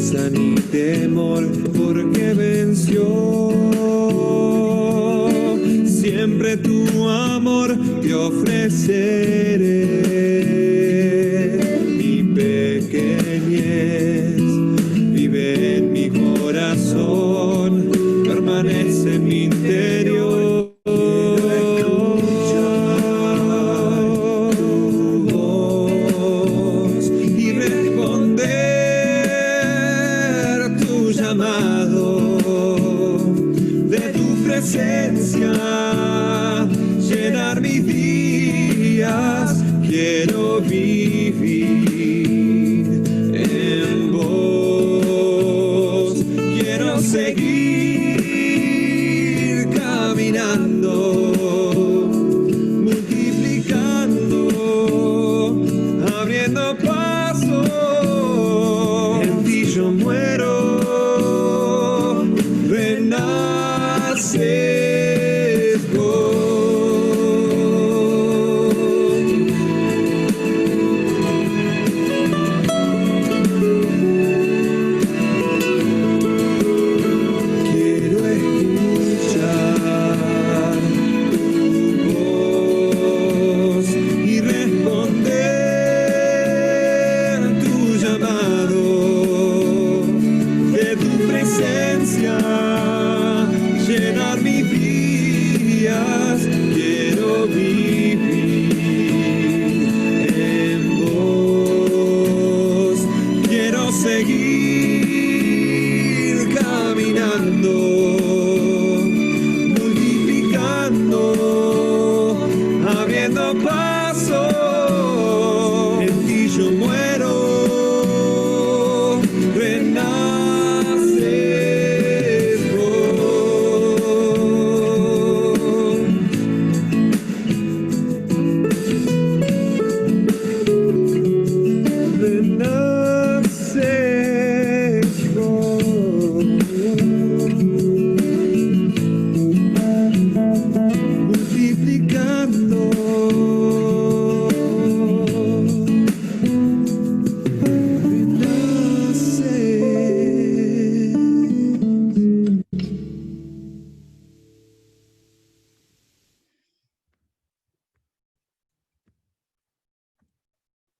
tristeza ni temor, porque venció. Siempre tu amor te ofreceré. Mi pequeñez vive en mi corazón, permanece en mi interior. Llenar mis días, quiero vivir en vos, quiero seguir caminando, multiplicando, abriendo paso, en ti yo muero, renace. Llenar mis días, quiero vivir en vos, quiero seguir caminando, multiplicando, abriendo paso, en ti yo muero, renace.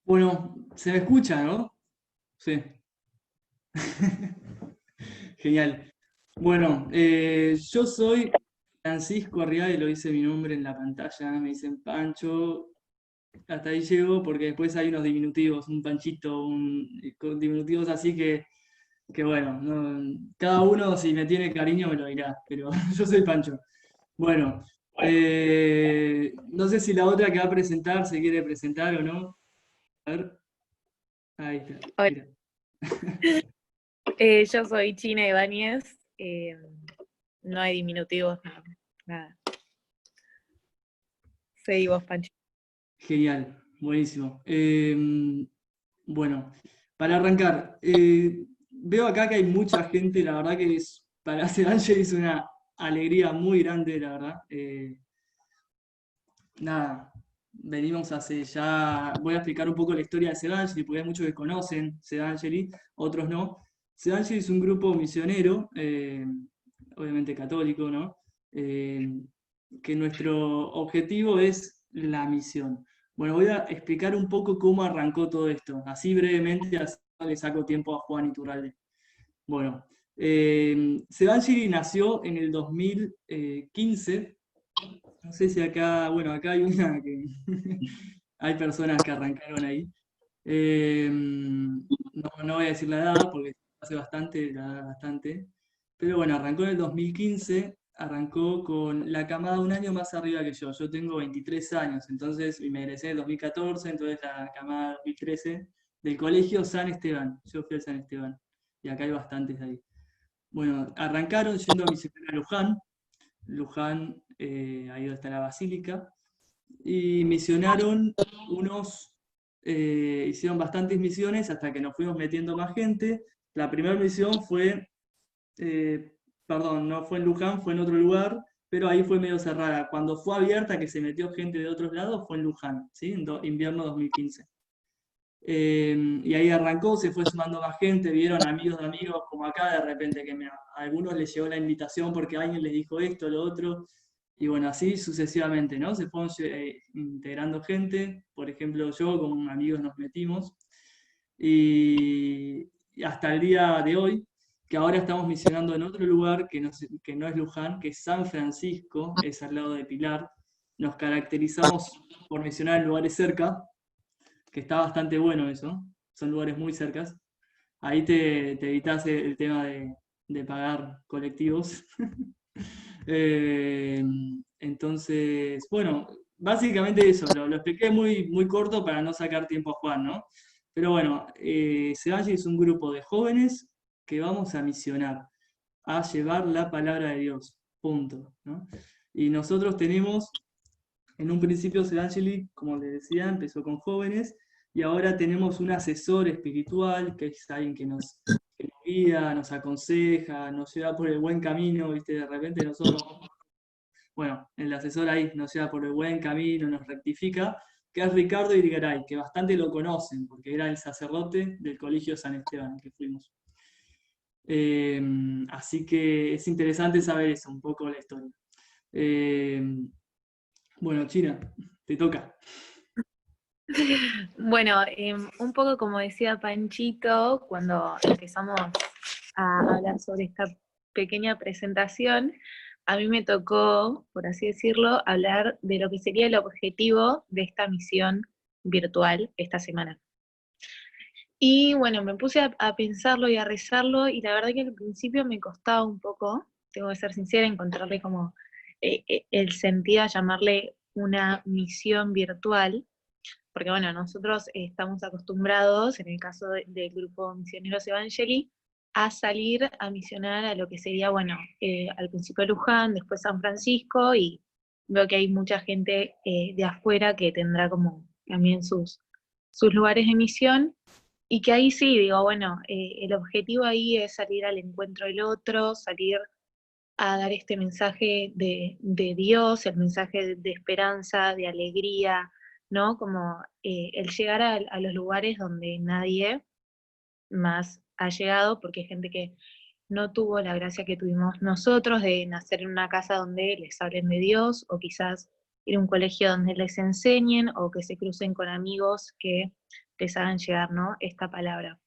Bueno, se me escucha, ¿no? Sí. Genial. Bueno, yo soy Francisco Arriaga, y lo dice mi nombre en la pantalla, me dicen Pancho. Hasta ahí llego porque después hay unos diminutivos, un Panchito, con diminutivos así que bueno, cada uno si me tiene cariño me lo dirá, pero yo soy Pancho. Bueno, no sé si la otra que va a presentar se quiere presentar o no. A ver. Ahí está, Hola. mira. Yo soy China Ibáñez, no hay diminutivos, nada. Seguí vos, Pancho. Genial, buenísimo. Bueno, para arrancar, veo acá que hay mucha gente, la verdad que para hacer Ángel es una alegría muy grande, la verdad. Nada, venimos hace ya, voy a explicar un poco la historia de Sedangeli, porque hay muchos que conocen Sedangeli, otros no. Sedangeli es un grupo misionero, obviamente católico, ¿no? Que nuestro objetivo es la misión. Bueno, voy a explicar un poco cómo arrancó todo esto, así brevemente, así le saco tiempo a Juan Iturralde. Bueno, Sedangeli nació en el 2015. No sé si acá, bueno, acá hay una que hay personas que arrancaron ahí. No voy a decir la edad porque hace bastante, la edad bastante. Pero bueno, arrancó en el 2015, arrancó con la camada un año más arriba que yo. Yo tengo 23 años, entonces, y me egresé en el 2014, entonces la camada 2013 del colegio San Esteban. Yo fui al San Esteban, y acá hay bastantes ahí. Bueno, arrancaron yendo a misionar a Luján. Luján, ahí donde está la basílica, y misionaron hicieron bastantes misiones hasta que nos fuimos metiendo más gente. La primera misión fue, perdón, no fue en Luján, fue en otro lugar, pero ahí fue medio cerrada. Cuando fue abierta, que se metió gente de otros lados, fue en Luján, ¿sí? Invierno 2015. Y ahí arrancó, se fue sumando más gente, vieron amigos de amigos, como acá de repente, a algunos les llegó la invitación porque alguien les dijo esto, lo otro, y bueno, así sucesivamente, ¿no? Se fueron integrando gente, por ejemplo, yo con amigos nos metimos, y hasta el día de hoy, que ahora estamos misionando en otro lugar que no es Luján, que es San Francisco, es al lado de Pilar. Nos caracterizamos por misionar en lugares cerca, que está bastante bueno eso, son lugares muy cercas. Ahí te evitas el tema de pagar colectivos. Eh, entonces, bueno, básicamente eso, lo expliqué muy corto para no sacar tiempo a Juan, ¿no? Pero bueno, Sebanje es un grupo de jóvenes que vamos a misionar, a llevar la palabra de Dios, punto, ¿no? Y nosotros tenemos, en un principio Sebangeli, como les decía, empezó con jóvenes, y ahora tenemos un asesor espiritual, que es alguien que nos guía, nos aconseja, nos lleva por el buen camino, ¿viste? De repente nosotros, bueno, el asesor ahí nos lleva por el buen camino, nos rectifica, que es Ricardo Irigaray, que bastante lo conocen, porque era el sacerdote del Colegio San Esteban, que fuimos. Eh, Así que es interesante saber eso, un poco la historia. Eh, bueno, China, te toca. Bueno, un poco como decía Panchito, cuando empezamos a hablar sobre esta pequeña presentación, a mí me tocó, por así decirlo, hablar de lo que sería el objetivo de esta misión virtual esta semana. Y bueno, me puse a pensarlo y a rezarlo, y la verdad que al principio me costaba un poco, tengo que ser sincera, encontrarle como el sentido a llamarle una misión virtual, porque bueno, nosotros estamos acostumbrados, en el caso del grupo Misioneros Evangeli, a salir a misionar a lo que sería, bueno, al principio Luján, después San Francisco, y veo que hay mucha gente de afuera que tendrá como también sus lugares de misión, y que ahí sí, digo, bueno, el objetivo ahí es salir al encuentro del otro, salir a dar este mensaje de Dios, el mensaje de esperanza, de alegría, ¿no? Como el llegar a los lugares donde nadie más ha llegado, porque hay gente que no tuvo la gracia que tuvimos nosotros de nacer en una casa donde les hablen de Dios, o quizás ir a un colegio donde les enseñen, o que se crucen con amigos que les hagan llegar, ¿no? Esta palabra.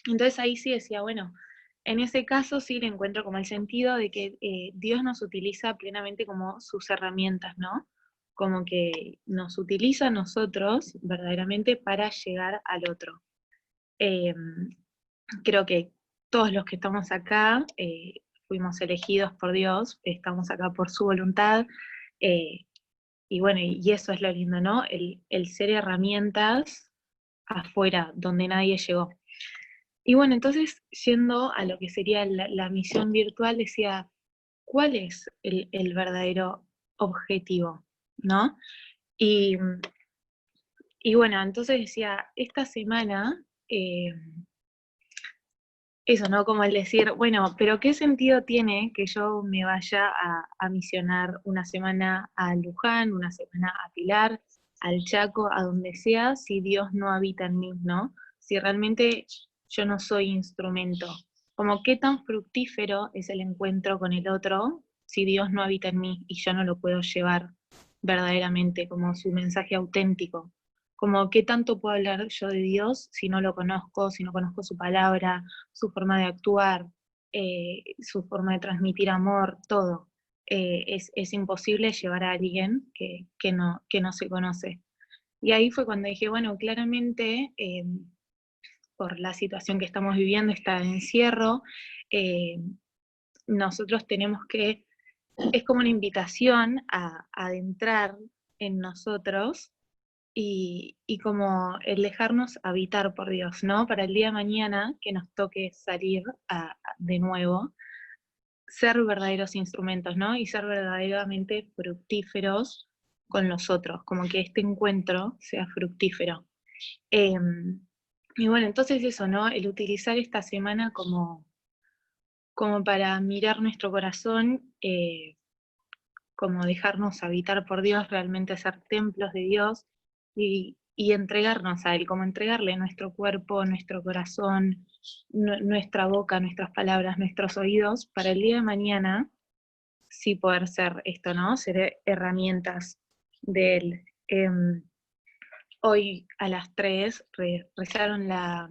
Entonces ahí sí decía, bueno, en ese caso sí le encuentro como el sentido de que Dios nos utiliza plenamente como sus herramientas, ¿no? Como que nos utiliza a nosotros verdaderamente para llegar al otro. Eh, Creo que todos los que estamos acá fuimos elegidos por Dios, estamos acá por su voluntad, eh, y bueno, y eso es lo lindo, ¿no? El ser herramientas afuera, donde nadie llegó. Y bueno, entonces, yendo a lo que sería la misión virtual, decía, ¿cuál es el verdadero objetivo? ¿No? Y, y bueno, entonces decía, esta semana, eso, ¿no? Como el decir, bueno, pero ¿qué sentido tiene que yo me vaya a misionar una semana a Luján, una semana a Pilar, al Chaco, a donde sea, si Dios no habita en mí, ¿no? Si realmente yo no soy instrumento. Como qué tan fructífero es el encuentro con el otro si Dios no habita en mí y yo no lo puedo llevar verdaderamente como su mensaje auténtico. Como qué tanto puedo hablar yo de Dios si no lo conozco, si no conozco su palabra, su forma de actuar, su forma de transmitir amor, todo. Es imposible llevar a alguien que no se conoce. Y ahí fue cuando dije, bueno, claramente, por la situación que estamos viviendo, está el encierro, eh, nosotros tenemos que, es como una invitación a adentrar en nosotros y como el dejarnos habitar por Dios, ¿no? Para el día de mañana que nos toque salir de nuevo, ser verdaderos instrumentos, ¿no? Y ser verdaderamente fructíferos con los otros, como que este encuentro sea fructífero. Eh, y bueno, entonces eso, ¿no? El utilizar esta semana como para mirar nuestro corazón, como dejarnos habitar por Dios, realmente ser templos de Dios, y entregarnos a Él, como entregarle nuestro cuerpo, nuestro corazón, nuestra boca, nuestras palabras, nuestros oídos, para el día de mañana sí poder ser esto, ¿no? Ser herramientas de Él. Hoy a las 3 rezaron la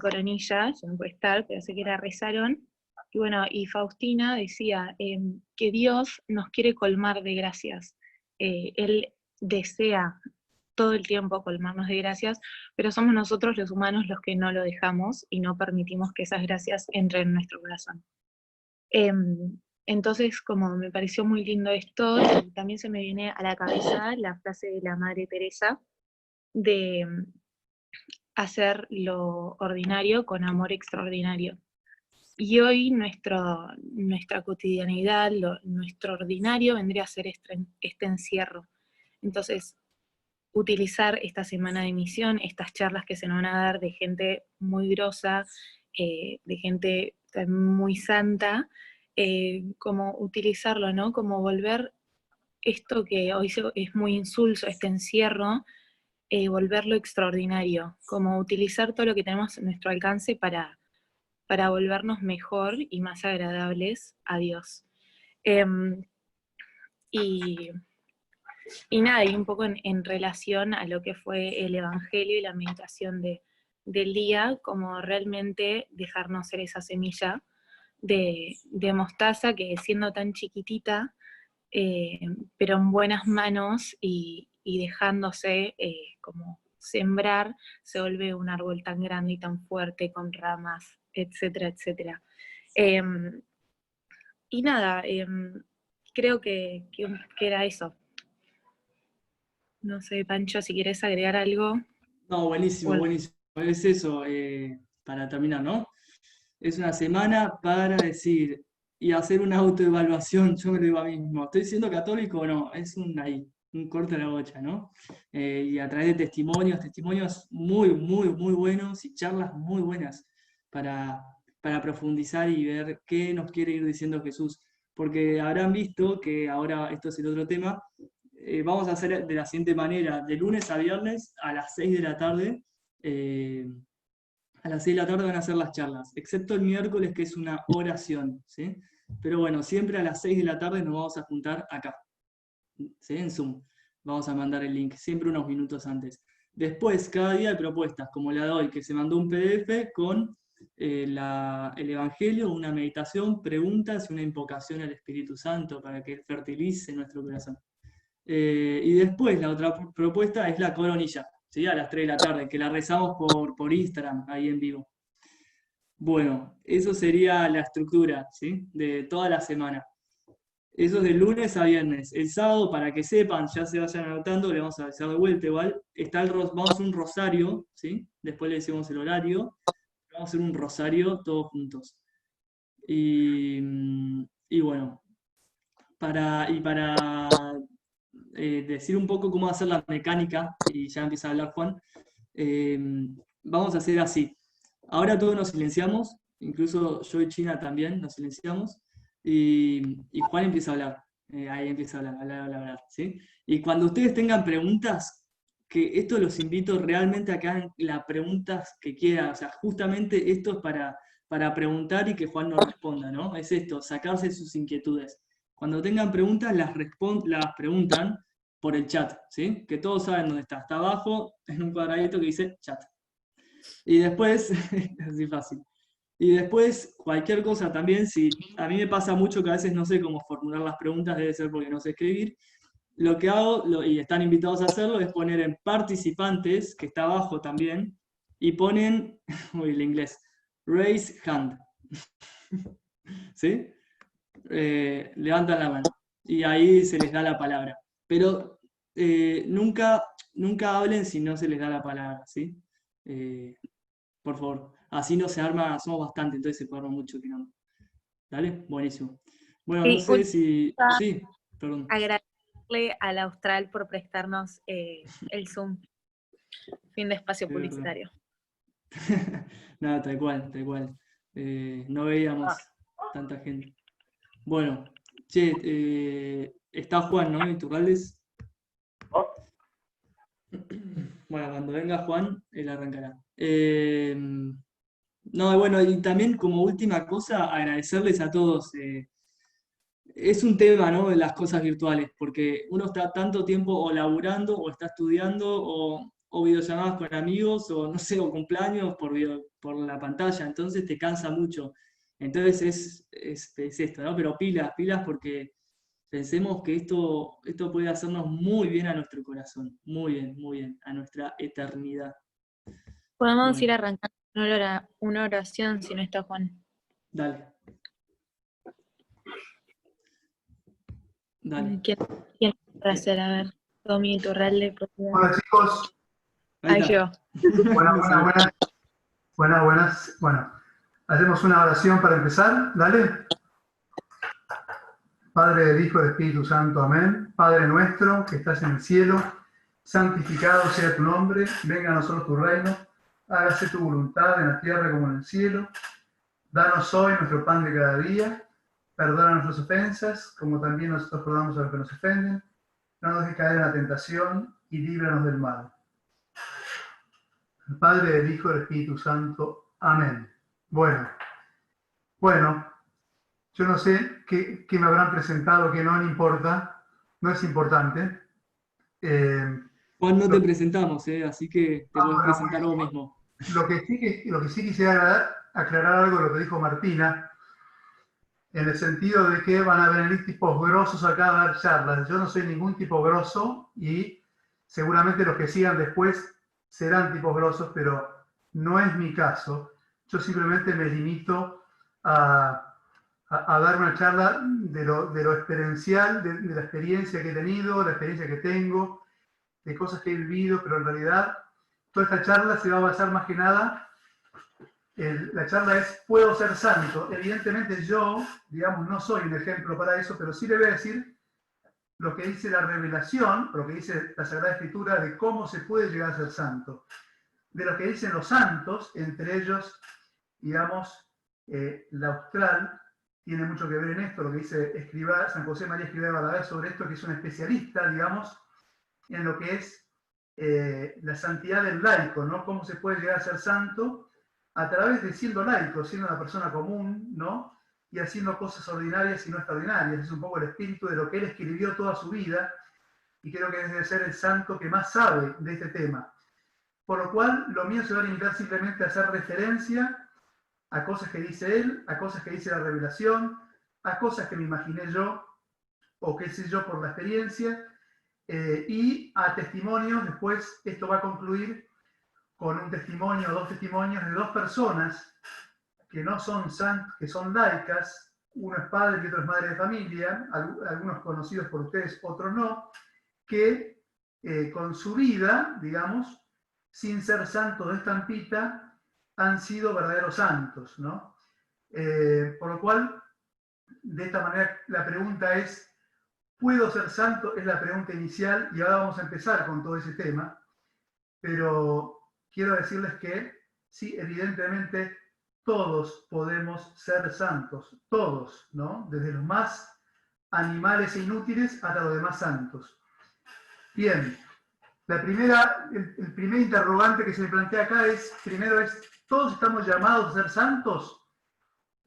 coronilla, yo no puedo estar, pero sé que la rezaron, y bueno, y Faustina decía que Dios nos quiere colmar de gracias. Él desea todo el tiempo colmarnos de gracias, pero somos nosotros los humanos los que no lo dejamos y no permitimos que esas gracias entren en nuestro corazón. Entonces, como me pareció muy lindo esto, y también se me viene a la cabeza la frase de la Madre Teresa de hacer lo ordinario con amor extraordinario. Y hoy nuestra cotidianidad, nuestro ordinario vendría a ser este encierro. Entonces, utilizar esta semana de misión, estas charlas que se nos van a dar de gente muy grosa, de gente muy santa, como utilizarlo, ¿no? Como volver esto que hoy es muy insulso, este encierro, volverlo extraordinario, como utilizar todo lo que tenemos a nuestro alcance para volvernos mejor y más agradables a Dios. Y nada, y un poco en relación a lo que fue el Evangelio y la meditación del día, como realmente dejarnos ser esa semilla de mostaza que siendo tan chiquitita, pero en buenas manos y dejándose como sembrar, se vuelve un árbol tan grande y tan fuerte, con ramas, etcétera, etcétera. Y nada, creo que era eso. No sé, Pancho, si quieres agregar algo. No, buenísimo, buenísimo. Es eso, para terminar, ¿no? Es una semana para decir y hacer una autoevaluación. Yo me lo digo a mí mismo. ¿Estoy siendo católico o no? Es un corte a la bocha, ¿no? Y a través de testimonios muy, muy, muy buenos y charlas muy buenas para profundizar y ver qué nos quiere ir diciendo Jesús. Porque habrán visto que ahora, esto es el otro tema, vamos a hacer de la siguiente manera: de lunes a viernes a las 6 de la tarde. A las 6 de la tarde van a ser las charlas, excepto el miércoles, que es una oración, ¿sí? Pero bueno, siempre a las 6 de la tarde nos vamos a juntar acá, ¿sí? En Zoom. Vamos a mandar el link, siempre unos minutos antes. Después, cada día hay propuestas, como la de hoy, que se mandó un PDF con el Evangelio, una meditación, preguntas y una invocación al Espíritu Santo para que fertilice nuestro corazón. Y después la otra propuesta es la coronilla, ¿sí? A las 3 de la tarde, que la rezamos por Instagram, ahí en vivo. Bueno, eso sería la estructura, ¿sí? De toda la semana. Eso es de lunes a viernes. El sábado, para que sepan, ya se vayan anotando, le vamos a avisar de vuelta igual, vamos a hacer un rosario, ¿sí? Después le decimos el horario, vamos a hacer un rosario todos juntos. Y bueno, para decir un poco cómo hacer la mecánica, y ya empieza a hablar Juan, vamos a hacer así. Ahora todos nos silenciamos, incluso yo y China también nos silenciamos, y Juan empieza a hablar. Ahí empieza a hablar, ¿sí? Y cuando ustedes tengan preguntas, que esto los invito realmente a que hagan las preguntas que quieran, o sea, justamente esto es para preguntar y que Juan nos responda, ¿no? Es esto, sacarse sus inquietudes. Cuando tengan preguntas, las preguntan por el chat, ¿sí? Que todos saben dónde está. Está abajo, en un cuadradito que dice chat. Y después, así fácil. Y después, cualquier cosa también, si a mí me pasa mucho que a veces no sé cómo formular las preguntas, debe ser porque no sé escribir. Lo que hago, y están invitados a hacerlo, es poner en participantes, que está abajo también, y ponen, uy, el inglés, raise hand. ¿Sí? Levantan la mano y ahí se les da la palabra. Pero nunca hablen si no se les da la palabra, ¿sí? Por favor. Así no se arma, somos bastante, entonces se puede armar mucho quilombo. ¿Dale? Buenísimo. Bueno, no sé si... Sí, perdón. Agradecerle al Austral por prestarnos el Zoom. Fin de espacio publicitario. Nada, tal cual, tal cual. No veíamos tanta gente. Bueno, che, está Juan, ¿no? Iturraldes. Bueno, cuando venga Juan, él arrancará. No, bueno, y también como última cosa, agradecerles a todos. Es un tema, ¿no? Las cosas virtuales, porque uno está tanto tiempo o laburando, o está estudiando, o videollamadas con amigos, o no sé, o cumpleaños por la pantalla, entonces te cansa mucho. Entonces es esto, ¿no? Pero pilas, pilas, porque pensemos que esto puede hacernos muy bien a nuestro corazón, muy bien, a nuestra eternidad. Podemos ir Bueno, arrancando con una oración si no está Juan. dale, dale. ¿Quién va a hacer? A ver, Tommy Turralde, por favor. Hola chicos, Ahí Ah, está. yo. buenas. Bueno, hacemos una oración para empezar, dale. Padre, del Hijo y del Espíritu Santo, amén. Padre nuestro que estás en el cielo, santificado sea tu nombre, venga a nosotros tu reino, hágase tu voluntad en la tierra como en el cielo. Danos hoy nuestro pan de cada día, perdona nuestras ofensas, como también nosotros perdonamos a los que nos ofenden. No nos dejes caer en la tentación y líbranos del mal. El Padre, del Hijo y del Espíritu Santo. Amén. Bueno, yo no sé qué me habrán presentado, que no importa, no es importante. Juan, no Lo, te presentamos, así que te podés presentar vos mismo. lo que sí quisiera aclarar algo de lo que dijo Martina, en el sentido de que van a venir tipos grosos acá a dar charlas. Yo no soy ningún tipo grosso y seguramente los que sigan después serán tipos grosos, pero no es mi caso. Yo simplemente me limito a dar una charla de lo experiencial, de la experiencia que he tenido, la experiencia que tengo, de cosas que he vivido, pero en realidad toda esta charla se va a basar más que nada, la charla es ¿puedo ser santo? Evidentemente yo, digamos, no soy un ejemplo para eso, pero sí le voy a decir lo que dice la revelación, lo que dice la Sagrada Escritura de cómo se puede llegar a ser santo. De lo que dicen los santos, entre ellos, digamos, la Austral, tiene mucho que ver en esto, lo que dice San José María Escrivá de Balaguer sobre esto, que es un especialista, digamos, en lo que es la santidad del laico, ¿no? Cómo se puede llegar a ser santo a través de siendo laico, siendo una persona común, ¿no? Y haciendo cosas ordinarias y no extraordinarias. Es un poco el espíritu de lo que él escribió toda su vida, y creo que debe ser el santo que más sabe de este tema. Por lo cual, lo mío se va a limitar simplemente a hacer referencia a cosas que dice él, a cosas que dice la revelación, a cosas que me imaginé yo, o qué sé yo por la experiencia, y a testimonios. Después esto va a concluir con un testimonio, dos testimonios de dos personas que no son santos, que son laicas. Uno es padre y otro es madre de familia, algunos conocidos por ustedes, otros no, que con su vida, digamos, sin ser santos de estampita, han sido verdaderos santos, ¿no? Por lo cual, de esta manera, la pregunta es, ¿puedo ser santo? Es la pregunta inicial, y ahora vamos a empezar con todo ese tema, pero quiero decirles que, sí, evidentemente, todos podemos ser santos, todos, ¿no? Desde los más animales e inútiles hasta los demás santos. Bien, el primer interrogante que se me plantea acá es, primero es, ¿todos estamos llamados a ser santos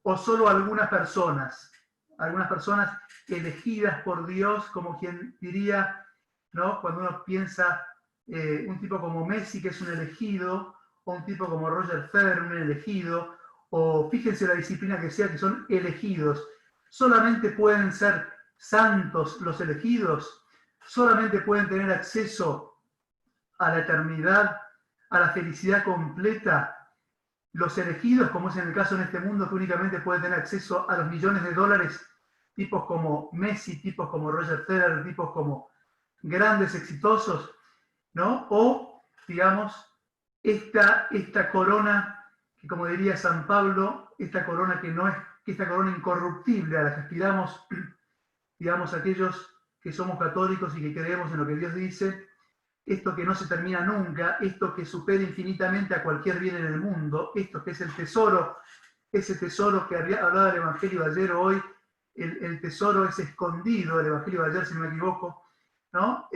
o solo algunas personas? Algunas personas elegidas por Dios, como quien diría, ¿no? Cuando uno piensa un tipo como Messi, que es un elegido, o un tipo como Roger Federer, un elegido, o fíjense la disciplina que sea, que son elegidos. ¿Solamente pueden ser santos los elegidos? ¿Solamente pueden tener acceso a la eternidad, a la felicidad completa los elegidos, como es en el caso en este mundo, que únicamente pueden tener acceso a los millones de dólares, tipos como Messi, tipos como Roger Federer, tipos como grandes exitosos, ¿no? O, digamos, esta corona, que como diría San Pablo, esta corona que no es, que esta corona incorruptible a la que aspiramos, digamos, aquellos que somos católicos y que creemos en lo que Dios dice, esto que no se termina nunca, esto que supera infinitamente a cualquier bien en el mundo, esto que es el tesoro, ese tesoro que hablaba el Evangelio de ayer o hoy, el tesoro es escondido, el Evangelio de ayer, si no me equivoco, ¿no?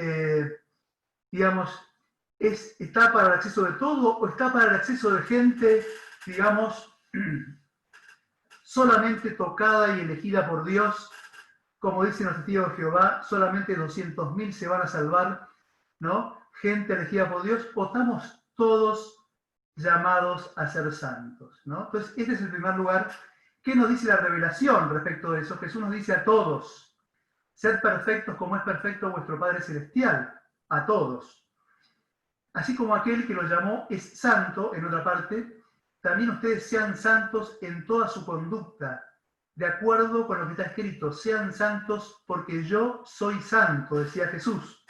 Digamos, ¿está para el acceso de todo o está para el acceso de gente, digamos, solamente tocada y elegida por Dios? Como dicen los testigos de Jehová, solamente 200.000 se van a salvar, ¿no? Gente elegida por Dios, o estamos todos llamados a ser santos, ¿no? Entonces, este es el primer lugar. ¿Qué nos dice la revelación respecto de eso? Jesús nos dice a todos: sed perfectos como es perfecto vuestro Padre Celestial, a todos. Así como aquel que lo llamó es santo, en otra parte, también ustedes sean santos en toda su conducta, de acuerdo con lo que está escrito: sean santos porque yo soy santo, decía Jesús.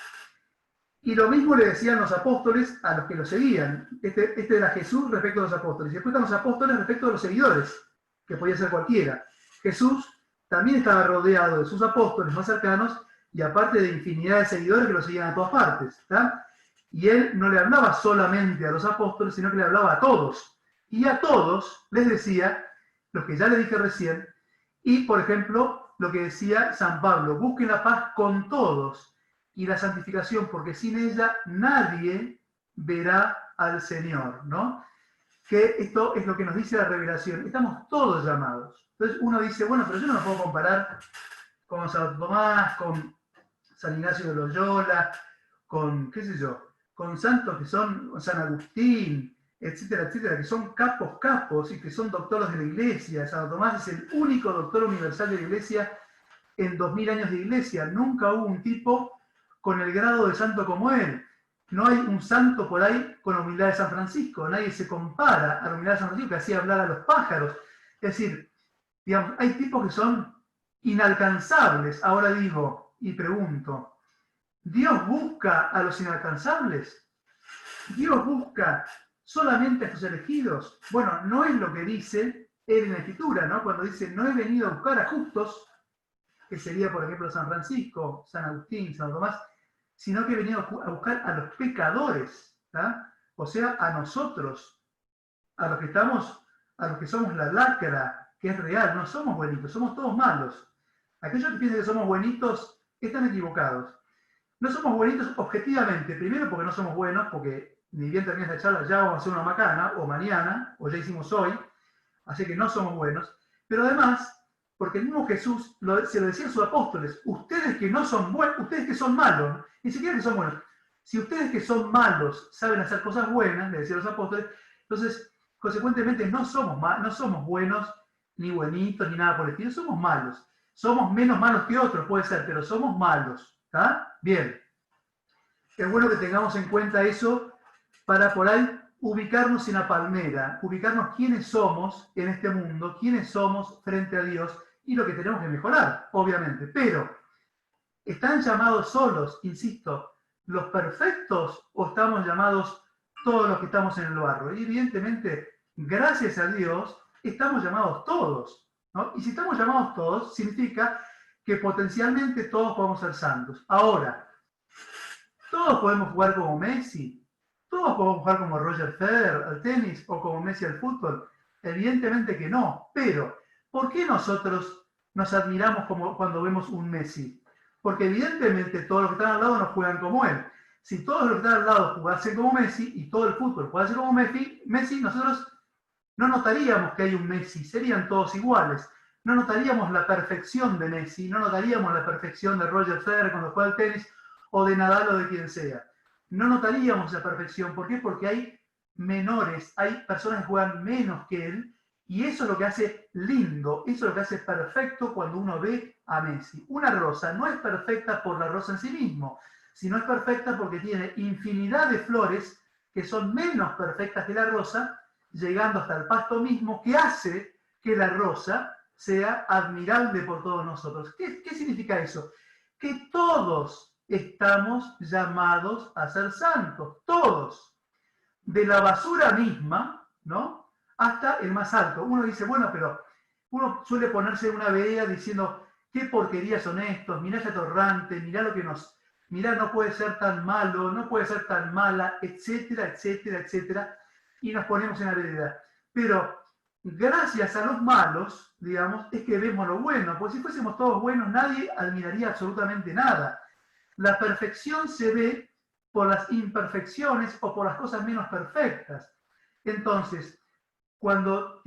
Y lo mismo le decían los apóstoles a los que lo seguían. Este era Jesús respecto a los apóstoles. Y después están los apóstoles respecto a los seguidores, que podía ser cualquiera. Jesús también estaba rodeado de sus apóstoles más cercanos y aparte de infinidad de seguidores que lo seguían a todas partes. ¿Tá? Y él no le hablaba solamente a los apóstoles, sino que le hablaba a todos. Y a todos les decía lo que ya les dije recién. Y, por ejemplo, lo que decía San Pablo: busquen la paz con todos y la santificación, porque sin ella nadie verá al Señor, ¿no? Que esto es lo que nos dice la revelación. Estamos todos llamados. Entonces uno dice, bueno, pero yo no me puedo comparar con San Tomás, con San Ignacio de Loyola, con, qué sé yo, con santos que son San Agustín, etcétera, etcétera, que son capos y que son doctores de la Iglesia. San Tomás es el único doctor universal de la Iglesia en 2000 años de Iglesia. Nunca hubo un tipo con el grado de santo como él. No hay un santo por ahí con la humildad de San Francisco. Nadie se compara a la humildad de San Francisco, que hacía hablar a los pájaros. Es decir, digamos, hay tipos que son inalcanzables. Ahora digo y pregunto, ¿Dios busca a los inalcanzables? ¿Dios busca solamente a sus elegidos? Bueno, no es lo que dice él en la Escritura, ¿no? Cuando dice: no he venido a buscar a justos, que sería, por ejemplo, San Francisco, San Agustín, San Tomás, sino que he venido a buscar a los pecadores, ¿tá? O sea, a nosotros, a los que somos la lacra, que es real. No somos buenitos, somos todos malos. Aquellos que piensan que somos buenitos están equivocados. No somos buenitos objetivamente, primero porque no somos buenos, porque ni bien termina esta charla, ya vamos a hacer una macana, o mañana, o ya hicimos hoy, así que no somos buenos, pero además, porque el mismo Jesús se lo decía a sus apóstoles: ustedes que no son buenos, ustedes que son malos, ni siquiera que son buenos, si ustedes que son malos saben hacer cosas buenas, le decía a los apóstoles, entonces, consecuentemente, no somos buenos, ni buenitos, ni nada por el estilo, somos malos. Somos menos malos que otros, puede ser, pero somos malos. ¿Está? Bien. Es bueno que tengamos en cuenta eso para por ahí ubicarnos en la palmera, ubicarnos quiénes somos en este mundo, quiénes somos frente a Dios y lo que tenemos que mejorar, obviamente. Pero, ¿están llamados solos, insisto, los perfectos, o estamos llamados todos los que estamos en el barro? Y evidentemente, gracias a Dios, estamos llamados todos, ¿no? Y si estamos llamados todos, significa que potencialmente todos podemos ser santos. Ahora, ¿todos podemos jugar como Messi? ¿Todos podemos jugar como Roger Federer al tenis o como Messi al fútbol? Evidentemente que no. Pero, ¿por qué nosotros nos admiramos como cuando vemos un Messi? Porque evidentemente todos los que están al lado no juegan como él. Si todos los que están al lado jugasen como Messi y todo el fútbol jugase como Messi, nosotros no notaríamos que hay un Messi, serían todos iguales. No notaríamos la perfección de Messi, no notaríamos la perfección de Roger Federer cuando juega al tenis, o de Nadal o de quien sea. No notaríamos la perfección. ¿Por qué? Porque hay menores, hay personas que juegan menos que él, y eso es lo que hace lindo, eso es lo que hace perfecto cuando uno ve a Messi. Una rosa no es perfecta por la rosa en sí mismo, sino es perfecta porque tiene infinidad de flores que son menos perfectas que la rosa, llegando hasta el pasto mismo, que hace que la rosa sea admirable por todos nosotros. ¿Qué significa eso? Que todos estamos llamados a ser santos, todos, de la basura misma, ¿no?, hasta el más alto. Uno dice, bueno, pero uno suele ponerse en una vereda diciendo, qué porquerías son estos, mirá ese atorrante, mirá, no puede ser tan malo, no puede ser tan mala, etcétera, etcétera, etcétera, y nos ponemos en la vereda. Pero gracias a los malos, digamos, es que vemos lo bueno, porque si fuésemos todos buenos, nadie admiraría absolutamente nada. La perfección se ve por las imperfecciones o por las cosas menos perfectas. Entonces, cuando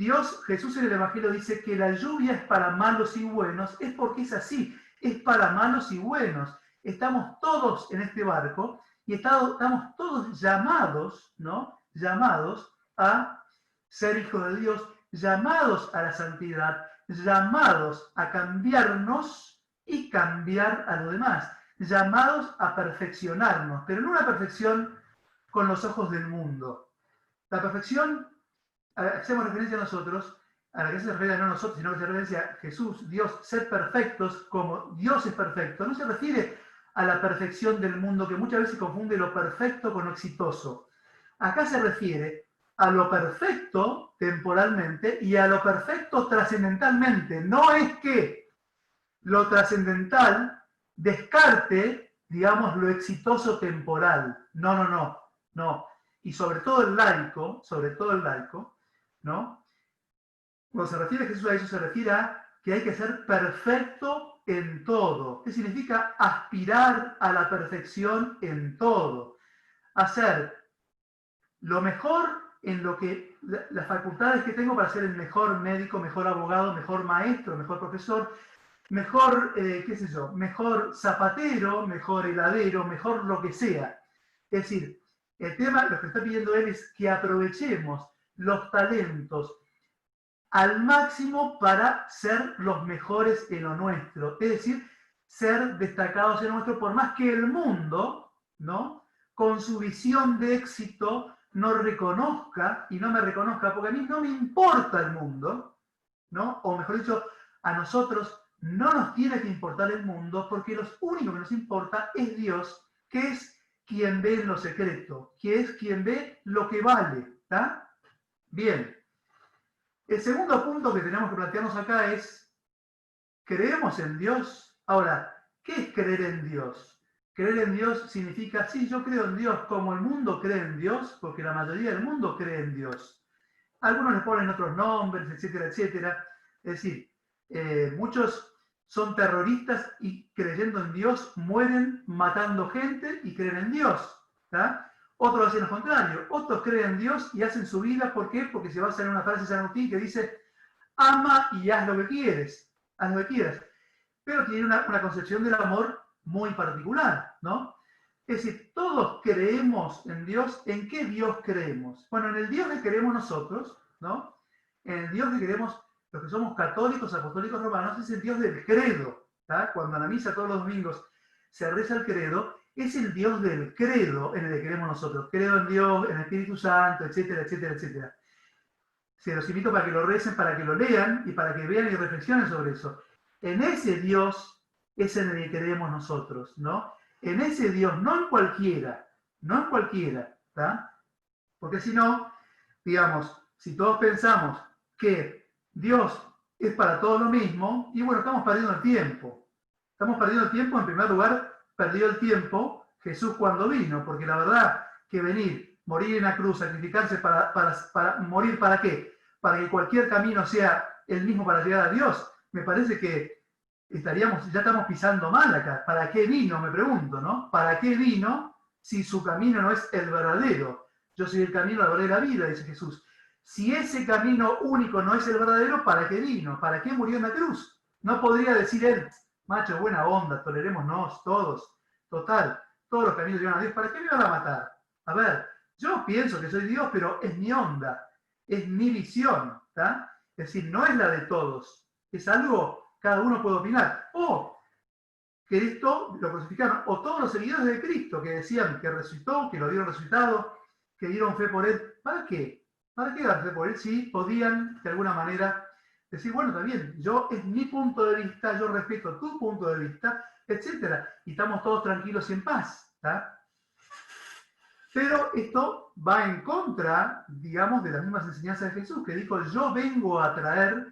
Jesús en el Evangelio dice que la lluvia es para malos y buenos, es porque es así, es para malos y buenos. Estamos todos en este barco y estamos todos llamados, ¿no? Llamados a ser hijos de Dios, llamados a la santidad, llamados a cambiarnos y cambiar a los demás, llamados a perfeccionarnos, pero no una perfección con los ojos del mundo. La perfección, hacemos referencia a nosotros, a la que se refiere no a nosotros, sino que se refiere a Jesús, Dios, ser perfectos como Dios es perfecto. No se refiere a la perfección del mundo, que muchas veces confunde lo perfecto con lo exitoso. Acá se refiere a lo perfecto temporalmente y a lo perfecto trascendentalmente. No es que lo trascendental descarte, digamos, lo exitoso temporal. No. Y sobre todo el laico, ¿no? Cuando se refiere Jesús a eso, se refiere a que hay que ser perfecto en todo. ¿Qué significa? Aspirar a la perfección en todo. Hacer lo mejor en lo que las facultades que tengo para ser el mejor médico, mejor abogado, mejor maestro, mejor profesor, mejor, mejor zapatero, mejor heladero, mejor lo que sea. Es decir, el tema, lo que está pidiendo él es que aprovechemos los talentos al máximo para ser los mejores en lo nuestro. Es decir, ser destacados en lo nuestro, por más que el mundo, ¿no?, con su visión de éxito no reconozca y no me reconozca, porque a mí no me importa el mundo, ¿no? O mejor dicho, a nosotros no nos tiene que importar el mundo, porque lo único que nos importa es Dios, que es quien ve en lo secreto, que es quien ve lo que vale, ¿está? Bien. El segundo punto que tenemos que plantearnos acá es, ¿creemos en Dios? Ahora, ¿qué es creer en Dios? Creer en Dios significa, sí, yo creo en Dios como el mundo cree en Dios, porque la mayoría del mundo cree en Dios. Algunos le ponen otros nombres, etcétera, etcétera. Es decir, muchos son terroristas y creyendo en Dios mueren matando gente y creen en Dios, ¿tá? Otros hacen lo contrario, otros creen en Dios y hacen su vida, ¿por qué? Porque se basa en una frase de San Agustín que dice, ama y haz lo que quieres, haz lo que quieras. Pero tiene una concepción del amor muy particular, ¿no? Es decir, todos creemos en Dios. ¿En qué Dios creemos? Bueno, en el Dios que creemos nosotros, ¿no? En el Dios que creemos los que somos católicos, apostólicos romanos, es el Dios del credo, ¿tá? Cuando en la misa todos los domingos se reza el credo, es el Dios del credo en el que creemos nosotros. Creo en Dios, en el Espíritu Santo, etcétera, etcétera, etcétera. Se los invito para que lo recen, para que lo lean y para que vean y reflexionen sobre eso. En ese Dios es en el que creemos nosotros, ¿no? En ese Dios, no en cualquiera, ¿tá? Porque si no, digamos, si todos pensamos que Dios es para todo lo mismo, y bueno, estamos perdiendo el tiempo. Estamos perdiendo el tiempo, en primer lugar, perdió el tiempo Jesús cuando vino, porque la verdad que venir, morir en la cruz, sacrificarse para morir, ¿para qué? Para que cualquier camino sea el mismo para llegar a Dios, me parece que ya estamos pisando mal acá. ¿Para qué vino? Me pregunto, ¿no? ¿Para qué vino si su camino no es el verdadero? Yo soy el camino, la verdad y la vida, dice Jesús. Si ese camino único no es el verdadero, ¿para qué vino? ¿Para qué murió en la cruz? No podría decir él, macho, buena onda, tolerémonos todos. Total, todos los caminos llevan a Dios. ¿Para qué me van a matar? A ver, yo pienso que soy Dios, pero es mi onda, es mi visión, ¿tá? Es decir, no es la de todos. Es algo, cada uno puede opinar. O que esto lo crucificaron, o todos los seguidores de Cristo que decían que resucitó, que lo vieron resucitado, que dieron fe por él. ¿Para qué? ¿Para qué dar fe por él si podían, de alguna manera, decir, bueno, también, es mi punto de vista, yo respeto tu punto de vista, etcétera, y estamos todos tranquilos y en paz, ¿tá? Pero esto va en contra, digamos, de las mismas enseñanzas de Jesús, que dijo, yo vengo a traer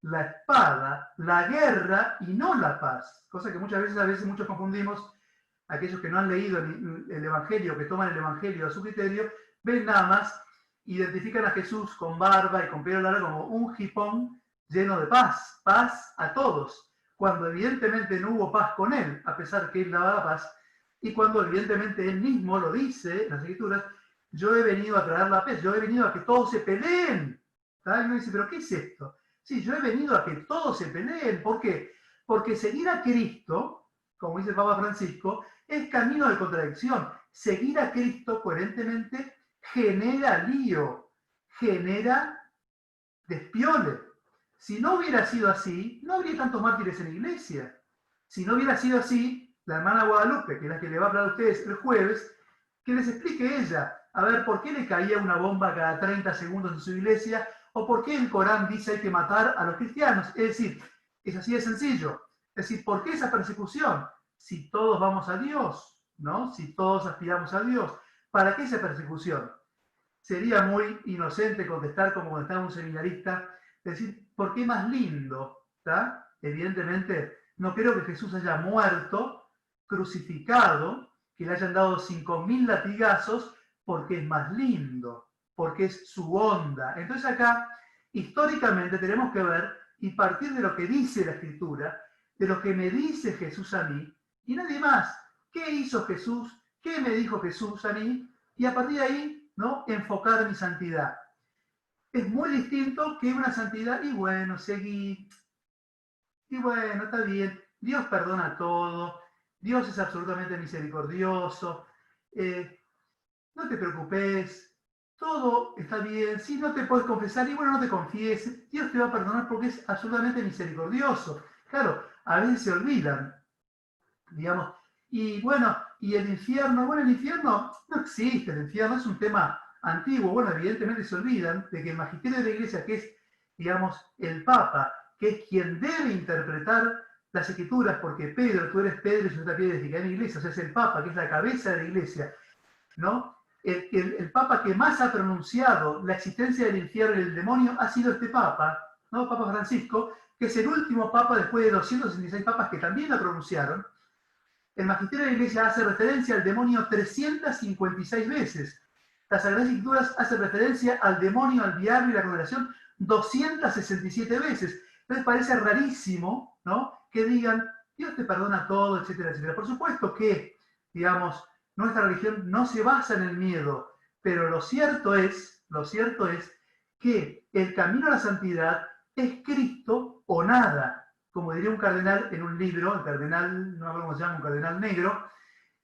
la espada, la guerra y no la paz. Cosa que muchas veces muchos confundimos, aquellos que no han leído el Evangelio, que toman el Evangelio a su criterio, ven nada más, identifican a Jesús con barba y con pelo largo como un hipón lleno de paz, paz a todos, cuando evidentemente no hubo paz con él, a pesar que él daba la paz. Y cuando evidentemente él mismo lo dice en las Escrituras, yo he venido a traer la paz, yo he venido a que todos se peleen. ¿Tá? Y uno dice, ¿pero qué es esto? Sí, yo he venido a que todos se peleen. ¿Por qué? Porque seguir a Cristo, como dice el Papa Francisco, es camino de contradicción. Seguir a Cristo coherentemente genera lío, genera despiole. Si no hubiera sido así, no habría tantos mártires en la iglesia. Si no hubiera sido así, la hermana Guadalupe, que es la que le va a hablar a ustedes el jueves, que les explique ella, a ver, ¿por qué le caía una bomba cada 30 segundos en su iglesia? ¿O por qué el Corán dice hay que matar a los cristianos? Es decir, es así de sencillo. Es decir, ¿por qué esa persecución? Si todos vamos a Dios, ¿no? Si todos aspiramos a Dios, ¿para qué esa persecución? Sería muy inocente contestar como cuando estaba un seminarista, decir, ¿por qué más lindo? ¿Tá? Evidentemente, no creo que Jesús haya muerto, crucificado, que le hayan dado 5.000 latigazos, porque es más lindo, porque es su onda. Entonces acá, históricamente, tenemos que ver y partir de lo que dice la Escritura, de lo que me dice Jesús a mí, y nadie más. ¿Qué hizo Jesús? ¿Qué me dijo Jesús a mí? Y a partir de ahí, ¿no? Enfocar mi santidad. Es muy distinto que una santidad, y bueno, seguí, y bueno, está bien, Dios perdona todo, Dios es absolutamente misericordioso, no te preocupes, todo está bien, si no te puedes confesar, y bueno, no te confieses, Dios te va a perdonar porque es absolutamente misericordioso. Claro, a veces se olvidan, digamos, y bueno, y el infierno, bueno, el infierno no existe, el infierno es un tema antiguo, bueno, evidentemente se olvidan de que el magisterio de la iglesia, que es, digamos, el Papa, que es quien debe interpretar las Escrituras, porque Pedro, tú eres Pedro y yo te piedra edificaré mi iglesia, o sea, es el Papa, que es la cabeza de la iglesia, ¿no? El Papa que más ha pronunciado la existencia del infierno y del demonio ha sido este Papa, ¿no? Papa Francisco, que es el último Papa después de 266 papas que también la pronunciaron. El magisterio de la iglesia hace referencia al demonio 356 veces. Las Sagradas Escrituras hacen referencia al demonio, al diablo y la condenación 267 veces. Entonces parece rarísimo, ¿no? Que digan, Dios te perdona todo, etcétera, etcétera. Por supuesto que, digamos, nuestra religión no se basa en el miedo, pero lo cierto es que el camino a la santidad es Cristo o nada. Como diría un cardenal en un libro, el cardenal, no me acuerdo cómo se llama, un cardenal negro,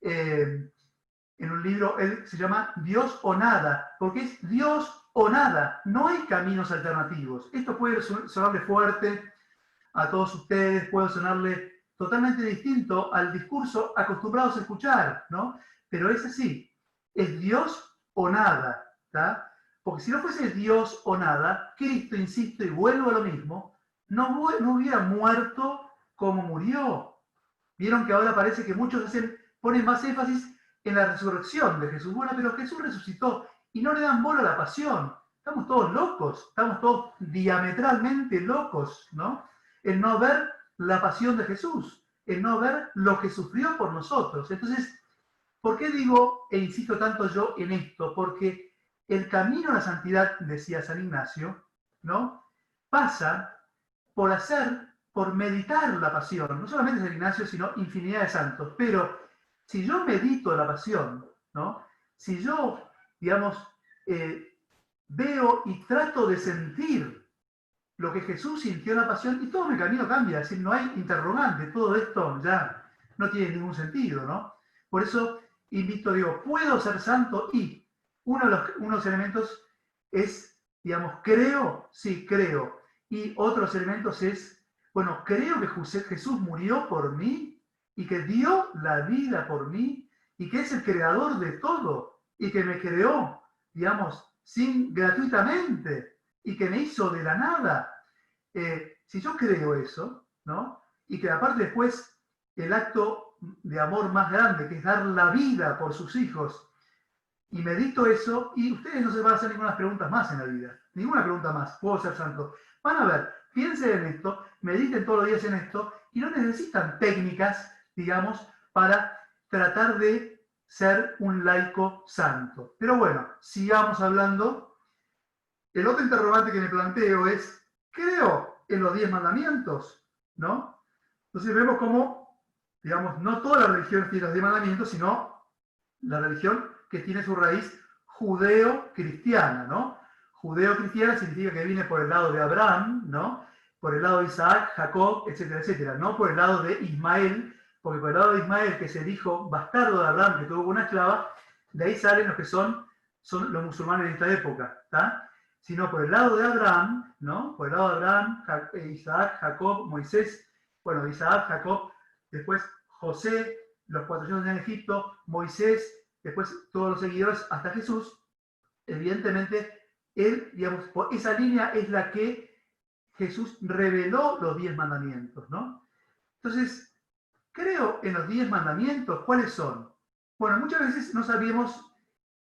en un libro, él se llama Dios o nada, porque es Dios o nada, no hay caminos alternativos. Esto puede sonarle fuerte a todos ustedes, puede sonarle totalmente distinto al discurso acostumbrados a escuchar, ¿no? Pero es así, es Dios o nada, ¿tá? Porque si no fuese Dios o nada, Cristo, insisto, y vuelvo a lo mismo, no hubiera muerto como murió. Vieron que ahora parece que muchos ponen más énfasis en la resurrección de Jesús. Bueno, pero Jesús resucitó y no le dan bola a la pasión. Estamos todos locos, estamos todos diametralmente locos, ¿no? El no ver la pasión de Jesús, el no ver lo que sufrió por nosotros. Entonces, ¿por qué digo e insisto tanto yo en esto? Porque el camino a la santidad, decía San Ignacio, ¿no? Pasa por meditar la pasión. No solamente San Ignacio, sino infinidad de santos. Pero si yo medito la pasión, ¿no? Si yo, digamos, veo y trato de sentir lo que Jesús sintió en la pasión, y todo mi camino cambia, es decir, no hay interrogante, todo esto ya no tiene ningún sentido, ¿no? Por eso invito, digo, puedo ser santo, y uno de los elementos es, digamos, creo, sí, creo, y otros elementos es, bueno, creo que Jesús murió por mí, y que dio la vida por mí, y que es el creador de todo, y que me creó, digamos, gratuitamente, y que me hizo de la nada. Si yo creo eso, ¿no? Y que aparte después el acto de amor más grande, que es dar la vida por sus hijos, y medito eso, y ustedes no se van a hacer ninguna preguntas más en la vida, ninguna pregunta más, puedo ser santo. Van a ver, piensen en esto, mediten todos los días en esto, y no necesitan técnicas, digamos, para tratar de ser un laico santo. Pero bueno, sigamos hablando. El otro interrogante que me planteo es, ¿creo en los 10 mandamientos? ¿No? Entonces vemos cómo digamos, no toda la religión tiene los 10 mandamientos, sino la religión que tiene su raíz judeo-cristiana, ¿no? Judeo-cristiana significa que viene por el lado de Abraham, ¿no? Por el lado de Isaac, Jacob, etcétera, etcétera, no por el lado de Ismael, porque por el lado de Ismael, que es el hijo bastardo de Abraham, que tuvo una esclava, de ahí salen los que son los musulmanes de esta época, ¿tá? Sino por el lado de Abraham, ¿no? Por el lado de Abraham, Isaac, Jacob, Moisés, bueno, Isaac, Jacob, después José, los 400 en Egipto, Moisés, después todos los seguidores hasta Jesús. Evidentemente, él, digamos, por esa línea es la que Jesús reveló los 10 mandamientos, ¿no? Entonces, creo en los 10 mandamientos. ¿Cuáles son? Bueno, muchas veces no sabemos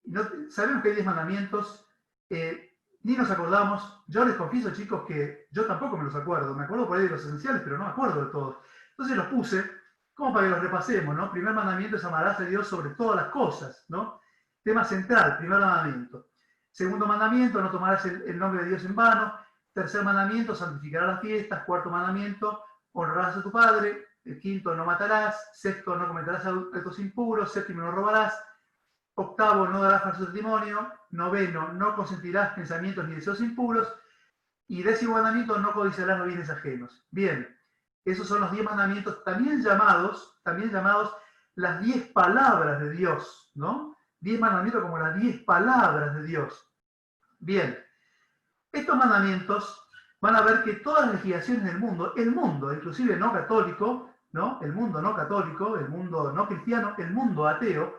que hay 10 mandamientos, ni nos acordamos. Yo les confieso, chicos, que yo tampoco me los acuerdo. Me acuerdo por ahí de los esenciales, pero no me acuerdo de todos. Entonces los puse como para que los repasemos, ¿no? Primer mandamiento es amarás a Dios sobre todas las cosas, ¿no? Tema central, primer mandamiento. Segundo mandamiento, no tomarás el nombre de Dios en vano. Tercer mandamiento, santificarás las fiestas. Cuarto mandamiento, honrarás a tu padre. El quinto, no matarás. Sexto, no cometerás actos impuros. Séptimo, no robarás. Octavo, no darás falso testimonio. Noveno, no consentirás pensamientos ni deseos impuros. Y décimo mandamiento, no codiciarás los bienes ajenos. Bien, esos son los 10 mandamientos, también llamados las 10 palabras de Dios, ¿no? 10 mandamientos como las 10 palabras de Dios. Bien, estos mandamientos van a ver que todas las legislaciones del mundo, el mundo, inclusive no católico, ¿no? El mundo no católico, el mundo no cristiano, el mundo ateo,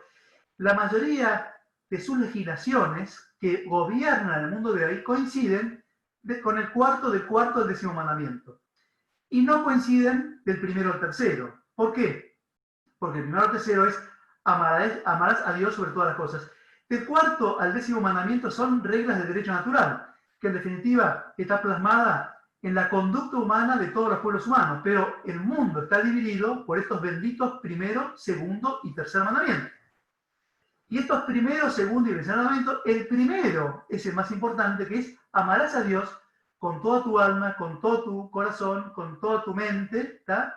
la mayoría de sus legislaciones que gobiernan el mundo de hoy coinciden con el cuarto del décimo mandamiento. Y no coinciden del primero al tercero. ¿Por qué? Porque el primero al tercero es amarás a Dios sobre todas las cosas. Del cuarto al décimo mandamiento son reglas de derecho natural, que en definitiva está plasmada en la conducta humana de todos los pueblos humanos, pero el mundo está dividido por estos benditos primero, segundo y tercer mandamiento. Y estos primero, segundo y tercer mandamiento, el primero es el más importante, que es amarás a Dios con toda tu alma, con todo tu corazón, con toda tu mente, ¿está?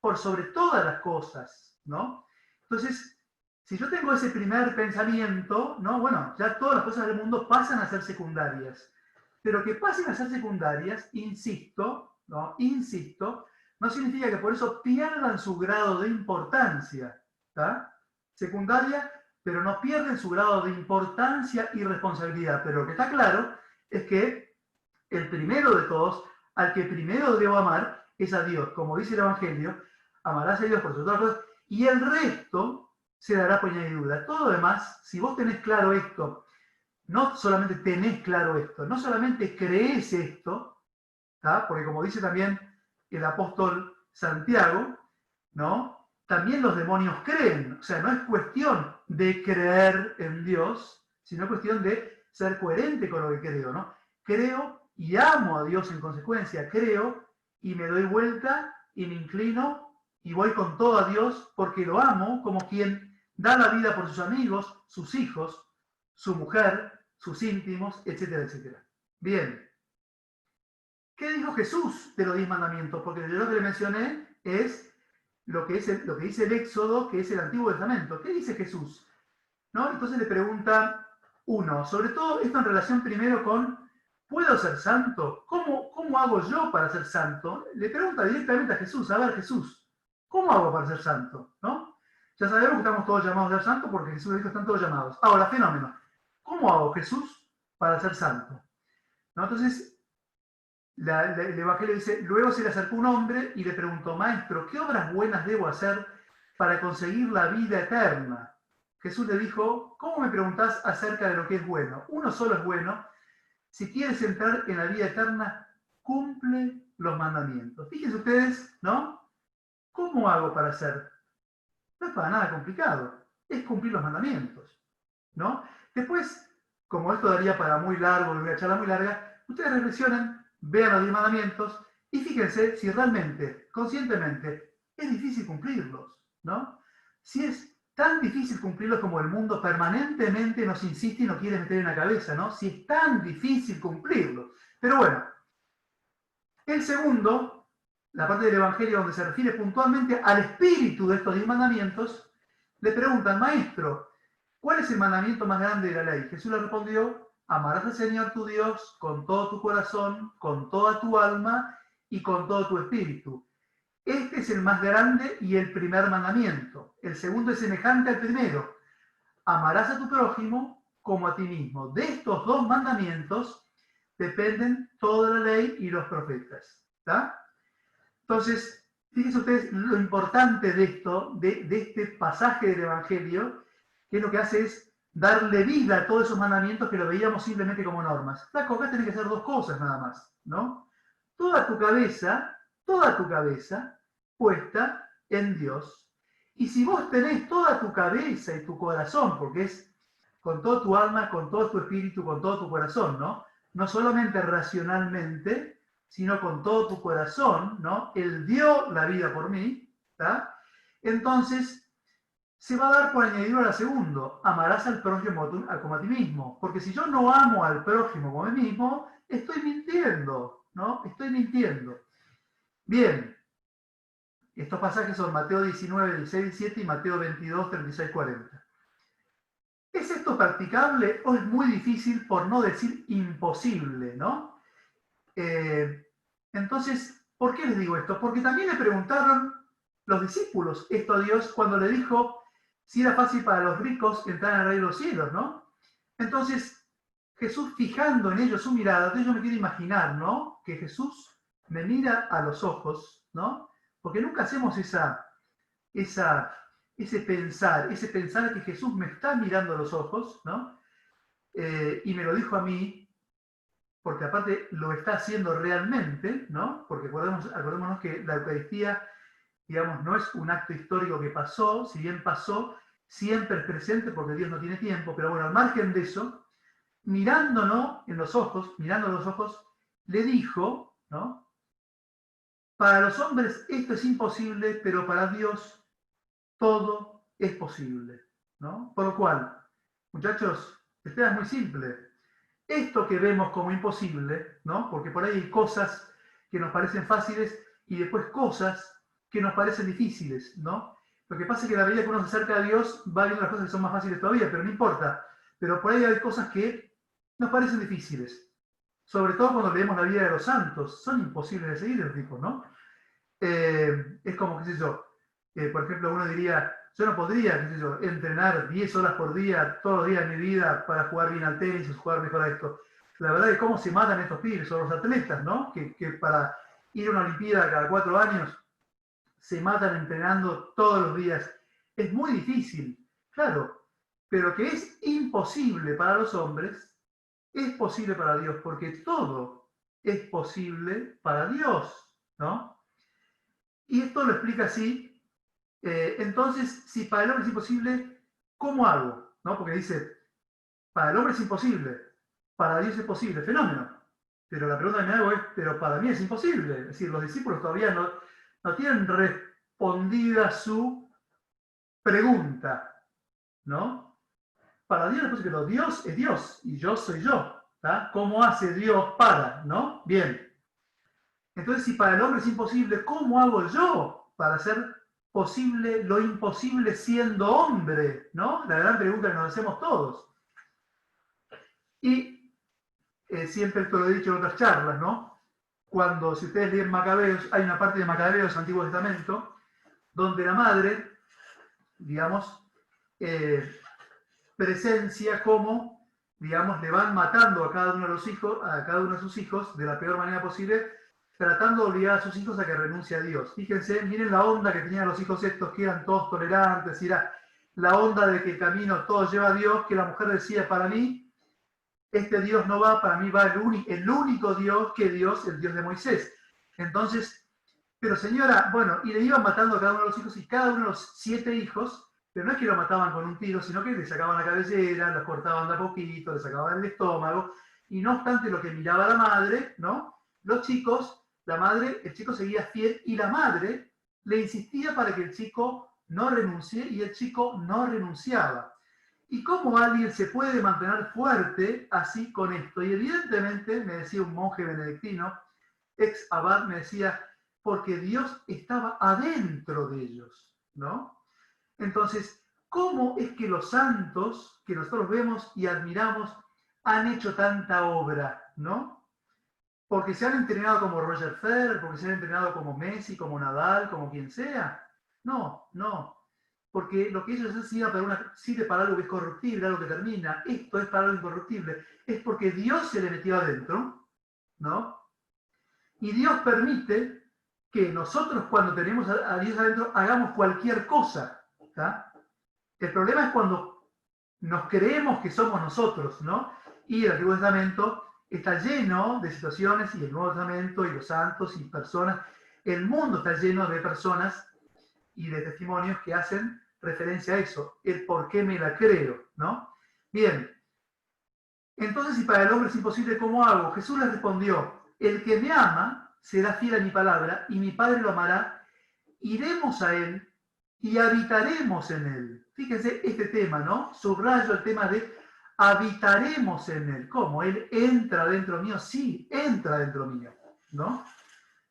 Por sobre todas las cosas, ¿no? Entonces, si yo tengo ese primer pensamiento, ¿no? Bueno, ya todas las cosas del mundo pasan a ser secundarias. Pero que pasen a ser secundarias, insisto, no significa que por eso pierdan su grado de importancia, ¿está? Secundaria, pero no pierden su grado de importancia y responsabilidad. Pero lo que está claro es que el primero de todos, al que primero debo amar, es a Dios. Como dice el Evangelio, amarás a Dios por sobre todas las cosas, y el resto se dará por añadidura. Todo lo demás, si vos tenés claro esto, no solamente tenés claro esto, no solamente crees esto, ¿tá? Porque como dice también el apóstol Santiago, ¿no? También los demonios creen. O sea, no es cuestión de creer en Dios, sino cuestión de ser coherente con lo que creo, ¿no? Creo y amo a Dios en consecuencia, creo y me doy vuelta y me inclino y voy con todo a Dios porque lo amo como quien da la vida por sus amigos, sus hijos, su mujer, sus íntimos, etcétera, etcétera. Bien. ¿Qué dijo Jesús de los 10 mandamientos? Porque yo lo que le mencioné es lo que dice el Éxodo, que es el Antiguo Testamento. ¿Qué dice Jesús? ¿No? Entonces le pregunta uno, sobre todo esto en relación primero con, ¿puedo ser santo? ¿Cómo hago yo para ser santo? Le pregunta directamente a Jesús, a ver Jesús, ¿cómo hago para ser santo? ¿No? Ya sabemos que estamos todos llamados a ser santos porque Jesús dijo que están todos llamados. Ahora, fenómeno. ¿Cómo hago, Jesús, para ser santo? ¿No? Entonces, el Evangelio dice, luego se le acercó un hombre y le preguntó, maestro, ¿qué obras buenas debo hacer para conseguir la vida eterna? Jesús le dijo, ¿cómo me preguntás acerca de lo que es bueno? Uno solo es bueno. Si quieres entrar en la vida eterna, cumple los mandamientos. Fíjense ustedes, ¿no? ¿Cómo hago para hacer? No es para nada complicado, es cumplir los mandamientos, ¿no? Después, como esto daría para muy largo, una charla muy larga, ustedes reflexionen, vean los 10 mandamientos y fíjense si realmente, conscientemente, es difícil cumplirlos, ¿no? Si es tan difícil cumplirlos como el mundo permanentemente nos insiste y nos quiere meter en la cabeza, ¿no? Si es tan difícil cumplirlos. Pero bueno, el segundo la parte del Evangelio donde se refiere puntualmente al espíritu de estos 10 mandamientos, le preguntan, maestro, ¿cuál es el mandamiento más grande de la ley? Jesús le respondió, amarás al Señor tu Dios con todo tu corazón, con toda tu alma y con todo tu espíritu. Este es el más grande y el primer mandamiento. El segundo es semejante al primero. Amarás a tu prójimo como a ti mismo. De estos 2 mandamientos dependen toda la ley y los profetas. ¿Está? Entonces, fíjense ustedes lo importante de esto, de este pasaje del Evangelio, que lo que hace es darle vida a todos esos mandamientos que lo veíamos simplemente como normas. Flaco, acá tenés que hacer 2 cosas nada más, ¿no? Toda tu cabeza puesta en Dios. Y si vos tenés toda tu cabeza y tu corazón, porque es con toda tu alma, con todo tu espíritu, con todo tu corazón, ¿no? No solamente racionalmente, sino con todo tu corazón, ¿no? Él dio la vida por mí, ¿está? Entonces, se va a dar por añadidura a la segunda, amarás al prójimo como a ti mismo. Porque si yo no amo al prójimo como a mí mismo, estoy mintiendo, ¿no? Estoy mintiendo. Bien, estos pasajes son Mateo 19, 16, 17 y Mateo 22, 36, 40. ¿Es esto practicable o es muy difícil, por no decir imposible, ¿no? Entonces, ¿por qué les digo esto? Porque también le preguntaron los discípulos esto a Dios cuando le dijo si era fácil para los ricos entrar en el reino de los cielos, ¿no? Entonces, Jesús fijando en ellos su mirada, entonces yo me quiero imaginar, ¿no? Que Jesús me mira a los ojos, ¿no? Porque nunca hacemos ese pensar que Jesús me está mirando a los ojos, ¿no? Y me lo dijo a mí, porque aparte lo está haciendo realmente, ¿no? Porque acordémonos que la Eucaristía, digamos, no es un acto histórico que pasó, si bien pasó, siempre es presente porque Dios no tiene tiempo, pero bueno, al margen de eso, mirándonos en los ojos, mirando los ojos, le dijo, ¿no? Para los hombres esto es imposible, pero para Dios todo es posible, ¿no? Por lo cual, muchachos, esto es muy simple. Esto que vemos como imposible, ¿no? Porque por ahí hay cosas que nos parecen fáciles y después cosas que nos parecen difíciles, ¿no? Lo que pasa es que la medida que uno se acerca a Dios va viendo las cosas que son más fáciles todavía, pero no importa. Pero por ahí hay cosas que nos parecen difíciles. Sobre todo cuando leemos la vida de los santos. Son imposibles de seguir los tipos, ¿no? Es como, qué sé yo, por ejemplo, uno diría, yo no podría, qué sé yo, entrenar 10 horas por día, todos los días de mi vida, para jugar bien al tenis o jugar mejor a esto. La verdad es cómo se matan estos pibes, o los atletas, ¿no? Que para ir a una Olimpiada cada 4 años se matan entrenando todos los días. Es muy difícil, claro, pero que es imposible para los hombres, es posible para Dios, porque todo es posible para Dios, ¿no? Y esto lo explica así. Entonces, si para el hombre es imposible, ¿cómo hago? ¿No? Porque dice, para el hombre es imposible, para Dios es posible, fenómeno. Pero la pregunta que me hago es, pero para mí es imposible. Es decir, los discípulos todavía no tienen respondida su pregunta, ¿no? Para Dios es posible, pero Dios es Dios y yo soy yo. ¿Tá? ¿Cómo hace Dios para? ¿No? Bien. Entonces, si para el hombre es imposible, ¿cómo hago yo para hacer posible lo imposible siendo hombre? ¿No? La gran pregunta que nos hacemos todos. Y siempre esto lo he dicho en otras charlas, ¿no? Cuando, si ustedes leen Macabeos, hay una parte de Macabeos, Antiguo Testamento, donde la madre, digamos, presencia cómo, digamos, le van matando a cada uno de los hijos, a cada uno de sus hijos, de la peor manera posible, tratando de obligar a sus hijos a que renuncie a Dios. Fíjense, miren la onda que tenían los hijos estos, que eran todos tolerantes, y era la onda de que el camino todo lleva a Dios, que la mujer decía, para mí, este Dios no va, para mí va el único Dios que Dios, el Dios de Moisés. Entonces, pero señora, bueno, y le iban matando a cada uno de los hijos, y cada uno de los 7 hijos, pero no es que lo mataban con un tiro, sino que le sacaban la cabellera, los cortaban de a poquito, le sacaban el estómago, y no obstante lo que miraba la madre, ¿no? Los chicos, la madre, el chico seguía fiel, y la madre le insistía para que el chico no renuncie, y el chico no renunciaba. ¿Y cómo alguien se puede mantener fuerte así con esto? Y evidentemente, me decía un monje benedictino, ex abad, me decía, porque Dios estaba adentro de ellos, ¿no? Entonces, ¿cómo es que los santos que nosotros vemos y admiramos han hecho tanta obra, ¿no? Porque se han entrenado como Roger Federer, porque se han entrenado como Messi, como Nadal, como quien sea. No, no. Porque lo que ellos hacían sirve para algo que es corruptible, algo que termina. Esto es para algo incorruptible. Es porque Dios se le metió adentro, ¿no? Y Dios permite que nosotros, cuando tenemos a Dios adentro, hagamos cualquier cosa, ¿tá? El problema es cuando nos creemos que somos nosotros, ¿no? Y el Antiguo Testamento está lleno de situaciones, y el Nuevo Testamento, y los santos, y personas. El mundo está lleno de personas y de testimonios que hacen referencia a eso, el por qué me la creo, ¿no? Bien, entonces, si para el hombre es imposible, ¿cómo hago? Jesús le respondió, el que me ama será fiel a mi palabra, y mi Padre lo amará, iremos a él y habitaremos en él. Fíjense este tema, ¿no? Subrayo el tema de habitaremos en él. ¿Cómo? Él entra dentro mío. Sí, entra dentro mío, ¿no?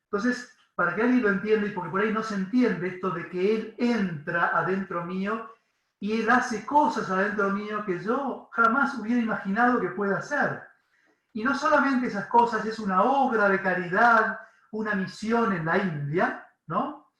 Entonces, para que alguien lo entienda, y porque por ahí no se entiende esto de que él entra adentro mío y él hace cosas adentro mío que yo jamás hubiera imaginado que pueda hacer. Y no solamente esas cosas, es una obra de caridad, una misión en la India, ¿no?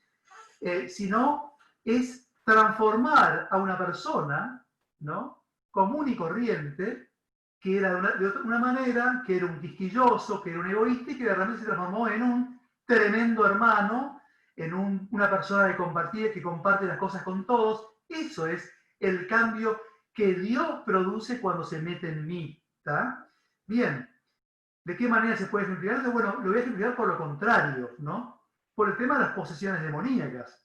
Sino es transformar a una persona, ¿no? Común y corriente, que era de una manera, que era un quisquilloso, que era un egoísta, y que de repente se transformó en un tremendo hermano, en una persona que comparte las cosas con todos. Eso es el cambio que Dios produce cuando se mete en mí, ¿tá? Bien, ¿de qué manera se puede ejemplificar? Bueno, lo voy a ejemplificar por lo contrario, ¿no? Por el tema de las posesiones demoníacas,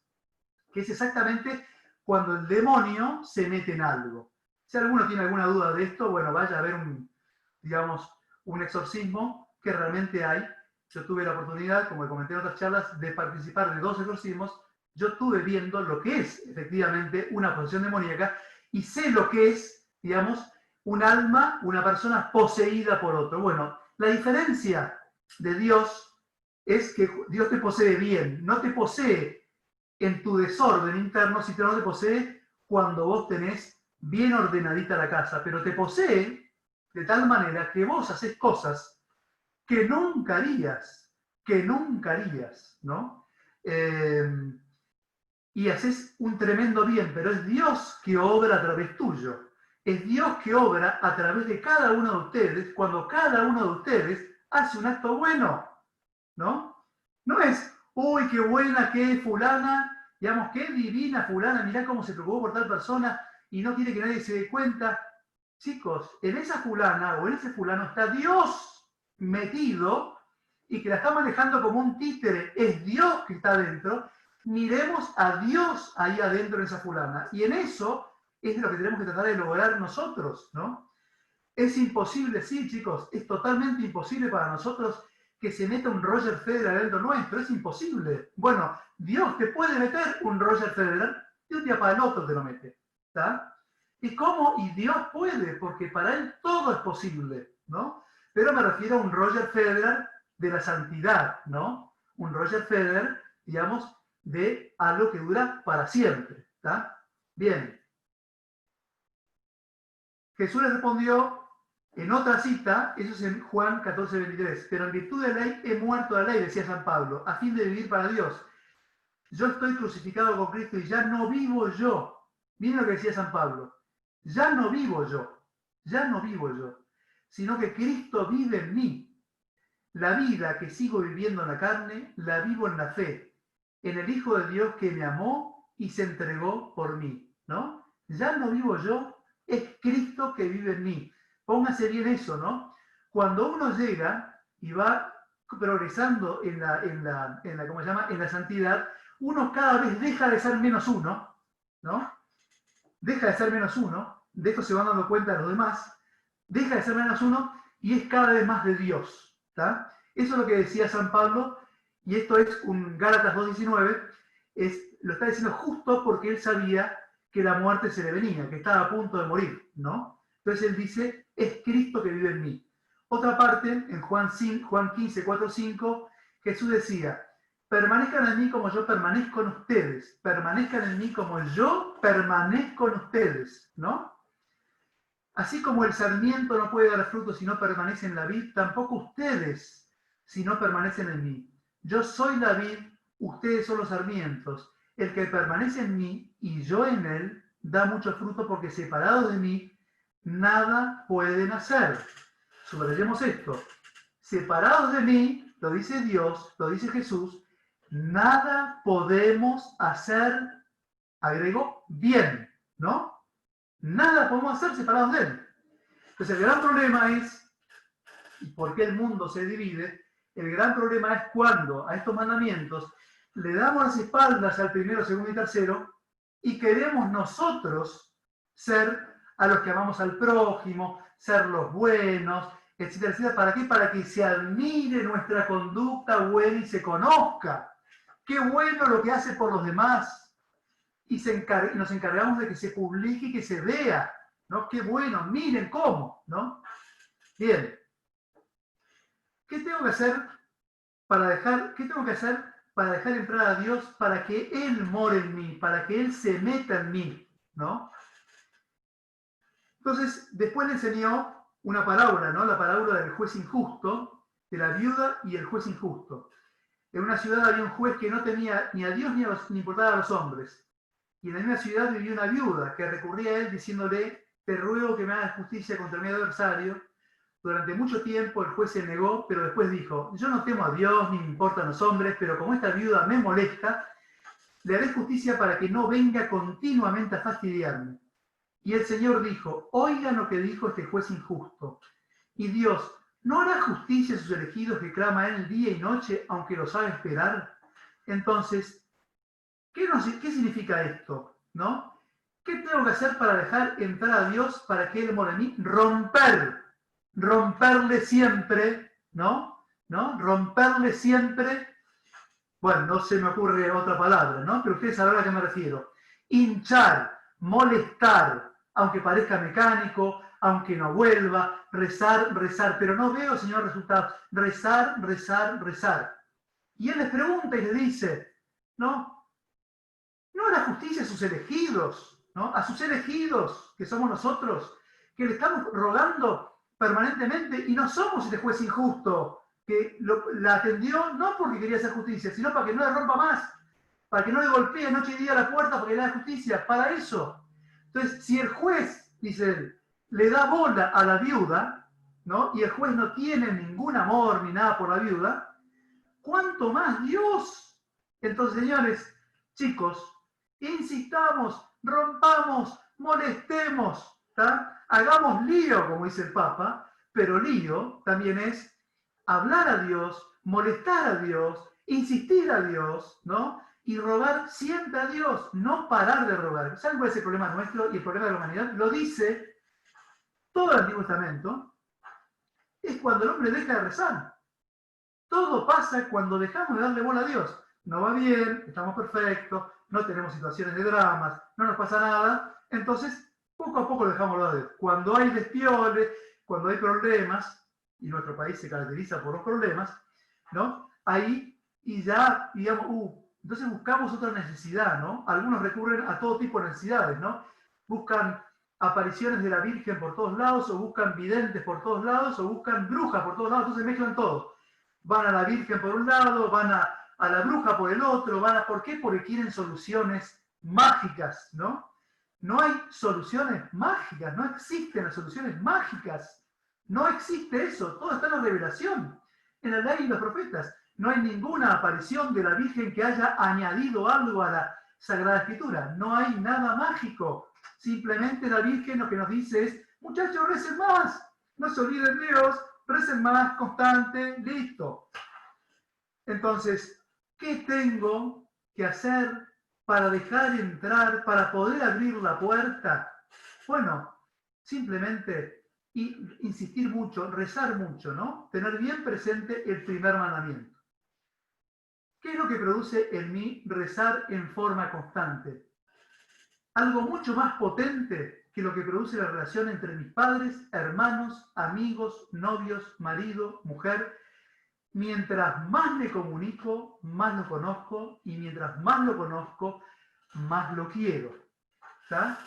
que es exactamente cuando el demonio se mete en algo. Si alguno tiene alguna duda de esto, bueno, vaya a ver un exorcismo que realmente hay. Yo tuve la oportunidad, como comenté en otras charlas, de participar de 2 exorcismos. Yo estuve viendo lo que es efectivamente una posesión demoníaca y sé lo que es, un alma, una persona poseída por otro. Bueno, la diferencia de Dios es que Dios te posee bien, no te posee en tu desorden interno, sino no te posee cuando vos tenés bien ordenadita la casa, pero te posee de tal manera que vos haces cosas que nunca harías, ¿no? Y haces un tremendo bien, pero es Dios que obra a través tuyo. Es Dios que obra a través de cada uno de ustedes cuando cada uno de ustedes hace un acto bueno, ¿no? No es, uy, qué buena, qué fulana, qué divina fulana, mirá cómo se preocupó por tal persona y no quiere que nadie se dé cuenta. Chicos, en esa fulana o en ese fulano está Dios metido y que la está manejando como un títere. Es Dios que está adentro. Miremos a Dios ahí adentro en esa fulana. Y en eso es lo que tenemos que tratar de lograr nosotros, ¿no? Es imposible, sí, chicos, es totalmente imposible para nosotros que se meta un Roger Federer adentro nuestro, es imposible. Bueno, Dios te puede meter un Roger Federer y un día para el otro te lo mete, ¿está? ¿Y cómo? Y Dios puede, porque para Él todo es posible, ¿no? Pero me refiero a un Roger Federer de la santidad, ¿no? Un Roger Federer, de algo que dura para siempre, ¿está? Bien. Jesús le respondió en otra cita, eso es en Juan 14:23, pero en virtud de la ley he muerto a la ley, decía San Pablo, a fin de vivir para Dios. Yo estoy crucificado con Cristo y ya no vivo yo. Miren lo que decía San Pablo. Ya no vivo yo, sino que Cristo vive en mí. La vida que sigo viviendo en la carne, la vivo en la fe, en el Hijo de Dios que me amó y se entregó por mí, ¿no? Ya no vivo yo, es Cristo que vive en mí. Póngase bien eso, ¿no? Cuando uno llega y va progresando en la santidad, uno cada vez deja de ser menos uno, ¿no? Deja de ser menos uno, de esto se van dando cuenta los demás, deja de ser menos uno y es cada vez más de Dios, ¿tá? Eso es lo que decía San Pablo, y esto es un Gálatas 2:19, lo está diciendo justo porque él sabía que la muerte se le venía, que estaba a punto de morir, ¿no? Entonces él dice, es Cristo que vive en mí. Otra parte, en Juan 15, 4, 5, Jesús decía, permanezcan en mí como yo permanezco en ustedes, permanezcan en mí como yo permanezco en ustedes, ¿no? Así como el sarmiento no puede dar fruto si no permanece en la vid, tampoco ustedes si no permanecen en mí. Yo soy la vid, ustedes son los sarmientos. El que permanece en mí y yo en él, da mucho fruto porque separados de mí, nada pueden hacer. Subrayemos esto. Separados de mí, lo dice Dios, lo dice Jesús, nada podemos hacer, agregó, bien, ¿no? Nada podemos hacer separados de él. Entonces el gran problema es, ¿y por qué el mundo se divide? El gran problema es cuando a estos mandamientos le damos las espaldas al primero, segundo y tercero y queremos nosotros ser a los que amamos al prójimo, ser los buenos, etcétera, etcétera. ¿Para qué? Para que se admire nuestra conducta buena y se conozca. Qué bueno lo que hace por los demás. Y nos encargamos de que se publique y que se vea, ¿no? Qué bueno, miren cómo, ¿no? Bien. ¿Qué tengo que hacer para dejar entrar a Dios para que Él more en mí, para que Él se meta en mí, ¿no? Entonces, después le enseñó una parábola, ¿no? La parábola del juez injusto, de la viuda y el juez injusto. En una ciudad había un juez que no tenía ni a Dios ni importaba a los hombres. Y en la misma ciudad vivía una viuda que recurría a él diciéndole, te ruego que me hagas justicia contra mi adversario. Durante mucho tiempo el juez se negó, pero después dijo, yo no temo a Dios ni me importan los hombres, pero como esta viuda me molesta, le haré justicia para que no venga continuamente a fastidiarme. Y el Señor dijo, oigan lo que dijo este juez injusto. Y Dios, ¿no hará justicia a sus elegidos que clama él día y noche, aunque los haga esperar? Entonces, ¿qué significa esto? ¿No? ¿Qué tengo que hacer para dejar entrar a Dios para que Él more en mí? Romperle siempre, ¿no? Romperle siempre, bueno, no se me ocurre otra palabra, ¿no? Pero ustedes sabrán a qué me refiero. Hinchar, molestar, aunque parezca mecánico, aunque no vuelva, rezar, pero no veo, Señor, resultados. Rezar. Y Él les pregunta y les dice, ¿no? No hará justicia a sus elegidos, ¿no? A sus elegidos, que somos nosotros, que le estamos rogando permanentemente y no somos este juez injusto que la atendió no porque quería hacer justicia, sino para que no le rompa más, para que no le golpee noche y día a la puerta porque le da justicia, para eso. Entonces, si el juez, dice él, le da bola a la viuda, ¿no? Y el juez no tiene ningún amor ni nada por la viuda, ¿cuánto más Dios? Entonces, señores, chicos, insistamos, rompamos, molestemos, ¿tá? Hagamos lío, como dice el Papa, pero lío también es hablar a Dios, molestar a Dios, insistir a Dios, ¿no? Y rogar siempre a Dios, no parar de rogar. ¿Saben cuál es el problema nuestro y el problema de la humanidad? Lo dice todo el Antiguo Testamento, es cuando el hombre deja de rezar. Todo pasa cuando dejamos de darle bola a Dios. No va bien, estamos perfectos, no tenemos situaciones de dramas, no nos pasa nada, entonces poco a poco lo dejamos de Dios. Cuando hay despioles, cuando hay problemas, y nuestro país se caracteriza por los problemas, ¿no? Ahí, y ya, digamos, entonces buscamos otra necesidad, ¿no? Algunos recurren a todo tipo de necesidades, ¿no? Buscan apariciones de la Virgen por todos lados, o buscan videntes por todos lados, o buscan brujas por todos lados, entonces mezclan todo. Van a la Virgen por un lado, van a la bruja por el otro, ¿por qué? Porque quieren soluciones mágicas, ¿no? No hay soluciones mágicas, no existen las soluciones mágicas, no existe eso, todo está en la revelación, en la ley y los profetas. No hay ninguna aparición de la Virgen que haya añadido algo a la Sagrada Escritura, no hay nada mágico, simplemente la Virgen lo que nos dice es, muchachos, recen más, no se olviden de Dios, recen más, constante, listo. Entonces, ¿qué tengo que hacer para dejar entrar, para poder abrir la puerta? Bueno, simplemente insistir mucho, rezar mucho, ¿no? Tener bien presente el primer mandamiento. ¿Qué es lo que produce en mí rezar en forma constante? Algo mucho más potente que lo que produce la relación entre mis padres, hermanos, amigos, novios, marido, mujer, mientras más me comunico, más lo conozco, y mientras más lo conozco, más lo quiero. ¿Está?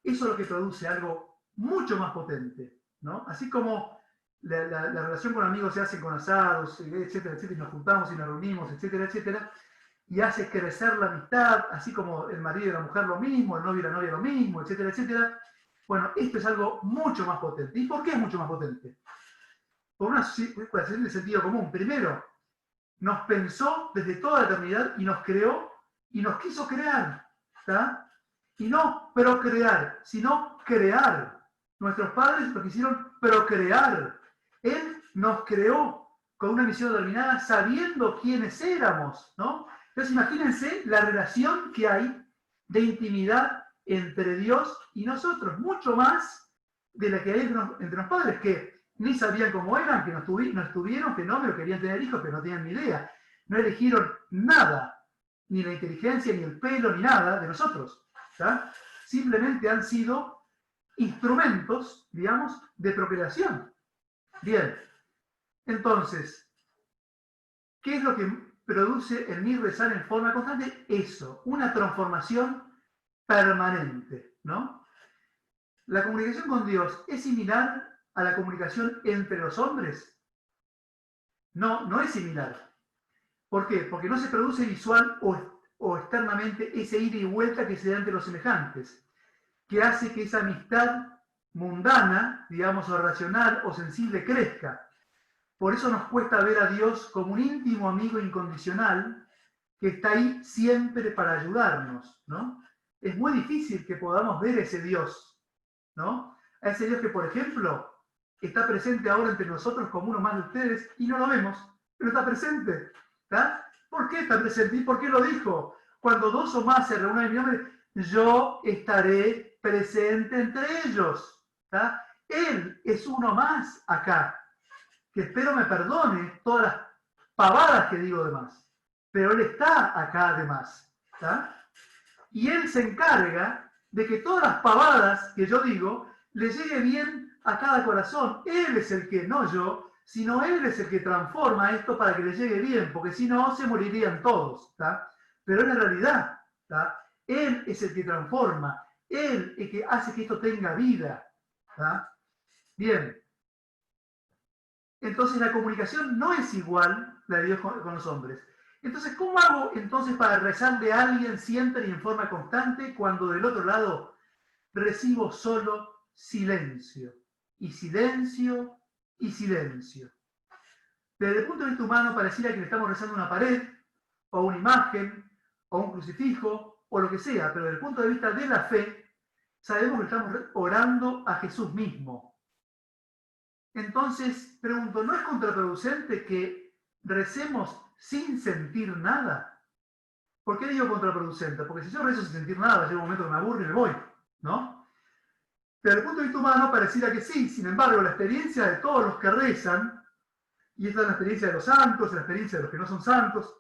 Eso es lo que produce algo mucho más potente, ¿no? Así como la relación con amigos se hace con asados, etcétera, etcétera, y nos juntamos y nos reunimos, etcétera, etcétera, y hace crecer la amistad, así como el marido y la mujer lo mismo, el novio y la novia lo mismo, etcétera, etcétera. Bueno, esto es algo mucho más potente. ¿Y por qué es mucho más potente? Por una cuestión de sentido común. Primero, nos pensó desde toda la eternidad y nos creó y nos quiso crear. ¿Está? Y no procrear, sino crear. Nuestros padres lo quisieron procrear. Él nos creó con una misión determinada, sabiendo quiénes éramos, ¿no? Entonces imagínense la relación que hay de intimidad entre Dios y nosotros, mucho más de la que hay entre los padres, que ni sabían cómo eran, que no estuvieron, que no, pero querían tener hijos, pero no tenían ni idea. No eligieron nada, ni la inteligencia, ni el pelo, ni nada de nosotros. ¿Tá? Simplemente han sido instrumentos, digamos, de procreación. Bien, entonces, ¿qué es lo que produce en mí rezar en forma constante? Eso, una transformación permanente, ¿no? La comunicación con Dios es similar a la comunicación entre los hombres. No, no es similar. ¿Por qué? Porque no se produce visual o externamente ese ida y vuelta que se da entre los semejantes, que hace que esa amistad mundana, digamos, o racional o sensible crezca. Por eso nos cuesta ver a Dios como un íntimo amigo incondicional que está ahí siempre para ayudarnos, ¿no? Es muy difícil que podamos ver ese Dios, ¿no? A ese Dios que, por ejemplo, está presente ahora entre nosotros como uno más de ustedes y no lo vemos, pero está presente, ¿está? ¿Por qué está presente? ¿Y por qué lo dijo? Cuando dos o más se reúnen en mi nombre, yo estaré presente entre ellos, ¿está? Él es uno más acá, que espero me perdone todas las pavadas que digo de más, pero Él está acá además, ¿está? Y Él se encarga de que todas las pavadas que yo digo le llegue bien a cada corazón. Él es el que, no yo, sino Él es el que transforma esto para que le llegue bien, porque si no, se morirían todos, ¿está? Pero en realidad, ¿está? Él es el que transforma, Él es el que hace que esto tenga vida, ¿está? Bien. Entonces la comunicación no es igual la de Dios con los hombres. Entonces, ¿cómo hago entonces para rezarle a alguien siempre y en forma constante cuando del otro lado recibo solo silencio? Y silencio, y silencio. Desde el punto de vista humano pareciera que le estamos rezando a una pared, o a una imagen, o a un crucifijo, o lo que sea, pero desde el punto de vista de la fe, sabemos que estamos orando a Jesús mismo. Entonces, pregunto, ¿no es contraproducente que recemos sin sentir nada? ¿Por qué digo contraproducente? Porque si yo rezo sin sentir nada, llega un momento que me aburro y me voy, ¿no? Pero desde el punto de vista humano pareciera que sí. Sin embargo, la experiencia de todos los que rezan, y esta es la experiencia de los santos, la experiencia de los que no son santos,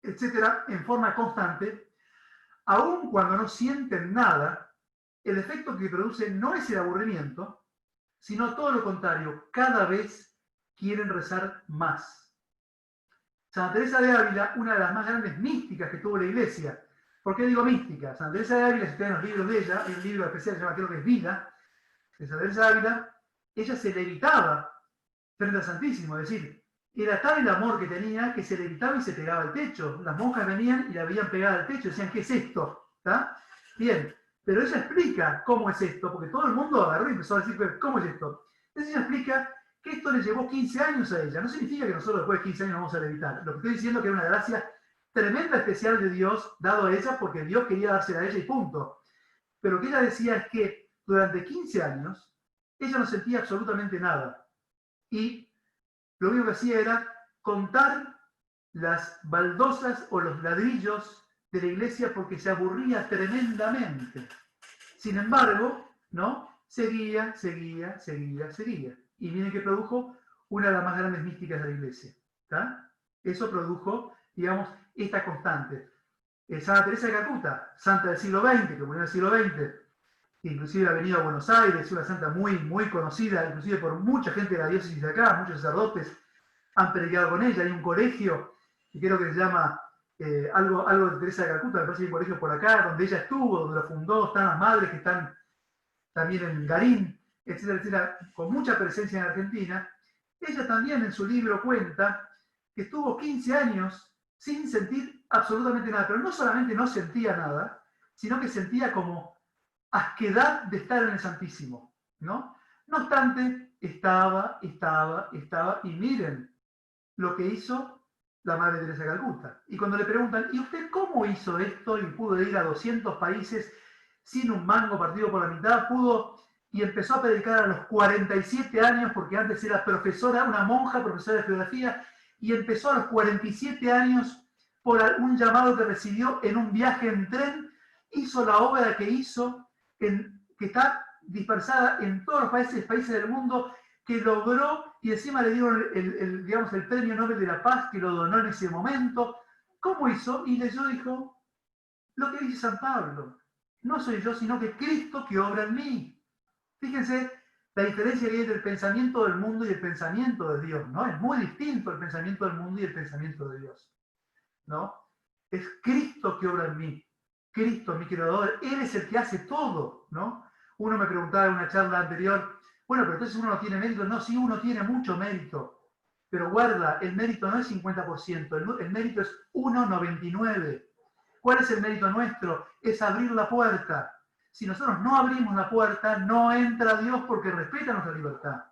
etcétera, en forma constante, aun cuando no sienten nada, el efecto que produce no es el aburrimiento, sino todo lo contrario, cada vez quieren rezar más. Santa Teresa de Ávila, una de las más grandes místicas que tuvo la Iglesia. ¿Por qué digo mística? Santa Teresa de Ávila, si ustedes los libros de ella, hay un libro especial que se llama, creo que es Vida, de Santa Teresa de Ávila, ella se levitaba frente al Santísimo, es decir, era tal el amor que tenía que se levitaba y se pegaba al techo. Las monjas venían y la veían pegada al techo, decían, ¿qué es esto? ¿Está? Bien. Pero ella explica cómo es esto, porque todo el mundo agarró y empezó a decir, ¿cómo es esto? Entonces ella explica que esto le llevó 15 años a ella. No significa que nosotros después de 15 años vamos a levitar. Lo que estoy diciendo es que era una gracia tremenda, especial de Dios, dado a ella, porque Dios quería dársela a ella y punto. Pero lo que ella decía es que durante 15 años, ella no sentía absolutamente nada. Y lo único que hacía era contar las baldosas o los ladrillos de la iglesia porque se aburría tremendamente. Sin embargo, ¿no? Seguía. Y miren que produjo una de las más grandes místicas de la iglesia. ¿Está? Eso produjo, digamos, esta constante. Santa Teresa de Calcuta, santa del siglo XX, que murió en el siglo XX, inclusive ha venido a Buenos Aires, una santa muy, muy conocida, inclusive por mucha gente de la diócesis de acá, muchos sacerdotes, han predicado con ella. Hay un colegio, que creo que se llama algo de Teresa de Calcuta, me parece que hay un colegio por acá, donde ella estuvo, donde lo fundó, están las madres que están también en Garín, etcétera, etcétera, con mucha presencia en Argentina. Ella también en su libro cuenta que estuvo 15 años sin sentir absolutamente nada, pero no solamente no sentía nada, sino que sentía como asquedad de estar en el Santísimo, ¿no? No obstante, estaba, y miren lo que hizo la Madre Teresa de Calcuta. Y cuando le preguntan, ¿y usted cómo hizo esto y pudo ir a 200 países sin un mango partido por la mitad? Pudo, y empezó a predicar a los 47 años, porque antes era profesora, una monja, profesora de geografía, y empezó a los 47 años por un llamado que recibió en un viaje en tren, hizo la obra que hizo, que está dispersada en todos los países del mundo, que logró, y encima le dieron digamos, el Premio Nobel de la Paz, que lo donó en ese momento. ¿Cómo hizo? Y leyó, dijo, lo que dice San Pablo, no soy yo, sino que Cristo que obra en mí. Fíjense la diferencia que hay entre el pensamiento del mundo y el pensamiento de Dios, ¿no? Es muy distinto el pensamiento del mundo y el pensamiento de Dios, ¿no? Es Cristo que obra en mí, Cristo, mi creador, Él es el que hace todo, ¿no? Uno me preguntaba en una charla anterior, bueno, pero entonces uno no tiene mérito. No, sí, uno tiene mucho mérito, pero guarda, el mérito no es 50%, el mérito es 1,99. ¿Cuál es el mérito nuestro? Es abrir la puerta. Si nosotros no abrimos la puerta, no entra Dios porque respeta nuestra libertad.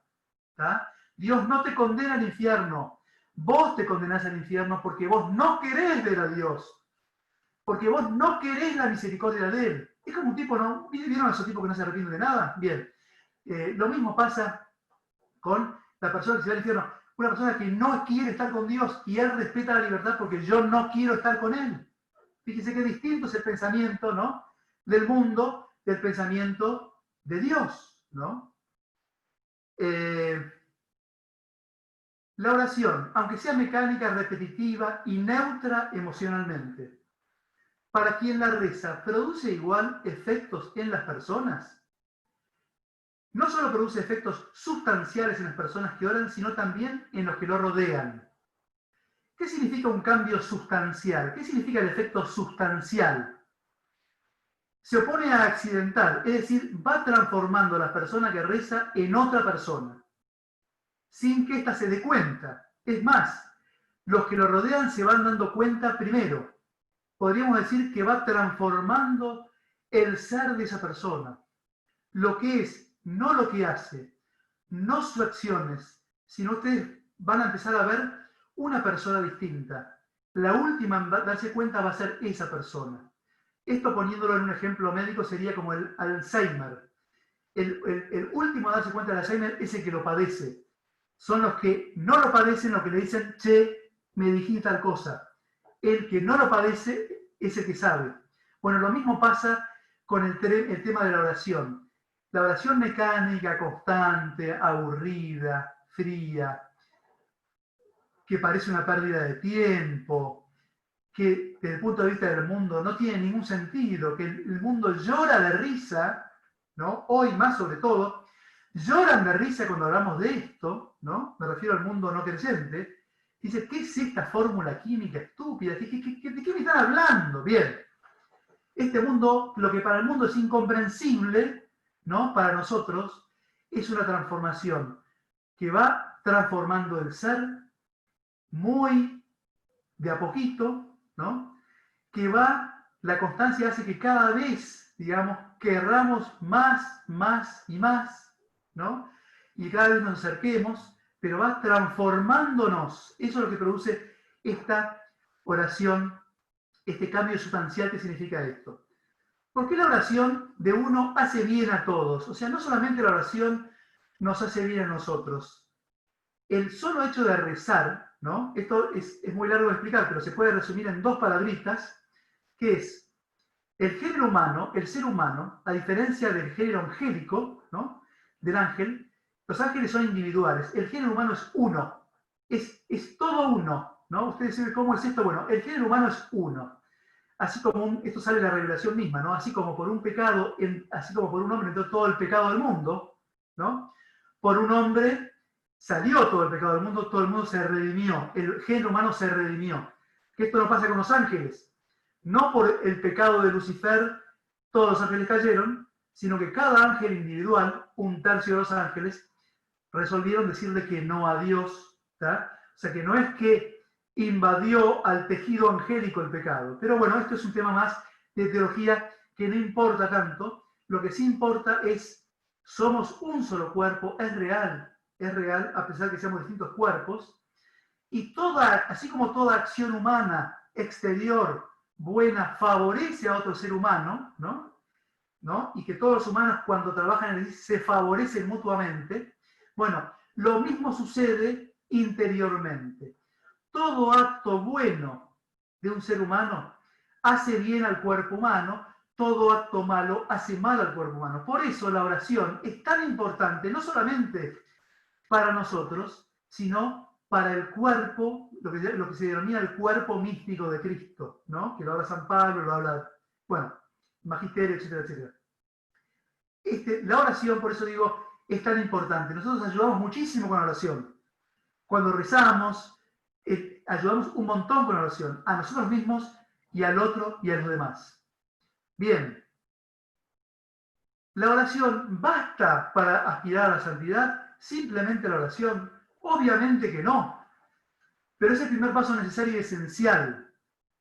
¿Tá? Dios no te condena al infierno. Vos te condenás al infierno porque vos no querés ver a Dios. Porque vos no querés la misericordia de Él. Es como un tipo, ¿no? ¿Vieron a esos tipos que no se arrepienten de nada? Bien. Lo mismo pasa con la persona que se va al infierno. Una persona que no quiere estar con Dios y Él respeta la libertad porque yo no quiero estar con Él. Fíjense qué distinto es el pensamiento, ¿no?, del mundo del pensamiento de Dios, ¿no? La oración, aunque sea mecánica, repetitiva y neutra emocionalmente, para quien la reza, ¿produce igual efectos en las personas? No solo produce efectos sustanciales en las personas que oran, sino también en los que lo rodean. ¿Qué significa un cambio sustancial? ¿Qué significa el efecto sustancial? Se opone a accidental, es decir, va transformando a la persona que reza en otra persona, sin que ésta se dé cuenta. Es más, los que lo rodean se van dando cuenta primero. Podríamos decir que va transformando el ser de esa persona. Lo que es, no lo que hace, no sus acciones, sino ustedes van a empezar a ver una persona distinta. La última en darse cuenta va a ser esa persona. Esto, poniéndolo en un ejemplo médico, sería como el Alzheimer. El último a darse cuenta del Alzheimer es el que lo padece. Son los que no lo padecen los que le dicen, che, me dijiste tal cosa. El que no lo padece es el que sabe. Bueno, lo mismo pasa con el tema de la oración. La oración mecánica, constante, aburrida, fría, que parece una pérdida de tiempo, que desde el punto de vista del mundo no tiene ningún sentido, que el mundo llora de risa, ¿no? Hoy más sobre todo, lloran de risa cuando hablamos de esto, ¿no? Me refiero al mundo no creyente. Dice, ¿qué es esta fórmula química estúpida? ¿De qué me están hablando? Bien, este mundo, lo que para el mundo es incomprensible, ¿no?, para nosotros, es una transformación que va transformando el ser muy de a poquito, ¿no? Que va, la constancia hace que cada vez, digamos, querramos más, más y más, ¿no? Y cada vez nos acerquemos, pero va transformándonos. Eso es lo que produce esta oración, este cambio sustancial que significa esto. ¿Por qué la oración de uno hace bien a todos? O sea, no solamente la oración nos hace bien a nosotros. El solo hecho de rezar, ¿no? Esto es muy largo de explicar, pero se puede resumir en dos palabritas, que es el género humano, el ser humano, a diferencia del género angélico, ¿no?, del ángel. Los ángeles son individuales, el género humano es uno, es todo uno, ¿no? Ustedes saben cómo es esto. Bueno, el género humano es uno. Así como esto sale de la revelación misma, ¿no? Así como por un pecado, así como por un hombre entró todo el pecado del mundo, ¿no? Por un hombre salió todo el pecado del mundo, todo el mundo se redimió, el género humano se redimió. Que esto no pasa con los ángeles. No por el pecado de Lucifer todos los ángeles cayeron, sino que cada ángel individual, un tercio de los ángeles, resolvieron decirle que no a Dios. ¿tá? O sea que no es que invadió al tejido angélico el pecado. Pero bueno, esto es un tema más de teología que no importa tanto. Lo que sí importa es, somos un solo cuerpo, es real a pesar de que seamos distintos cuerpos. Y así como toda acción humana exterior buena favorece a otro ser humano, ¿no? Y que todos los humanos cuando trabajan en el se favorecen mutuamente, bueno, lo mismo sucede interiormente. Todo acto bueno de un ser humano hace bien al cuerpo humano, todo acto malo hace mal al cuerpo humano. Por eso la oración es tan importante, no solamente para nosotros, sino para el cuerpo, lo que se denomina el cuerpo místico de Cristo, ¿no? Que lo habla San Pablo, lo habla, bueno, Magisterio, etcétera, etcétera. La oración, por eso digo, es tan importante. Nosotros ayudamos muchísimo con la oración. Cuando rezamos, ayudamos un montón con la oración, a nosotros mismos y al otro y a los demás. Bien. ¿La oración basta para aspirar a la santidad? ¿Simplemente la oración? Obviamente que no. Pero es el primer paso necesario y esencial.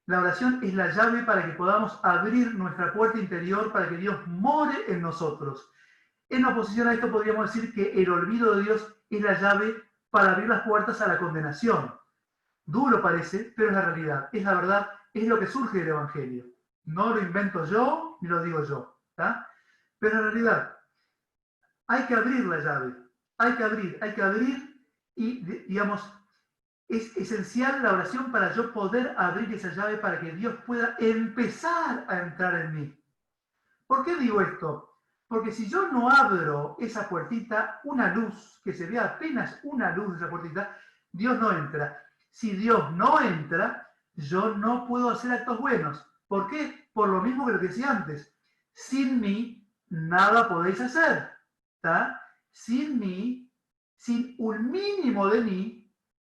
La oración es la llave para que podamos abrir nuestra puerta interior para que Dios more en nosotros. En oposición a esto podríamos decir que el olvido de Dios es la llave para abrir las puertas a la condenación. Duro parece, pero es la realidad, es la verdad, es lo que surge del Evangelio. No lo invento yo, ni lo digo yo. ¿tá? Pero en realidad, hay que abrir la llave. Hay que abrir y, digamos, es esencial la oración para yo poder abrir esa llave para que Dios pueda empezar a entrar en mí. ¿Por qué digo esto? Porque si yo no abro esa puertita, una luz, que se vea apenas una luz de esa puertita, Dios no entra. Si Dios no entra, yo no puedo hacer actos buenos. ¿Por qué? Por lo mismo que lo que decía antes. Sin mí, nada podéis hacer. ¿tá? Sin mí, sin un mínimo de mí,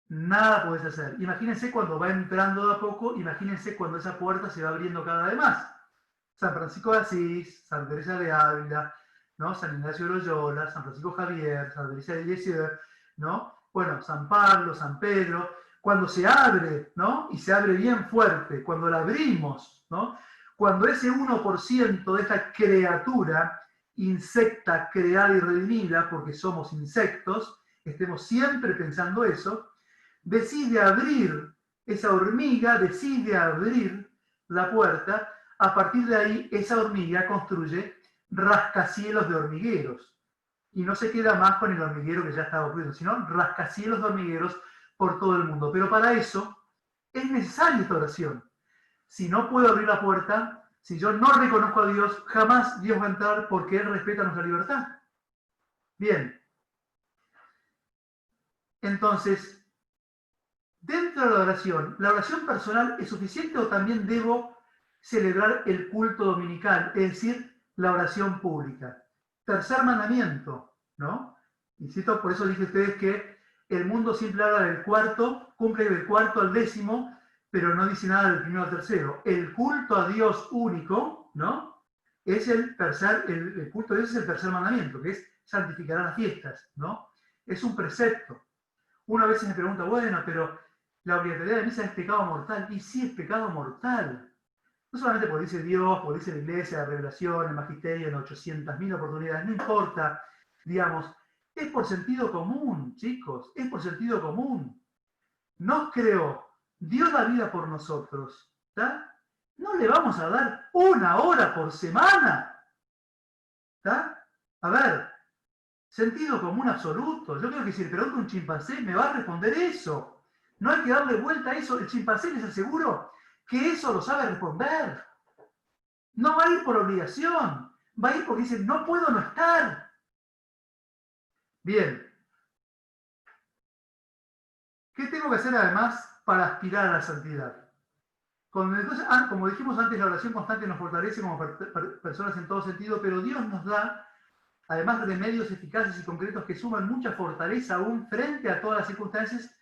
nada podéis hacer. Imagínense cuando va entrando de a poco, imagínense cuando esa puerta se va abriendo cada vez más. San Francisco de Asís, Santa Teresa de Ávila, ¿no? San Ignacio de Loyola, San Francisco Javier, Santa Teresa de Lisieux, ¿no? Bueno, San Pablo, San Pedro, cuando se abre, ¿no? Y se abre bien fuerte, cuando la abrimos, ¿no? Cuando ese 1% de esta criatura insecta, creada y redimida, porque somos insectos, estemos siempre pensando eso, decide abrir esa hormiga, decide abrir la puerta, a partir de ahí esa hormiga construye rascacielos de hormigueros. Y no se queda más con el hormiguero que ya estaba ocurriendo, sino rascacielos de hormigueros por todo el mundo. Pero para eso es necesaria esta oración. Si no puedo abrir la puerta, si yo no reconozco a Dios, jamás Dios va a entrar porque Él respeta nuestra libertad. Bien. Entonces, dentro de la oración personal es suficiente o también debo celebrar el culto dominical, es decir, la oración pública. Tercer mandamiento, ¿no? Insisto, por eso dije a ustedes que el mundo siempre habla del cuarto, cumple del cuarto al décimo, pero no dice nada del primero al tercero. El culto a Dios único, ¿no? Es el culto a Dios es el tercer mandamiento, que es santificar las fiestas, ¿no? Es un precepto. Uno a veces me pregunta, bueno, pero la obligatoriedad de misa es pecado mortal. Y sí es pecado mortal. No solamente porque dice Dios, porque dice la Iglesia, la revelación, el magisterio, en 800.000 oportunidades, no importa, digamos, es por sentido común, chicos, es por sentido común. Nos creó, dio la vida por nosotros, ¿tá? No le vamos a dar 1 hora por semana, ¿tá? A ver, sentido común absoluto. Yo creo que si le pregunto a un chimpancé me va a responder eso. No hay que darle vuelta a eso. El chimpancé les aseguro que eso lo sabe responder. No va a ir por obligación. Va a ir porque dice, no puedo no estar. Bien. ¿Qué tengo que hacer además para aspirar a la santidad? Como dijimos antes, la oración constante nos fortalece como personas en todo sentido, pero Dios nos da además remedios eficaces y concretos que suman mucha fortaleza aún frente a todas las circunstancias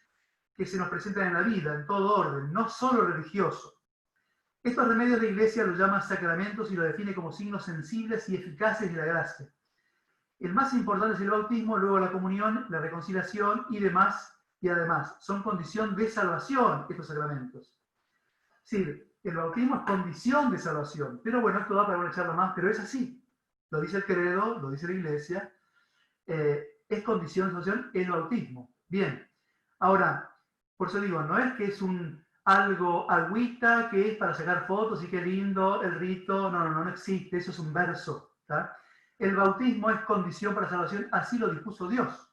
que se nos presentan en la vida, en todo orden, no solo religioso. Estos remedios la Iglesia los llama sacramentos y lo define como signos sensibles y eficaces de la gracia. El más importante es el bautismo, luego la comunión, la reconciliación y demás, y además son condición de salvación estos sacramentos. Sí, el bautismo es condición de salvación, pero bueno, esto da para una charla más, pero es así. Lo dice el credo, lo dice la Iglesia, es condición de salvación el bautismo. Bien, ahora, por eso digo, no es que es algo agüita que es para sacar fotos y qué lindo el rito, no existe, eso es un verso. ¿Tá? El bautismo es condición para salvación, así lo dispuso Dios,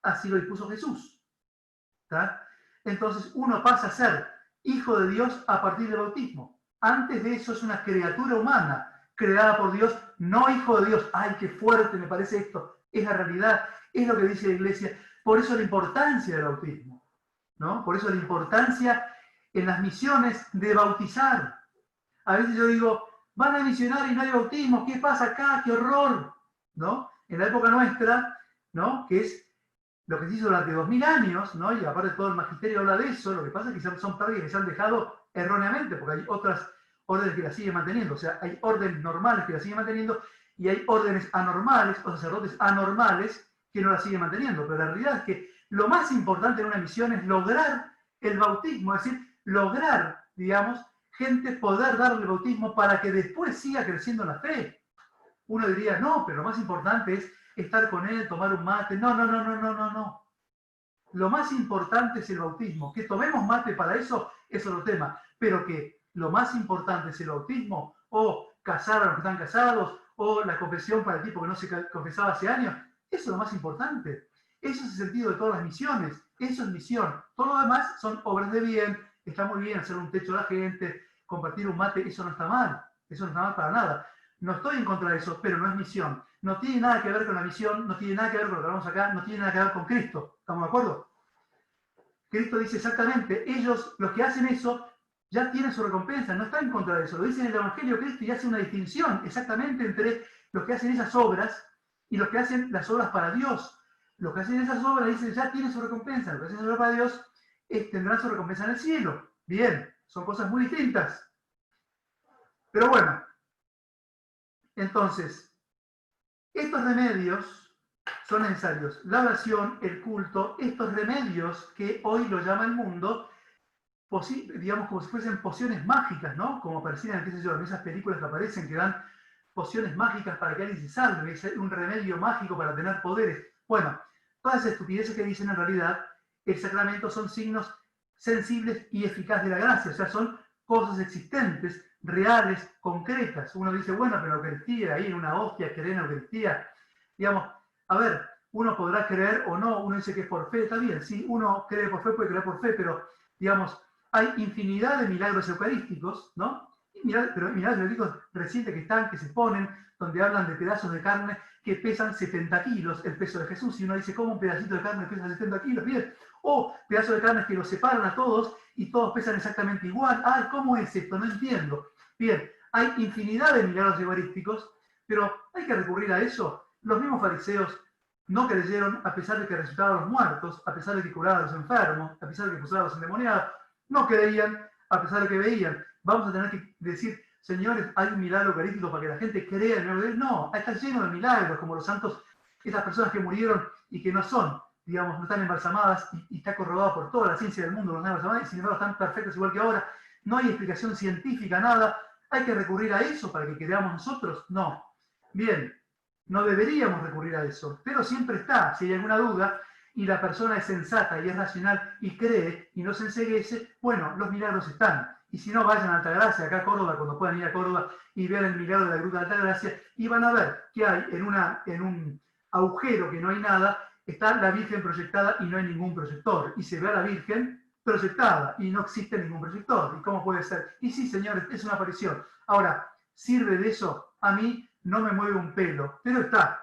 así lo dispuso Jesús. ¿Tá? Entonces uno pasa a ser hijo de Dios a partir del bautismo. Antes de eso es una criatura humana, creada por Dios, no hijo de Dios. ¡Ay, qué fuerte me parece esto! Es la realidad, es lo que dice la Iglesia. Por eso la importancia del bautismo, ¿no? Por eso la importancia en las misiones de bautizar. A veces yo digo, van a misionar y no hay bautismo, ¿qué pasa acá? ¡Qué horror! ¿No? En la época nuestra, ¿no? Que es lo que se hizo durante 2000 años, ¿no? Y aparte todo el magisterio habla de eso, lo que pasa es que son prácticas que se han dejado erróneamente, porque hay otras órdenes que las siguen manteniendo, o sea, hay órdenes normales que las siguen manteniendo y hay órdenes anormales o sacerdotes anormales que no las siguen manteniendo, pero la realidad es que lo más importante en una misión es lograr el bautismo, es decir, lograr, digamos, gente poder darle el bautismo para que después siga creciendo en la fe. Uno diría, no, pero lo más importante es estar con él, tomar un mate. No. Lo más importante es el bautismo. Que tomemos mate para eso es otro tema, pero que lo más importante es el bautismo, o casar a los que están casados, o la confesión para el tipo que no se confesaba hace años. Eso es lo más importante. Eso es el sentido de todas las misiones. Eso es misión. Todo lo demás son obras de bien. Está muy bien hacer un techo a la gente, compartir un mate, eso no está mal. Eso no está mal para nada. No estoy en contra de eso, pero no es misión. No tiene nada que ver con la misión, no tiene nada que ver con lo que hablamos acá, no tiene nada que ver con Cristo. ¿Estamos de acuerdo? Cristo dice exactamente, ellos, los que hacen eso, ya tienen su recompensa, no está en contra de eso. Lo dice en el Evangelio Cristo y hace una distinción exactamente entre los que hacen esas obras y los que hacen las obras para Dios. Los que hacen esas obras dicen, ya tienen su recompensa. Los que hacen esas obras para Dios tendrán su recompensa en el cielo. Bien, son cosas muy distintas. Pero bueno, entonces, estos remedios son necesarios. La oración, el culto, estos remedios que hoy lo llama el mundo, digamos como si fuesen pociones mágicas, ¿no? Como aparecían, qué sé yo, en esas películas que aparecen que dan pociones mágicas para que alguien se salve, es un remedio mágico para tener poderes. Bueno, todas esas estupideces que dicen en realidad, el sacramento son signos sensibles y eficaces de la gracia, o sea, son cosas existentes, reales, concretas. Uno dice, bueno, pero la Eucaristía, ahí en una hostia, creer en la Eucaristía, digamos, a ver, uno podrá creer o no, uno dice que es por fe, está bien, sí, uno cree por fe, puede creer por fe, pero, digamos, hay infinidad de milagros eucarísticos, ¿no? Pero milagros eucarísticos recientes que se ponen, donde hablan de pedazos de carne que pesan 70 kilos, el peso de Jesús, y uno dice, ¿cómo un pedacito de carne pesa 70 kilos? Bien, o pedazos de carne que los separan a todos y todos pesan exactamente igual. Ah, ¿cómo es esto? No entiendo. Bien, hay infinidad de milagros eucarísticos, pero hay que recurrir a eso. Los mismos fariseos no creyeron a pesar de que resucitaban a los muertos, a pesar de que curaban a los enfermos, a pesar de que expulsaban a los endemoniados. No creían a pesar de que veían. Vamos a tener que decir, señores, hay un milagro eucarístico para que la gente crea en el milagro de Dios. No, está lleno de milagros, como los santos, estas personas que murieron y que no son, digamos, no están embalsamadas y está corroborado por toda la ciencia del mundo, no están embalsamadas y sin embargo están perfectas igual que ahora. No hay explicación científica, nada. ¿Hay que recurrir a eso para que creamos nosotros? No. Bien, no deberíamos recurrir a eso, pero siempre está, si hay alguna duda, y la persona es sensata y es racional y cree y no se enceguece, bueno, los milagros están. Y si no, vayan a Altagracia, acá a Córdoba, cuando puedan ir a Córdoba y vean el milagro de la Gruta de Altagracia, y van a ver que hay en un agujero que no hay nada, está la Virgen proyectada y no hay ningún proyector. Y se ve a la Virgen proyectada y no existe ningún proyector. ¿Y cómo puede ser? Y sí, señores, es una aparición. Ahora, ¿sirve de eso? A mí no me mueve un pelo, pero está.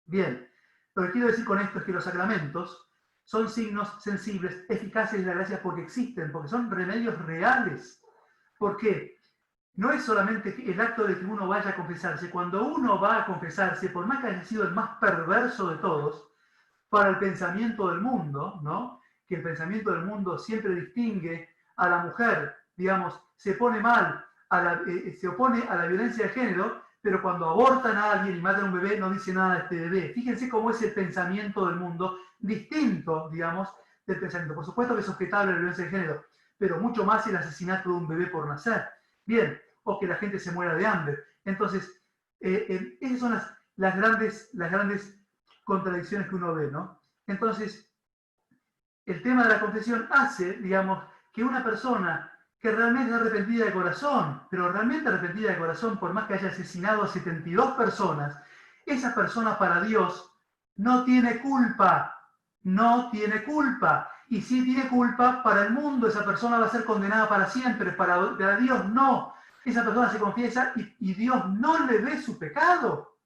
Bien, lo que quiero decir con esto es que los sacramentos son signos sensibles, eficaces de la gracia porque existen, porque son remedios reales. ¿Por qué? no es solamente el acto de que uno vaya a confesarse. Cuando uno va a confesarse, por más que haya sido el más perverso de todos, para el pensamiento del mundo, ¿no? Que el pensamiento del mundo siempre distingue a la mujer, digamos, se pone mal, se opone a la violencia de género, pero cuando abortan a alguien y matan a un bebé no dice nada de este bebé. Fíjense cómo es el pensamiento del mundo, distinto, digamos, del pensamiento. Por supuesto que es objetable la violencia de género, pero mucho más el asesinato de un bebé por nacer. Bien, o que la gente se muera de hambre. Entonces, esas son las grandes contradicciones que uno ve, ¿no? Entonces, el tema de la confesión hace, digamos, que una persona que realmente es arrepentida de corazón, pero realmente arrepentida de corazón, por más que haya asesinado a 72 personas, esa persona para Dios no tiene culpa, no tiene culpa. Y si tiene culpa, para el mundo esa persona va a ser condenada para siempre, para Dios no. Esa persona se confiesa y Dios no le ve su pecado,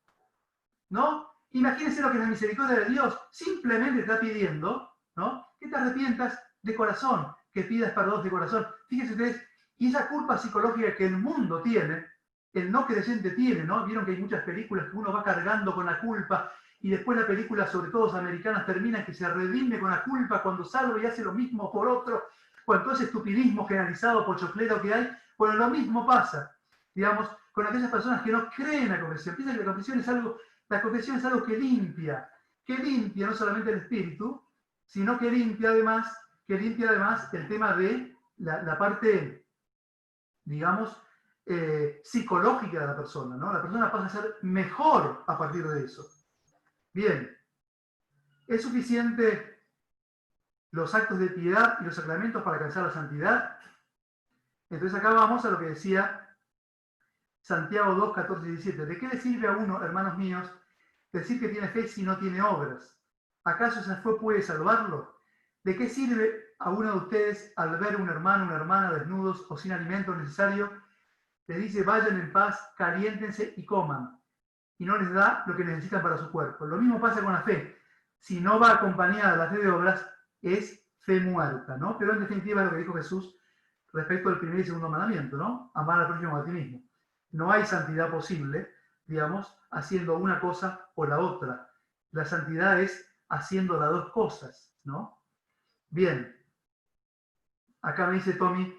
¿no? Imagínense lo que es la misericordia de Dios. Simplemente está pidiendo, ¿no? Que te arrepientas de corazón, que pidas perdón de corazón. Fíjense ustedes, y esa culpa psicológica que el mundo tiene, el no creyente tiene, ¿no? Vieron que hay muchas películas que uno va cargando con la culpa y después la película, sobre todo las americanas, termina que se redime con la culpa cuando salva y hace lo mismo por otro, con todo ese estupidismo generalizado pochoclero que hay. Bueno, lo mismo pasa, digamos, con aquellas personas que no creen en la confesión. Piensan que la confesión es algo que limpia no solamente el espíritu, sino que limpia además el tema de la parte, digamos, psicológica de la persona, ¿no? La persona pasa a ser mejor a partir de eso. Bien, ¿es suficiente los actos de piedad y los sacramentos para alcanzar la santidad? Entonces acá vamos a lo que decía Santiago 2, 14 y 17. ¿De qué le sirve a uno, hermanos míos, decir que tiene fe si no tiene obras? ¿Acaso esa fe puede salvarlo? ¿De qué sirve a uno de ustedes al ver un hermano o una hermana desnudos o sin alimento necesario? Les dice, vayan en paz, caliéntense y coman. Y no les da lo que necesitan para su cuerpo. Lo mismo pasa con la fe. Si no va acompañada la fe de obras, es fe muerta, ¿no? Pero en definitiva es lo que dijo Jesús respecto al primer y segundo mandamiento, ¿no? Amar al prójimo a ti mismo. No hay santidad posible, digamos, haciendo una cosa o la otra. La santidad es haciendo las dos cosas, ¿no? Bien. Acá me dice Tommy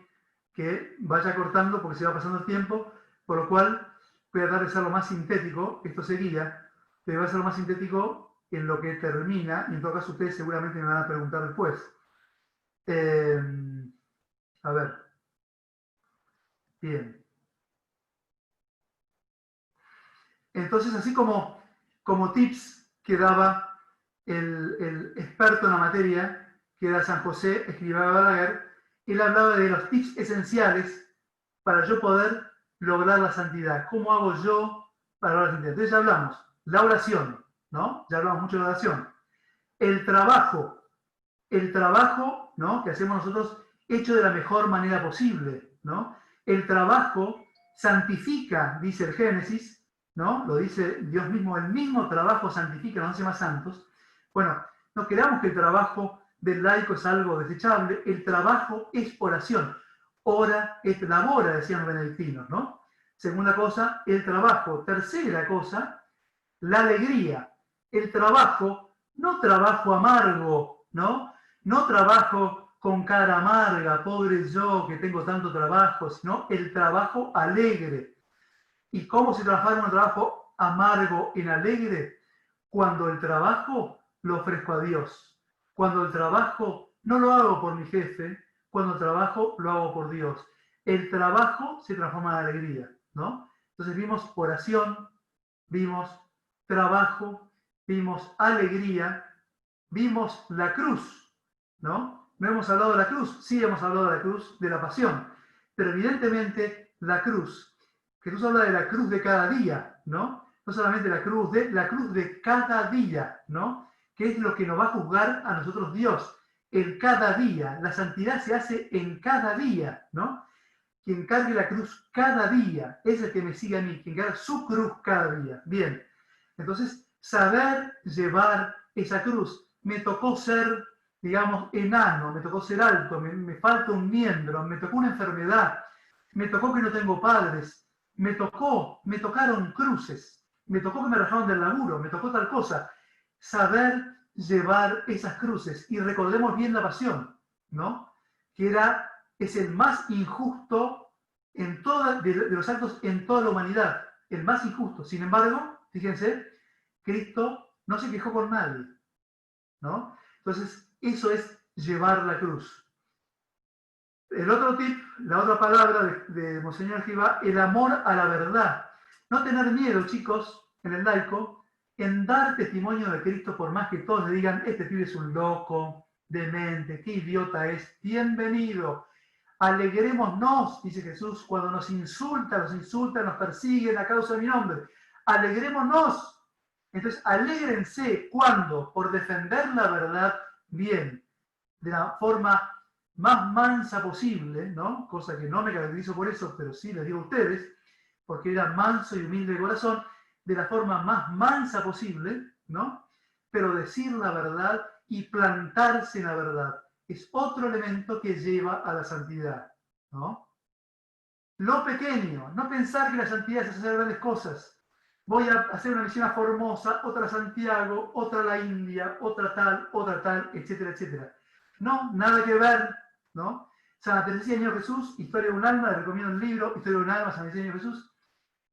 que vaya cortando porque se va pasando el tiempo, por lo cual voy a tratar de ser lo más sintético. Esto seguía, pero va a ser lo más sintético en lo que termina, y en todo caso ustedes seguramente me van a preguntar después. A ver. Bien. Entonces, así como tips que daba el experto en la materia, que era San José Escrivá de Balaguer, él hablaba de los tips esenciales para yo poder lograr la santidad. ¿Cómo hago yo para lograr la santidad? Entonces ya hablamos, la oración, ¿no? Ya hablamos mucho de la oración. El trabajo, ¿no? Que hacemos nosotros hecho de la mejor manera posible, ¿no? El trabajo santifica, dice el Génesis, ¿no? Lo dice Dios mismo, el mismo trabajo santifica, nos hace más santos. Bueno, no queramos que el trabajo del laico es algo desechable, el trabajo es oración. Ora et labora, decían los benedictinos, ¿no? Segunda cosa, el trabajo. Tercera cosa, la alegría. El trabajo, no trabajo amargo, ¿no? No trabajo con cara amarga, pobre yo que tengo tanto trabajo, sino el trabajo alegre. ¿Y cómo se transforma un trabajo amargo en alegre? Cuando el trabajo lo ofrezco a Dios. Cuando el trabajo no lo hago por mi jefe, cuando el trabajo lo hago por Dios. El trabajo se transforma en alegría, ¿no? Entonces vimos oración, vimos trabajo, vimos alegría, vimos la cruz, ¿no? No hemos hablado de la cruz, sí hemos hablado de la cruz, de la pasión, pero evidentemente la cruz. Jesús habla de la cruz de cada día, ¿no? No solamente la cruz de cada día, ¿no? Que es lo que nos va a juzgar a nosotros Dios. El cada día, la santidad se hace en cada día, ¿no? Quien cargue la cruz cada día es el que me sigue a mí, quien carga su cruz cada día. Bien, entonces, saber llevar esa cruz. Me tocó ser, digamos, enano, me tocó ser alto, me falta un miembro, me tocó una enfermedad. me tocó que no tengo padres, me tocaron cruces, me tocó que me rajaron del laburo, me tocó tal cosa. Saber llevar esas cruces. Y recordemos bien la pasión, ¿no? Que es el más injusto de los actos en toda la humanidad. El más injusto. Sin embargo, fíjense, Cristo no se quejó con nadie, ¿no? Entonces, eso es llevar la cruz. El otro tip, la otra palabra de Monseñor Escrivá, el amor a la verdad. No tener miedo, chicos, en el laico, en dar testimonio de Cristo, por más que todos le digan, este pibe es un loco, demente, qué idiota es. Bienvenido. Alegrémonos, dice Jesús, cuando nos insultan, nos persiguen a causa de mi nombre. Alegrémonos. Entonces, alégrense cuando, por defender la verdad bien, de la forma más mansa posible, ¿no? Cosa que no me caracterizo por eso, pero sí les digo a ustedes, porque era manso y humilde de corazón, de la forma más mansa posible, ¿no? Pero decir la verdad y plantarse en la verdad es otro elemento que lleva a la santidad, ¿no? Lo pequeño, no pensar que la santidad es hacer grandes cosas. Voy a hacer una misión a Formosa, otra a Santiago, otra a la India, otra tal, etcétera, etcétera. No, nada que ver, ¿no? Santa Teresita del Niño Jesús, Historia de un alma, le recomiendo el libro, Historia de un alma, Santa Teresita del Niño Jesús,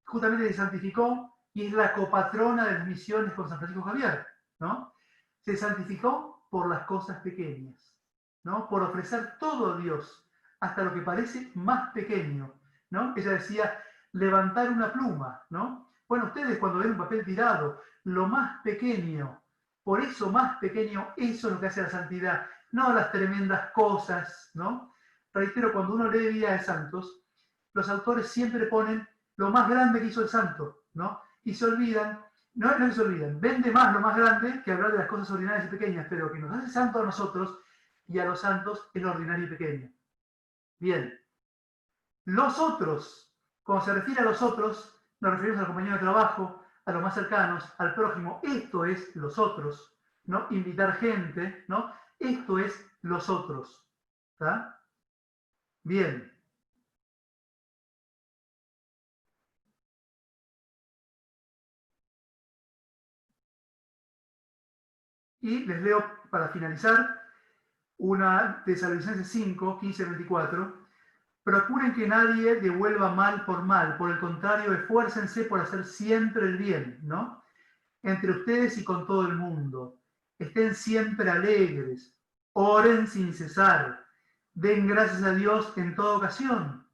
justamente se santificó y es la copatrona de las misiones con San Francisco Javier, ¿no? Se santificó por las cosas pequeñas, ¿no? Por ofrecer todo a Dios, hasta lo que parece más pequeño, ¿no? Ella decía, levantar una pluma, ¿no? Bueno, ustedes cuando ven un papel tirado, lo más pequeño, por eso más pequeño, eso es lo que hace la santidad, no las tremendas cosas, ¿no? Reitero, cuando uno lee Vida de Santos, los autores siempre ponen lo más grande que hizo el santo, ¿no? Y se olvidan, no es que se olvidan, vende más lo más grande que hablar de las cosas ordinarias y pequeñas, pero lo que nos hace santo a nosotros y a los santos es lo ordinario y pequeño. Bien. Los otros, cuando se refiere a los otros, nos referimos al compañero de trabajo, a los más cercanos, al prójimo. Esto es los otros, ¿no? Invitar gente, ¿no? Esto es los otros. ¿Está? Bien. Y les leo, para finalizar, una de Tesalonicenses 5, 15-24. Procuren que nadie devuelva mal, por el contrario, esfuércense por hacer siempre el bien, ¿no? Entre ustedes y con todo el mundo. Estén siempre alegres, oren sin cesar, den gracias a Dios en toda ocasión.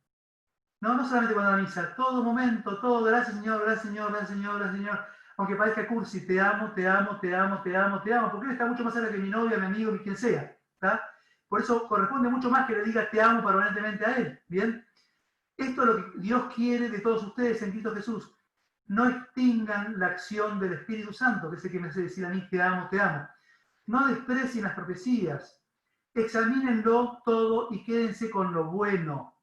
No solamente cuando la misa, todo momento, todo, gracias Señor, gracias Señor, gracias Señor, gracias Señor. Aunque parezca cursi, te amo, te amo, te amo, te amo, te amo, porque Él está mucho más cerca que mi novia, mi amigo, ni quien sea. ¿Está? Por eso corresponde mucho más que le diga te amo permanentemente a Él. ¿Bien? Esto es lo que Dios quiere de todos ustedes en Cristo Jesús. No extingan la acción del Espíritu Santo, que es el que me hace decir a mí te amo, te amo. No desprecien las profecías. Examínenlo todo y quédense con lo bueno.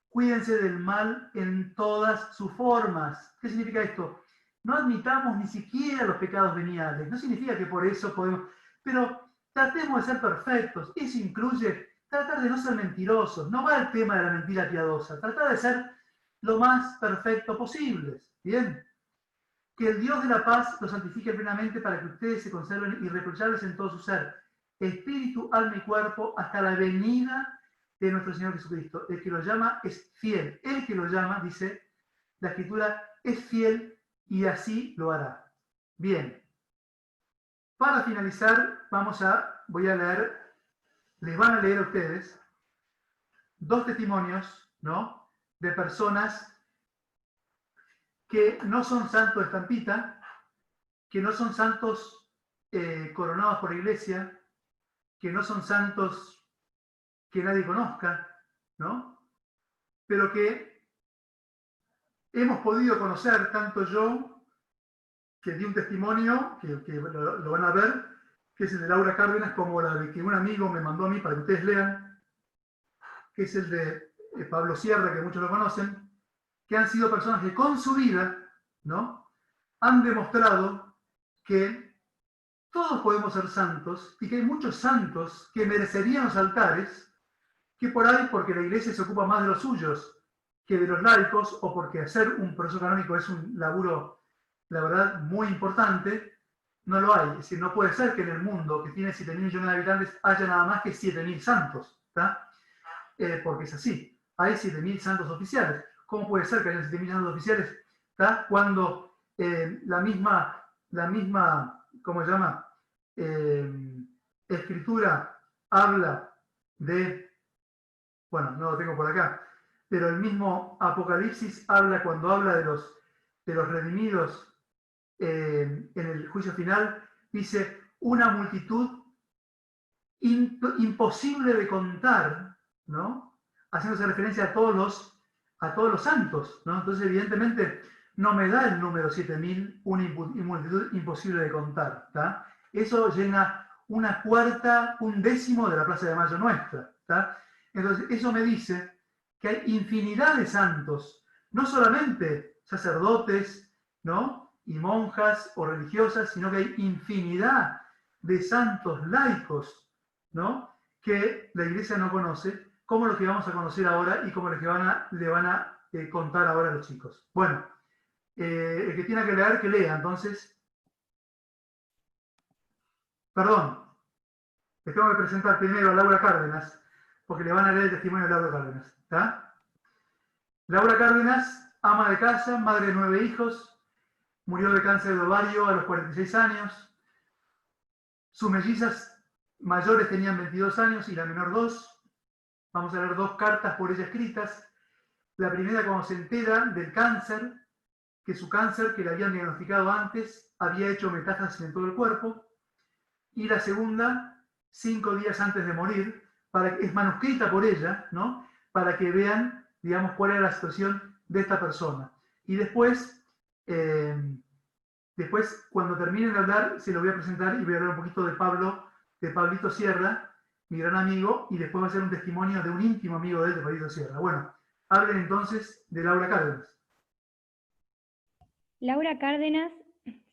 Cuídense del mal en todas sus formas. ¿Qué significa esto? No admitamos ni siquiera los pecados veniales. No significa que por eso podemos... Pero tratemos de ser perfectos. Eso incluye tratar de no ser mentirosos. No va el tema de la mentira piadosa. Tratar de ser lo más perfecto posible. ¿Bien? Que el Dios de la paz los santifique plenamente para que ustedes se conserven irreprochables en todo su ser. Espíritu, alma y cuerpo hasta la venida de nuestro Señor Jesucristo. El que lo llama es fiel. El que lo llama, dice la Escritura, es fiel y así lo hará. Bien. Para finalizar, voy a leer, les van a leer a ustedes dos testimonios, ¿no? De personas que no son santos de estampita, que no son santos coronados por la iglesia, que no son santos que nadie conozca, ¿no? Pero que hemos podido conocer, tanto yo, que di un testimonio, que lo van a ver, que es el de Laura Cárdenas, como la de que un amigo me mandó a mí para que ustedes lean, que es el de Pablo Sierra, que muchos lo conocen, que han sido personas que con su vida, ¿no?, han demostrado que todos podemos ser santos y que hay muchos santos que merecerían los altares, que por ahí, porque la iglesia se ocupa más de los suyos, que de los laicos, o porque hacer un proceso canónico es un laburo, la verdad, muy importante, no lo hay. Es decir, no puede ser que en el mundo, que tiene 7.000 millones de habitantes, haya nada más que 7.000 santos, ¿está? Porque es así. Hay 7.000 santos oficiales. ¿Cómo puede ser que haya 7.000 santos oficiales? ¿Está? Cuando la misma, ¿cómo se llama? Escritura habla de, bueno, no lo tengo por acá, pero el mismo Apocalipsis habla, cuando habla de los redimidos en el juicio final, dice una multitud imposible de contar, ¿no? Haciéndose referencia a todos los santos, ¿no? Entonces, evidentemente, no me da el número 7.000 una multitud imposible de contar, ¿tá? Eso llena una cuarta, un décimo de la Plaza de Mayo nuestra, ¿tá? Entonces, eso me dice que hay infinidad de santos, no solamente sacerdotes, ¿no? Y monjas o religiosas, sino que hay infinidad de santos laicos, ¿no? Que la Iglesia no conoce, como los que vamos a conocer ahora y como los que le van a contar ahora a los chicos. Bueno, el que tiene que leer, que lea. Entonces, perdón, les tengo que presentar primero a Laura Cárdenas, porque le van a leer el testimonio de Laura Cárdenas, ¿está? Laura Cárdenas, ama de casa, madre de 9 hijos, murió de cáncer de ovario a los 46 años. Sus mellizas mayores tenían 22 años y la menor 2. Vamos a leer 2 cartas por ella escritas. La primera, cuando se entera del cáncer, que su cáncer, que le habían diagnosticado antes, había hecho metástasis en todo el cuerpo. Y la segunda, 5 días antes de morir, es manuscrita por ella, ¿no? Para que vean, digamos, cuál era la situación de esta persona. Y después, cuando terminen de hablar, se lo voy a presentar y voy a hablar un poquito de Pablito Sierra, mi gran amigo, y después va a ser un testimonio de un íntimo amigo de él, de Pablito Sierra. Bueno, hablen entonces de Laura Cárdenas. Laura Cárdenas,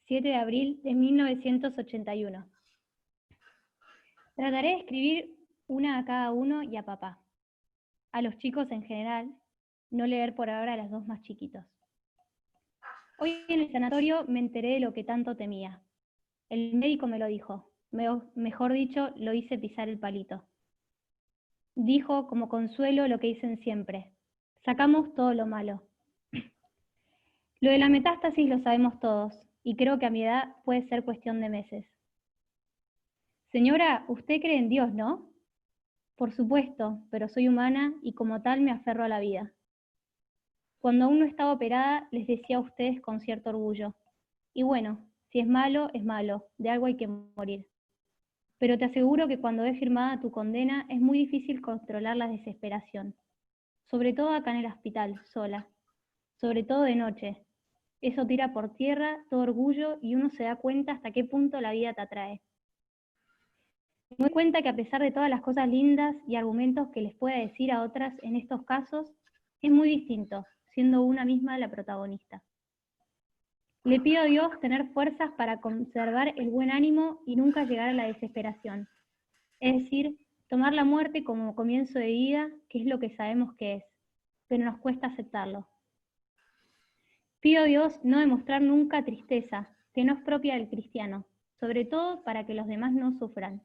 7 de abril de 1981. Trataré de escribir una a cada uno y a papá. A los chicos en general, no leer por ahora a los 2 más chiquitos. Hoy en el sanatorio me enteré de lo que tanto temía. El médico me lo dijo, mejor dicho, lo hice pisar el palito. Dijo como consuelo lo que dicen siempre, sacamos todo lo malo. Lo de la metástasis lo sabemos todos, y creo que a mi edad puede ser cuestión de meses. Señora, usted cree en Dios, ¿no? Por supuesto, pero soy humana y como tal me aferro a la vida. Cuando aún no estaba operada, les decía a ustedes con cierto orgullo. Y bueno, si es malo, de algo hay que morir. Pero te aseguro que cuando ves firmada tu condena, es muy difícil controlar la desesperación. Sobre todo acá en el hospital, sola. Sobre todo de noche. Eso tira por tierra todo orgullo y uno se da cuenta hasta qué punto la vida te atrae. Me doy cuenta que a pesar de todas las cosas lindas y argumentos que les pueda decir a otras en estos casos, es muy distinto, siendo una misma la protagonista. Le pido a Dios tener fuerzas para conservar el buen ánimo y nunca llegar a la desesperación. Es decir, tomar la muerte como comienzo de vida, que es lo que sabemos que es, pero nos cuesta aceptarlo. Pido a Dios no demostrar nunca tristeza, que no es propia del cristiano, sobre todo para que los demás no sufran.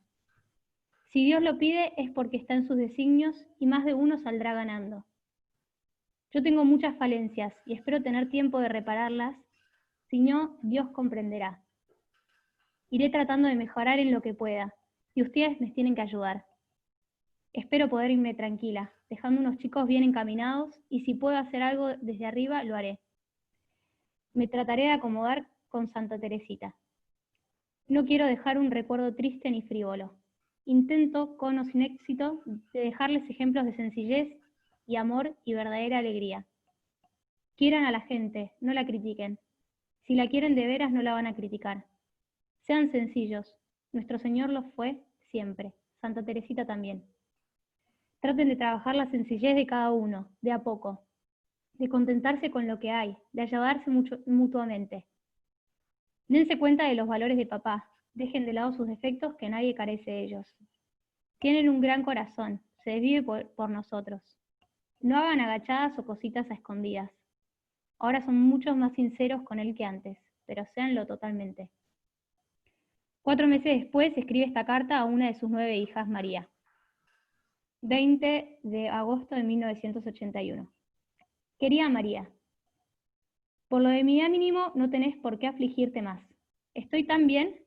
Si Dios lo pide es porque está en sus designios y más de uno saldrá ganando. Yo tengo muchas falencias y espero tener tiempo de repararlas, si no, Dios comprenderá. Iré tratando de mejorar en lo que pueda, y ustedes me tienen que ayudar. Espero poder irme tranquila, dejando unos chicos bien encaminados, y si puedo hacer algo desde arriba, lo haré. Me trataré de acomodar con Santa Teresita. No quiero dejar un recuerdo triste ni frívolo. Intento, con o sin éxito, de dejarles ejemplos de sencillez y amor y verdadera alegría. Quieran a la gente, no la critiquen. Si la quieren de veras, no la van a criticar. Sean sencillos. Nuestro Señor lo fue siempre. Santa Teresita también. Traten de trabajar la sencillez de cada uno, de a poco. De contentarse con lo que hay, de ayudarse mutuamente. Dense cuenta de los valores de papá. Dejen de lado sus defectos, que nadie carece de ellos. Tienen un gran corazón. Se desvive por nosotros. No hagan agachadas o cositas a escondidas. Ahora son muchos más sinceros con él que antes, pero séanlo totalmente. 4 meses después escribe esta carta a una de sus 9 hijas, María. 20 de agosto de 1981. Querida María, por lo de mi edad mínimo no tenés por qué afligirte más. Estoy tan bien.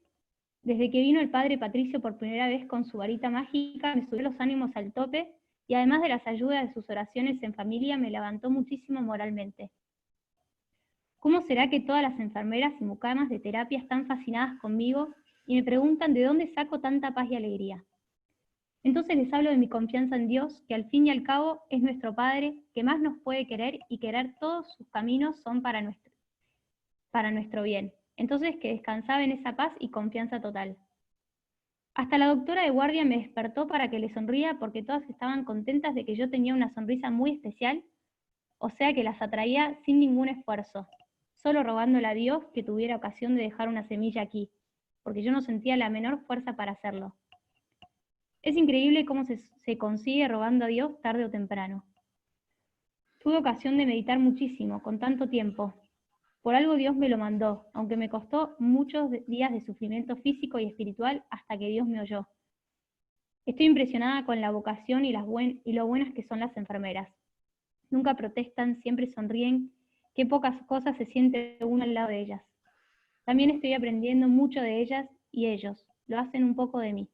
Desde que vino el padre Patricio por primera vez con su varita mágica, me subió los ánimos al tope y además de las ayudas de sus oraciones en familia, me levantó muchísimo moralmente. ¿Cómo será que todas las enfermeras y mucamas de terapia están fascinadas conmigo y me preguntan de dónde saco tanta paz y alegría? Entonces les hablo de mi confianza en Dios, que al fin y al cabo es nuestro Padre, que más nos puede querer y querer todos sus caminos son para nuestro bien. Entonces que descansaba en esa paz y confianza total. Hasta la doctora de guardia me despertó para que le sonría porque todas estaban contentas de que yo tenía una sonrisa muy especial, o sea que las atraía sin ningún esfuerzo, solo rogándole a Dios que tuviera ocasión de dejar una semilla aquí, porque yo no sentía la menor fuerza para hacerlo. Es increíble cómo se consigue rogando a Dios tarde o temprano. Tuve ocasión de meditar muchísimo, con tanto tiempo. Por algo Dios me lo mandó, aunque me costó muchos días de sufrimiento físico y espiritual hasta que Dios me oyó. Estoy impresionada con la vocación y lo buenas que son las enfermeras. Nunca protestan, siempre sonríen, qué pocas cosas se siente uno al lado de ellas. También estoy aprendiendo mucho de ellas y ellos, lo hacen un poco de mí.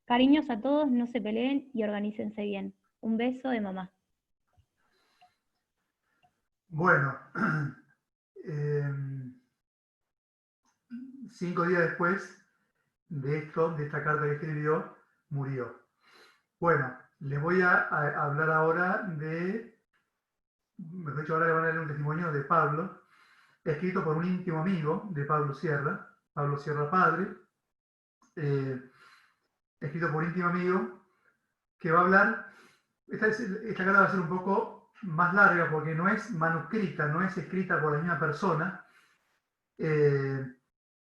Cariños a todos, no se peleen y organícense bien. Un beso de mamá. Bueno, 5 días después de esta carta que escribió, murió. Bueno, les voy a hablar ahora mejor dicho, ahora le van a leer un testimonio de Pablo, escrito por un íntimo amigo de Pablo Sierra padre, escrito por un íntimo amigo, que va a hablar, esta carta va a ser un poco más larga porque no es manuscrita, no es escrita por la misma persona.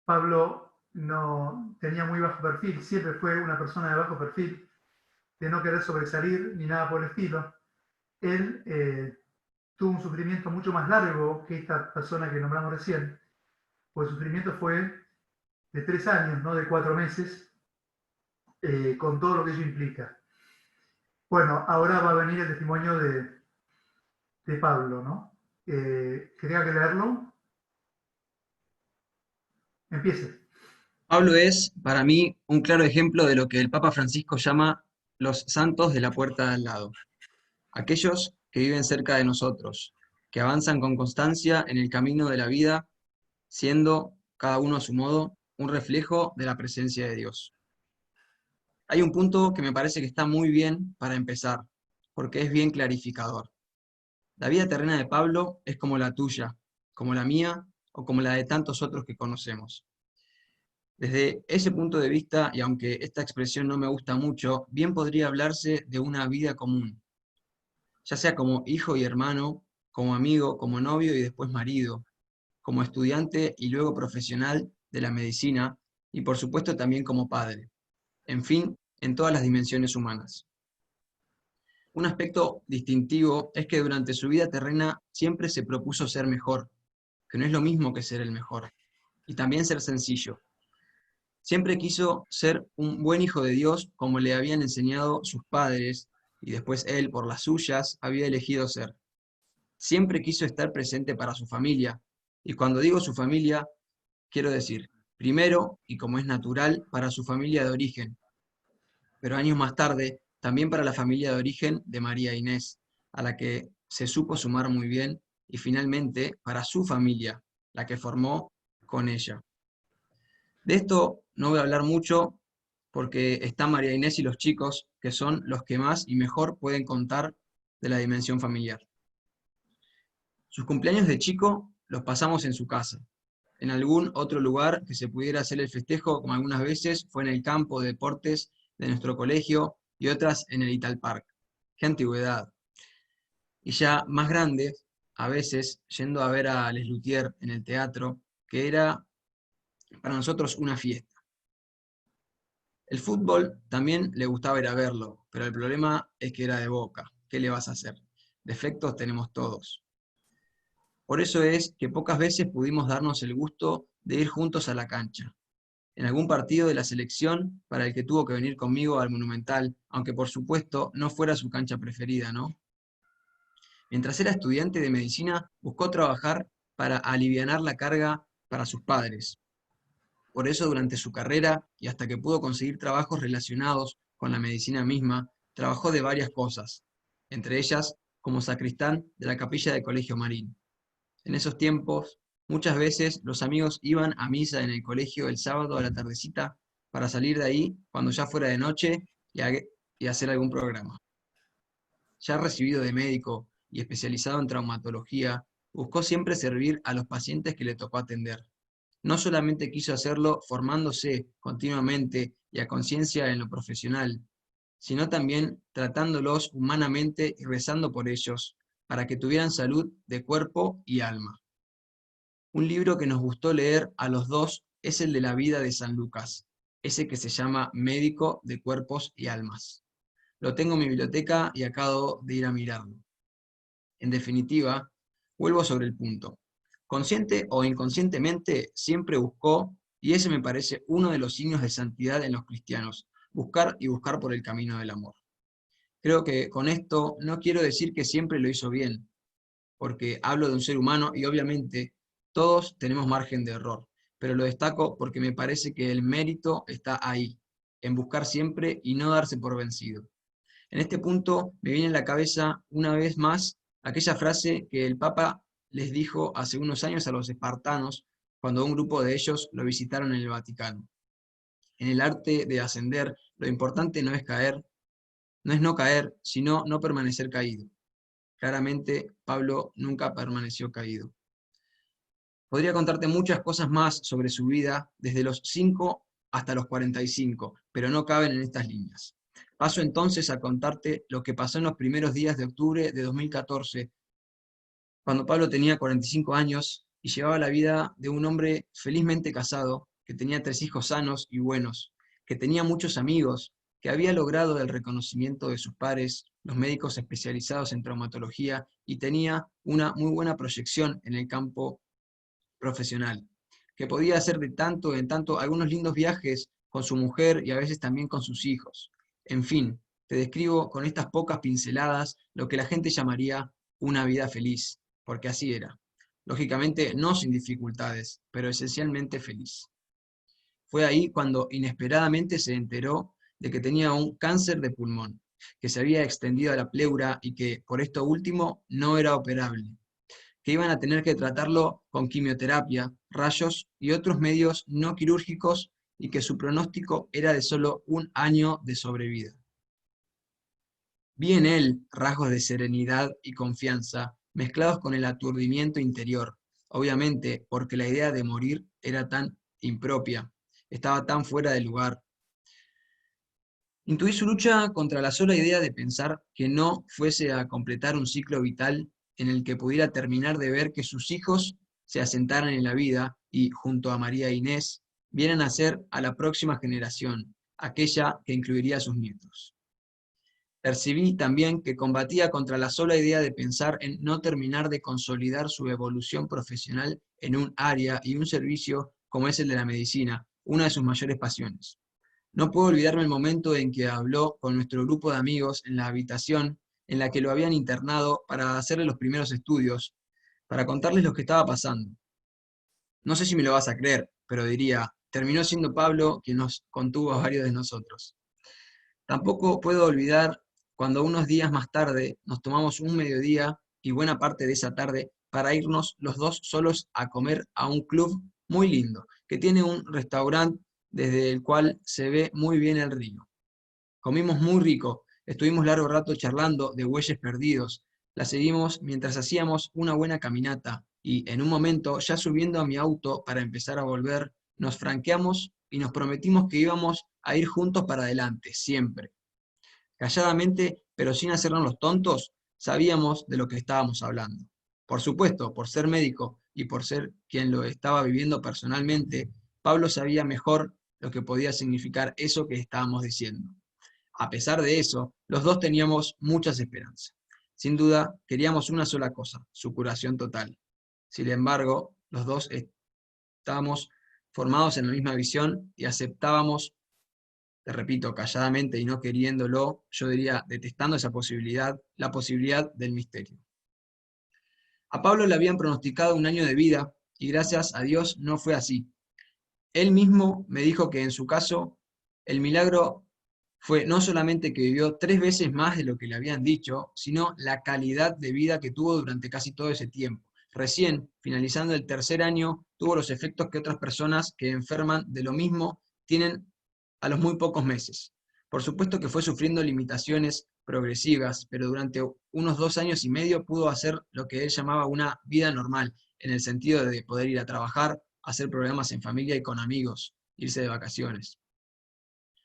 Pablo no tenía muy bajo perfil, siempre fue una persona de bajo perfil, de no querer sobresalir ni nada por el estilo. Él tuvo un sufrimiento mucho más largo que esta persona que nombramos recién, pues el sufrimiento fue de 3 años, no de 4 meses, con todo lo que ello implica. Bueno, ahora va a venir el testimonio de Pablo, ¿no? ¿Quería que leerlo? Empiece. Pablo es, para mí, un claro ejemplo de lo que el Papa Francisco llama los santos de la puerta de al lado. Aquellos que viven cerca de nosotros, que avanzan con constancia en el camino de la vida, siendo, cada uno a su modo, un reflejo de la presencia de Dios. Hay un punto que me parece que está muy bien para empezar, porque es bien clarificador. La vida terrena de Pablo es como la tuya, como la mía o como la de tantos otros que conocemos. Desde ese punto de vista, y aunque esta expresión no me gusta mucho, bien podría hablarse de una vida común, ya sea como hijo y hermano, como amigo, como novio y después marido, como estudiante y luego profesional de la medicina, y por supuesto también como padre. En fin, en todas las dimensiones humanas. Un aspecto distintivo es que durante su vida terrena siempre se propuso ser mejor, que no es lo mismo que ser el mejor, y también ser sencillo. Siempre quiso ser un buen hijo de Dios como le habían enseñado sus padres, y después él, por las suyas, había elegido ser. Siempre quiso estar presente para su familia, y cuando digo su familia, quiero decir, primero, y como es natural, para su familia de origen, pero años más tarde, también para la familia de origen de María Inés, a la que se supo sumar muy bien, y finalmente para su familia, la que formó con ella. De esto no voy a hablar mucho, porque está María Inés y los chicos, que son los que más y mejor pueden contar de la dimensión familiar. Sus cumpleaños de chico los pasamos en su casa. En algún otro lugar que se pudiera hacer el festejo, como algunas veces, fue en el campo de deportes de nuestro colegio y otras en el Ital Park. ¡Qué antigüedad! Y ya más grandes, a veces, yendo a ver a Les Luthiers en el teatro, que era para nosotros una fiesta. El fútbol también le gustaba ir a verlo, pero el problema es que era de Boca. ¿qué le vas a hacer? Defectos tenemos todos. Por eso es que pocas veces pudimos darnos el gusto de ir juntos a la cancha. En algún partido de la selección, para el que tuvo que venir conmigo al Monumental, aunque por supuesto no fuera su cancha preferida, ¿no? Mientras era estudiante de medicina, buscó trabajar para alivianar la carga para sus padres. Por eso, durante su carrera, y hasta que pudo conseguir trabajos relacionados con la medicina misma, trabajó de varias cosas, entre ellas como sacristán de la capilla del Colegio Marín. En esos tiempos, muchas veces los amigos iban a misa en el colegio el sábado a la tardecita para salir de ahí cuando ya fuera de noche y hacer algún programa. Ya recibido de médico y especializado en traumatología, buscó siempre servir a los pacientes que le tocó atender. No solamente quiso hacerlo formándose continuamente y a conciencia en lo profesional, sino también tratándolos humanamente y rezando por ellos, para que tuvieran salud de cuerpo y alma. Un libro que nos gustó leer a los dos es el de la vida de San Lucas, ese que se llama Médico de Cuerpos y Almas. Lo tengo en mi biblioteca y acabo de ir a mirarlo. En definitiva, vuelvo sobre el punto. Consciente o inconscientemente, siempre buscó, y ese me parece uno de los signos de santidad en los cristianos, buscar y buscar por el camino del amor. Creo que con esto no quiero decir que siempre lo hizo bien, porque hablo de un ser humano y obviamente todos tenemos margen de error, pero lo destaco porque me parece que el mérito está ahí, en buscar siempre y no darse por vencido. En este punto me viene a la cabeza una vez más aquella frase que el Papa les dijo hace unos años a los espartanos cuando un grupo de ellos lo visitaron en el Vaticano. En el arte de ascender, lo importante no es caer, no es no caer, sino no permanecer caído. Claramente, Pablo nunca permaneció caído. Podría contarte muchas cosas más sobre su vida, desde los 5 hasta los 45, pero no caben en estas líneas. Paso entonces a contarte lo que pasó en los primeros días de octubre de 2014, cuando Pablo tenía 45 años y llevaba la vida de un hombre felizmente casado, que tenía 3 hijos sanos y buenos, que tenía muchos amigos, que había logrado el reconocimiento de sus pares, los médicos especializados en traumatología, y tenía una muy buena proyección en el campo profesional, que podía hacer de tanto en tanto algunos lindos viajes con su mujer y a veces también con sus hijos. En fin, te describo con estas pocas pinceladas lo que la gente llamaría una vida feliz, porque así era. Lógicamente no sin dificultades, pero esencialmente feliz. Fue ahí cuando inesperadamente se enteró de que tenía un cáncer de pulmón, que se había extendido a la pleura y que, por esto último, no era operable, que iban a tener que tratarlo con quimioterapia, rayos y otros medios no quirúrgicos y que su pronóstico era de solo 1 año de sobrevida. Vi en él rasgos de serenidad y confianza, mezclados con el aturdimiento interior, obviamente porque la idea de morir era tan impropia, estaba tan fuera de lugar. Intuí su lucha contra la sola idea de pensar que no fuese a completar un ciclo vital en el que pudiera terminar de ver que sus hijos se asentaran en la vida y, junto a María e Inés, vieran a ser a la próxima generación, aquella que incluiría a sus nietos. Percibí también que combatía contra la sola idea de pensar en no terminar de consolidar su evolución profesional en un área y un servicio como es el de la medicina, una de sus mayores pasiones. No puedo olvidarme el momento en que habló con nuestro grupo de amigos en la habitación en la que lo habían internado para hacerle los primeros estudios, para contarles lo que estaba pasando. No sé si me lo vas a creer, pero diría, terminó siendo Pablo quien nos contuvo a varios de nosotros. Tampoco puedo olvidar cuando unos días más tarde nos tomamos un mediodía y buena parte de esa tarde para irnos los dos solos a comer a un club muy lindo, que tiene un restaurante desde el cual se ve muy bien el río. Comimos muy rico, estuvimos largo rato charlando de bueyes perdidos, la seguimos mientras hacíamos una buena caminata, y en un momento, ya subiendo a mi auto para empezar a volver, nos franqueamos y nos prometimos que íbamos a ir juntos para adelante, siempre. Calladamente, pero sin hacernos los tontos, sabíamos de lo que estábamos hablando. Por supuesto, por ser médico y por ser quien lo estaba viviendo personalmente, Pablo sabía mejor lo que podía significar eso que estábamos diciendo. A pesar de eso, los dos teníamos muchas esperanzas. Sin duda, queríamos una sola cosa, su curación total. Sin embargo, los dos estábamos formados en la misma visión y aceptábamos, te repito, calladamente y no queriéndolo, yo diría detestando esa posibilidad, la posibilidad del misterio. A Pablo le habían pronosticado 1 año de vida y gracias a Dios no fue así. Él mismo me dijo que en su caso el milagro fue no solamente que vivió 3 veces más de lo que le habían dicho, sino la calidad de vida que tuvo durante casi todo ese tiempo. Recién, finalizando el 3er año, tuvo los efectos que otras personas que enferman de lo mismo tienen a los muy pocos meses. Por supuesto que fue sufriendo limitaciones progresivas, pero durante unos 2 años y medio pudo hacer lo que él llamaba una vida normal, en el sentido de poder ir a trabajar, hacer programas en familia y con amigos, irse de vacaciones.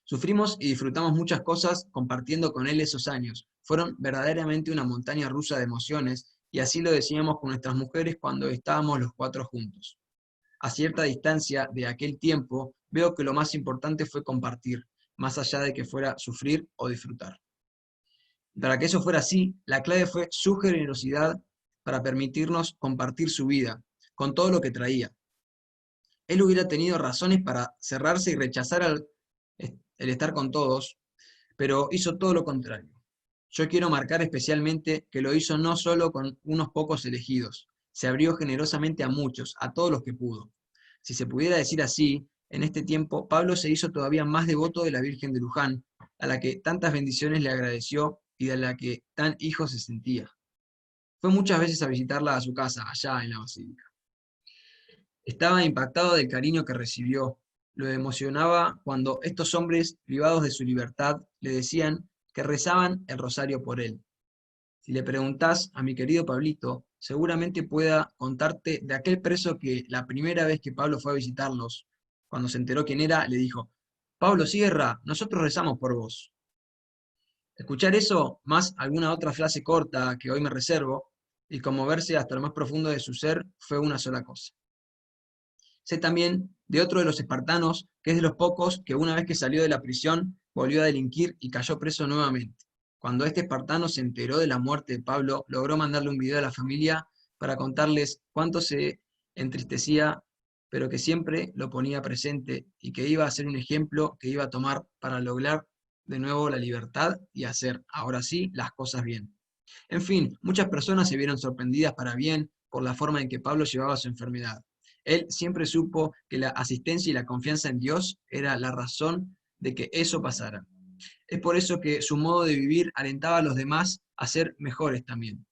Sufrimos y disfrutamos muchas cosas compartiendo con él esos años. Fueron verdaderamente una montaña rusa de emociones, y así lo decíamos con nuestras mujeres cuando estábamos los 4 juntos. A cierta distancia de aquel tiempo, veo que lo más importante fue compartir, más allá de que fuera sufrir o disfrutar. Para que eso fuera así, la clave fue su generosidad para permitirnos compartir su vida, con todo lo que traía. Él hubiera tenido razones para cerrarse y rechazar el estar con todos, pero hizo todo lo contrario. Yo quiero marcar especialmente que lo hizo no solo con unos pocos elegidos, se abrió generosamente a muchos, a todos los que pudo. Si se pudiera decir así, en este tiempo Pablo se hizo todavía más devoto de la Virgen de Luján, a la que tantas bendiciones le agradeció y de la que tan hijo se sentía. Fue muchas veces a visitarla a su casa, allá en la basílica. Estaba impactado del cariño que recibió. Lo emocionaba cuando estos hombres, privados de su libertad, le decían que rezaban el rosario por él. Si le preguntás a mi querido Pablito, seguramente pueda contarte de aquel preso que la primera vez que Pablo fue a visitarlos, cuando se enteró quién era, le dijo: Pablo Sierra, nosotros rezamos por vos. Escuchar eso, más alguna otra frase corta que hoy me reservo, y conmoverse hasta lo más profundo de su ser, fue una sola cosa. Sé también de otro de los espartanos, que es de los pocos que una vez que salió de la prisión, volvió a delinquir y cayó preso nuevamente. Cuando este espartano se enteró de la muerte de Pablo, logró mandarle un video a la familia para contarles cuánto se entristecía, pero que siempre lo ponía presente y que iba a ser un ejemplo que iba a tomar para lograr de nuevo la libertad y hacer, ahora sí, las cosas bien. En fin, muchas personas se vieron sorprendidas para bien por la forma en que Pablo llevaba su enfermedad. Él siempre supo que la asistencia y la confianza en Dios era la razón de que eso pasara. Es por eso que su modo de vivir alentaba a los demás a ser mejores también.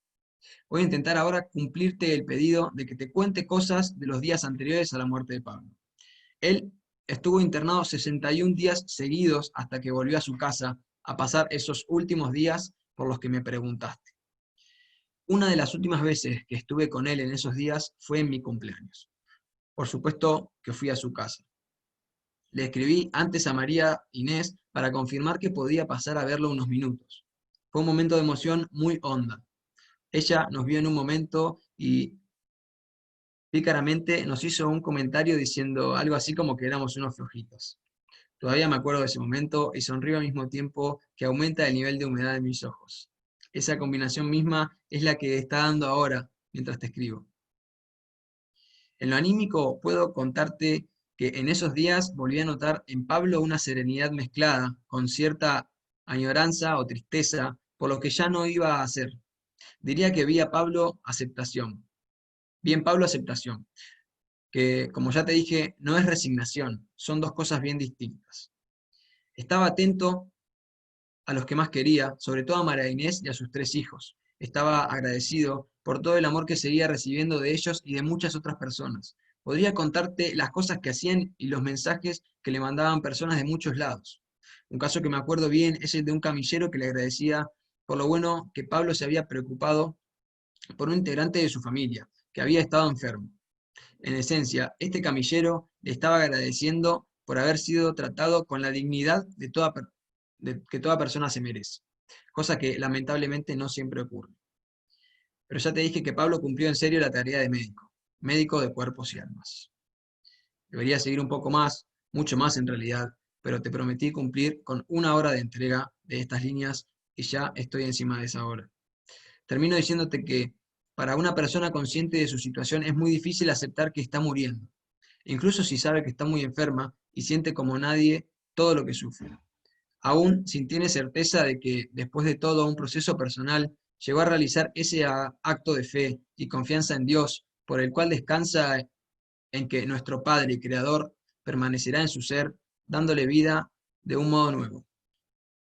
Voy a intentar ahora cumplirte el pedido de que te cuente cosas de los días anteriores a la muerte de Pablo. Él estuvo internado 61 días seguidos hasta que volvió a su casa a pasar esos últimos días por los que me preguntaste. Una de las últimas veces que estuve con él en esos días fue en mi cumpleaños. Por supuesto que fui a su casa. Le escribí antes a María Inés para confirmar que podía pasar a verlo unos minutos. Fue un momento de emoción muy honda. Ella nos vio en un momento y pícaramente nos hizo un comentario diciendo algo así como que éramos unos flojitos. Todavía me acuerdo de ese momento y sonrío al mismo tiempo que aumenta el nivel de humedad de mis ojos. Esa combinación misma es la que está dando ahora mientras te escribo. En lo anímico puedo contarte que en esos días volví a notar en Pablo una serenidad mezclada con cierta añoranza o tristeza por lo que ya no iba a hacer. Diría que vi a Pablo aceptación. Vi en Pablo aceptación, que como ya te dije, no es resignación, son dos cosas bien distintas. Estaba atento a los que más quería, sobre todo a María Inés y a sus 3 hijos. Estaba agradecido por todo el amor que seguía recibiendo de ellos y de muchas otras personas. Podría contarte las cosas que hacían y los mensajes que le mandaban personas de muchos lados. Un caso que me acuerdo bien es el de un camillero que le agradecía por lo bueno que Pablo se había preocupado por un integrante de su familia, que había estado enfermo. En esencia, este camillero le estaba agradeciendo por haber sido tratado con la dignidad que toda persona se merece, cosa que lamentablemente no siempre ocurre. Pero ya te dije que Pablo cumplió en serio la tarea de médico de cuerpos y almas. Debería seguir un poco más, mucho más en realidad, pero te prometí cumplir con 1 hora de entrega de estas líneas y ya estoy encima de esa hora. Termino diciéndote que para una persona consciente de su situación es muy difícil aceptar que está muriendo, incluso si sabe que está muy enferma y siente como nadie todo lo que sufre. Aún si tiene certeza de que después de todo un proceso personal llegó a realizar ese acto de fe y confianza en Dios, por el cual descansa en que nuestro Padre y Creador permanecerá en su ser, dándole vida de un modo nuevo.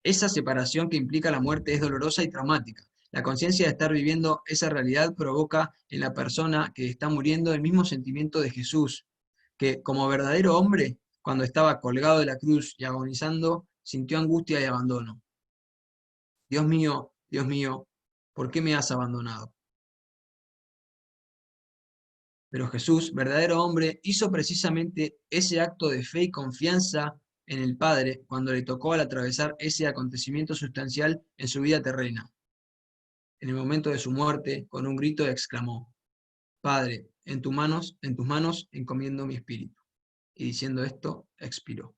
Esa separación que implica la muerte es dolorosa y traumática. La conciencia de estar viviendo esa realidad provoca en la persona que está muriendo el mismo sentimiento de Jesús, que como verdadero hombre, cuando estaba colgado de la cruz y agonizando, sintió angustia y abandono. Dios mío, ¿por qué me has abandonado? Pero Jesús, verdadero hombre, hizo precisamente ese acto de fe y confianza en el Padre cuando le tocó al atravesar ese acontecimiento sustancial en su vida terrena. En el momento de su muerte, con un grito exclamó: Padre, en tus manos encomiendo mi espíritu. Y diciendo esto, expiró.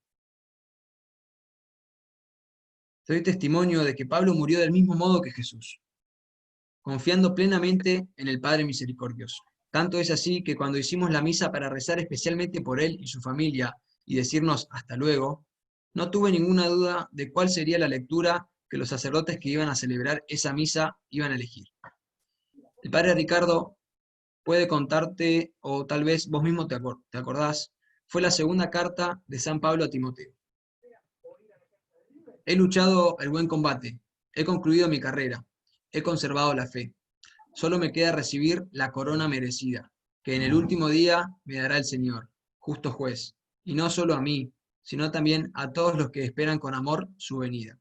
Te doy testimonio de que Pablo murió del mismo modo que Jesús, confiando plenamente en el Padre misericordioso. Tanto es así que cuando hicimos la misa para rezar especialmente por él y su familia y decirnos hasta luego, no tuve ninguna duda de cuál sería la lectura que los sacerdotes que iban a celebrar esa misa iban a elegir. El padre Ricardo puede contarte, o tal vez vos mismo te acordás, fue la segunda carta de San Pablo a Timoteo. He luchado el buen combate, he concluido mi carrera, he conservado la fe. Solo me queda recibir la corona merecida, que en el último día me dará el Señor, justo juez, y no solo a mí, sino también a todos los que esperan con amor su venida.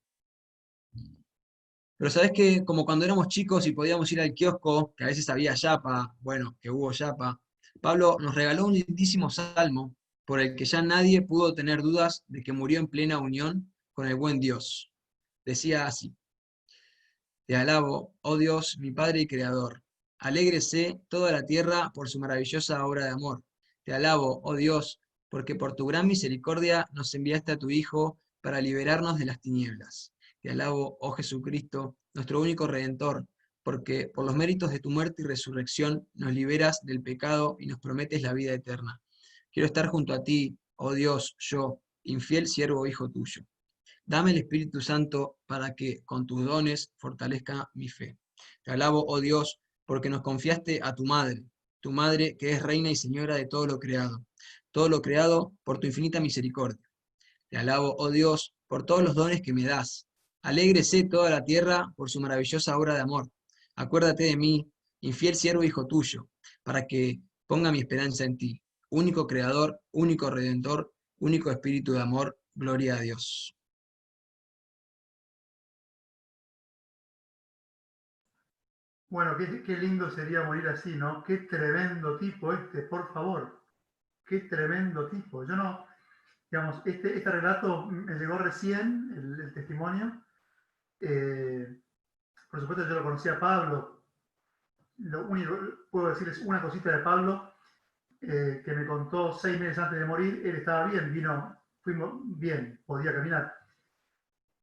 Pero sabés que como cuando éramos chicos y podíamos ir al kiosco, que a veces había yapa, bueno, que hubo yapa, Pablo nos regaló un lindísimo salmo por el que ya nadie pudo tener dudas de que murió en plena unión con el buen Dios. Decía así: Te alabo, oh Dios, mi Padre y Creador. Alégrese toda la tierra por su maravillosa obra de amor. Te alabo, oh Dios, porque por tu gran misericordia nos enviaste a tu Hijo para liberarnos de las tinieblas. Te alabo, oh Jesucristo, nuestro único Redentor, porque por los méritos de tu muerte y resurrección nos liberas del pecado y nos prometes la vida eterna. Quiero estar junto a ti, oh Dios, yo, infiel siervo hijo tuyo. Dame el Espíritu Santo para que con tus dones fortalezca mi fe. Te alabo, oh Dios, porque nos confiaste a tu madre que es reina y señora de todo lo creado por tu infinita misericordia. Te alabo, oh Dios, por todos los dones que me das. Alégrese toda la tierra por su maravillosa obra de amor. Acuérdate de mí, infiel siervo hijo tuyo, para que ponga mi esperanza en ti. Único Creador, único Redentor, único Espíritu de amor. Gloria a Dios. Bueno, qué lindo sería morir así, ¿no? Qué tremendo tipo por favor. Qué tremendo tipo. Yo no, digamos, este relato me llegó recién, el testimonio. Por supuesto yo lo conocía a Pablo. Lo único que puedo decir es una cosita de Pablo, que me contó 6 meses antes de morir. Él estaba bien, fuimos bien, podía caminar.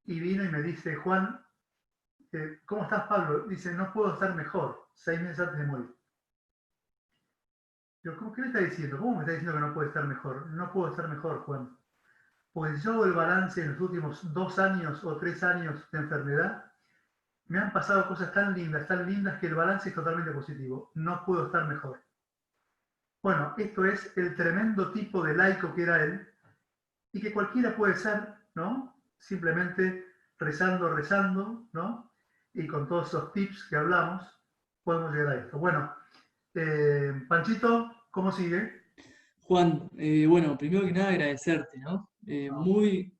Y vino y me dice: Juan, ¿cómo estás, Pablo? Dice: no puedo estar mejor, 6 meses antes de morir. Yo, ¿qué me está diciendo? ¿Cómo me está diciendo que no puede estar mejor? No puedo estar mejor, Juan. Pues yo hago el balance en los últimos 2 años o 3 años de enfermedad. Me han pasado cosas tan lindas que el balance es totalmente positivo. No puedo estar mejor. Bueno, esto es el tremendo tipo de laico que era él, y que cualquiera puede ser, ¿no? Simplemente rezando, ¿no? Y con todos esos tips que hablamos, podemos llegar a esto. Bueno, Panchito, ¿cómo sigue? Juan, bueno, primero que nada agradecerte, ¿no?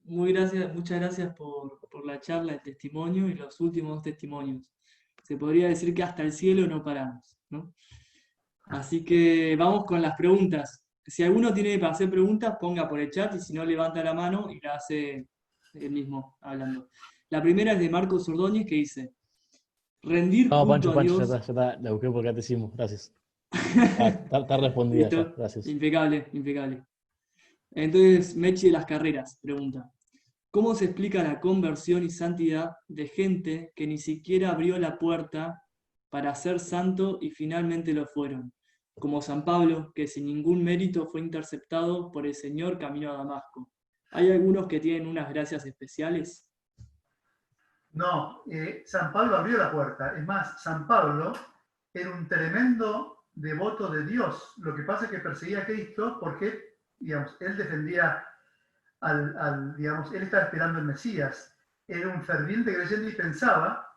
Muchas gracias por la charla, el testimonio y los últimos testimonios. Se podría decir que hasta el cielo no paramos, ¿no? Así que vamos con las preguntas. Si alguno tiene para hacer preguntas, ponga por el chat, y si no, levanta la mano y la hace él mismo hablando. La primera es de Marcos Ordóñez, que dice: rendir No, culto Pancho, a Dios. ya está, la busqué por catecismo, gracias. Está respondida ya, ¿Listo? gracias. Impecable. Entonces, Mechi de las Carreras pregunta: ¿cómo se explica la conversión y santidad de gente que ni siquiera abrió la puerta para ser santo y finalmente lo fueron, como San Pablo, que sin ningún mérito fue interceptado por el Señor camino a Damasco. ¿Hay algunos que tienen unas gracias especiales? No, San Pablo abrió la puerta. Es más, San Pablo era un tremendo devoto de Dios. Lo que pasa es que perseguía a Cristo porque, digamos, él defendía digamos, él estaba esperando el Mesías. Era un ferviente creyente y pensaba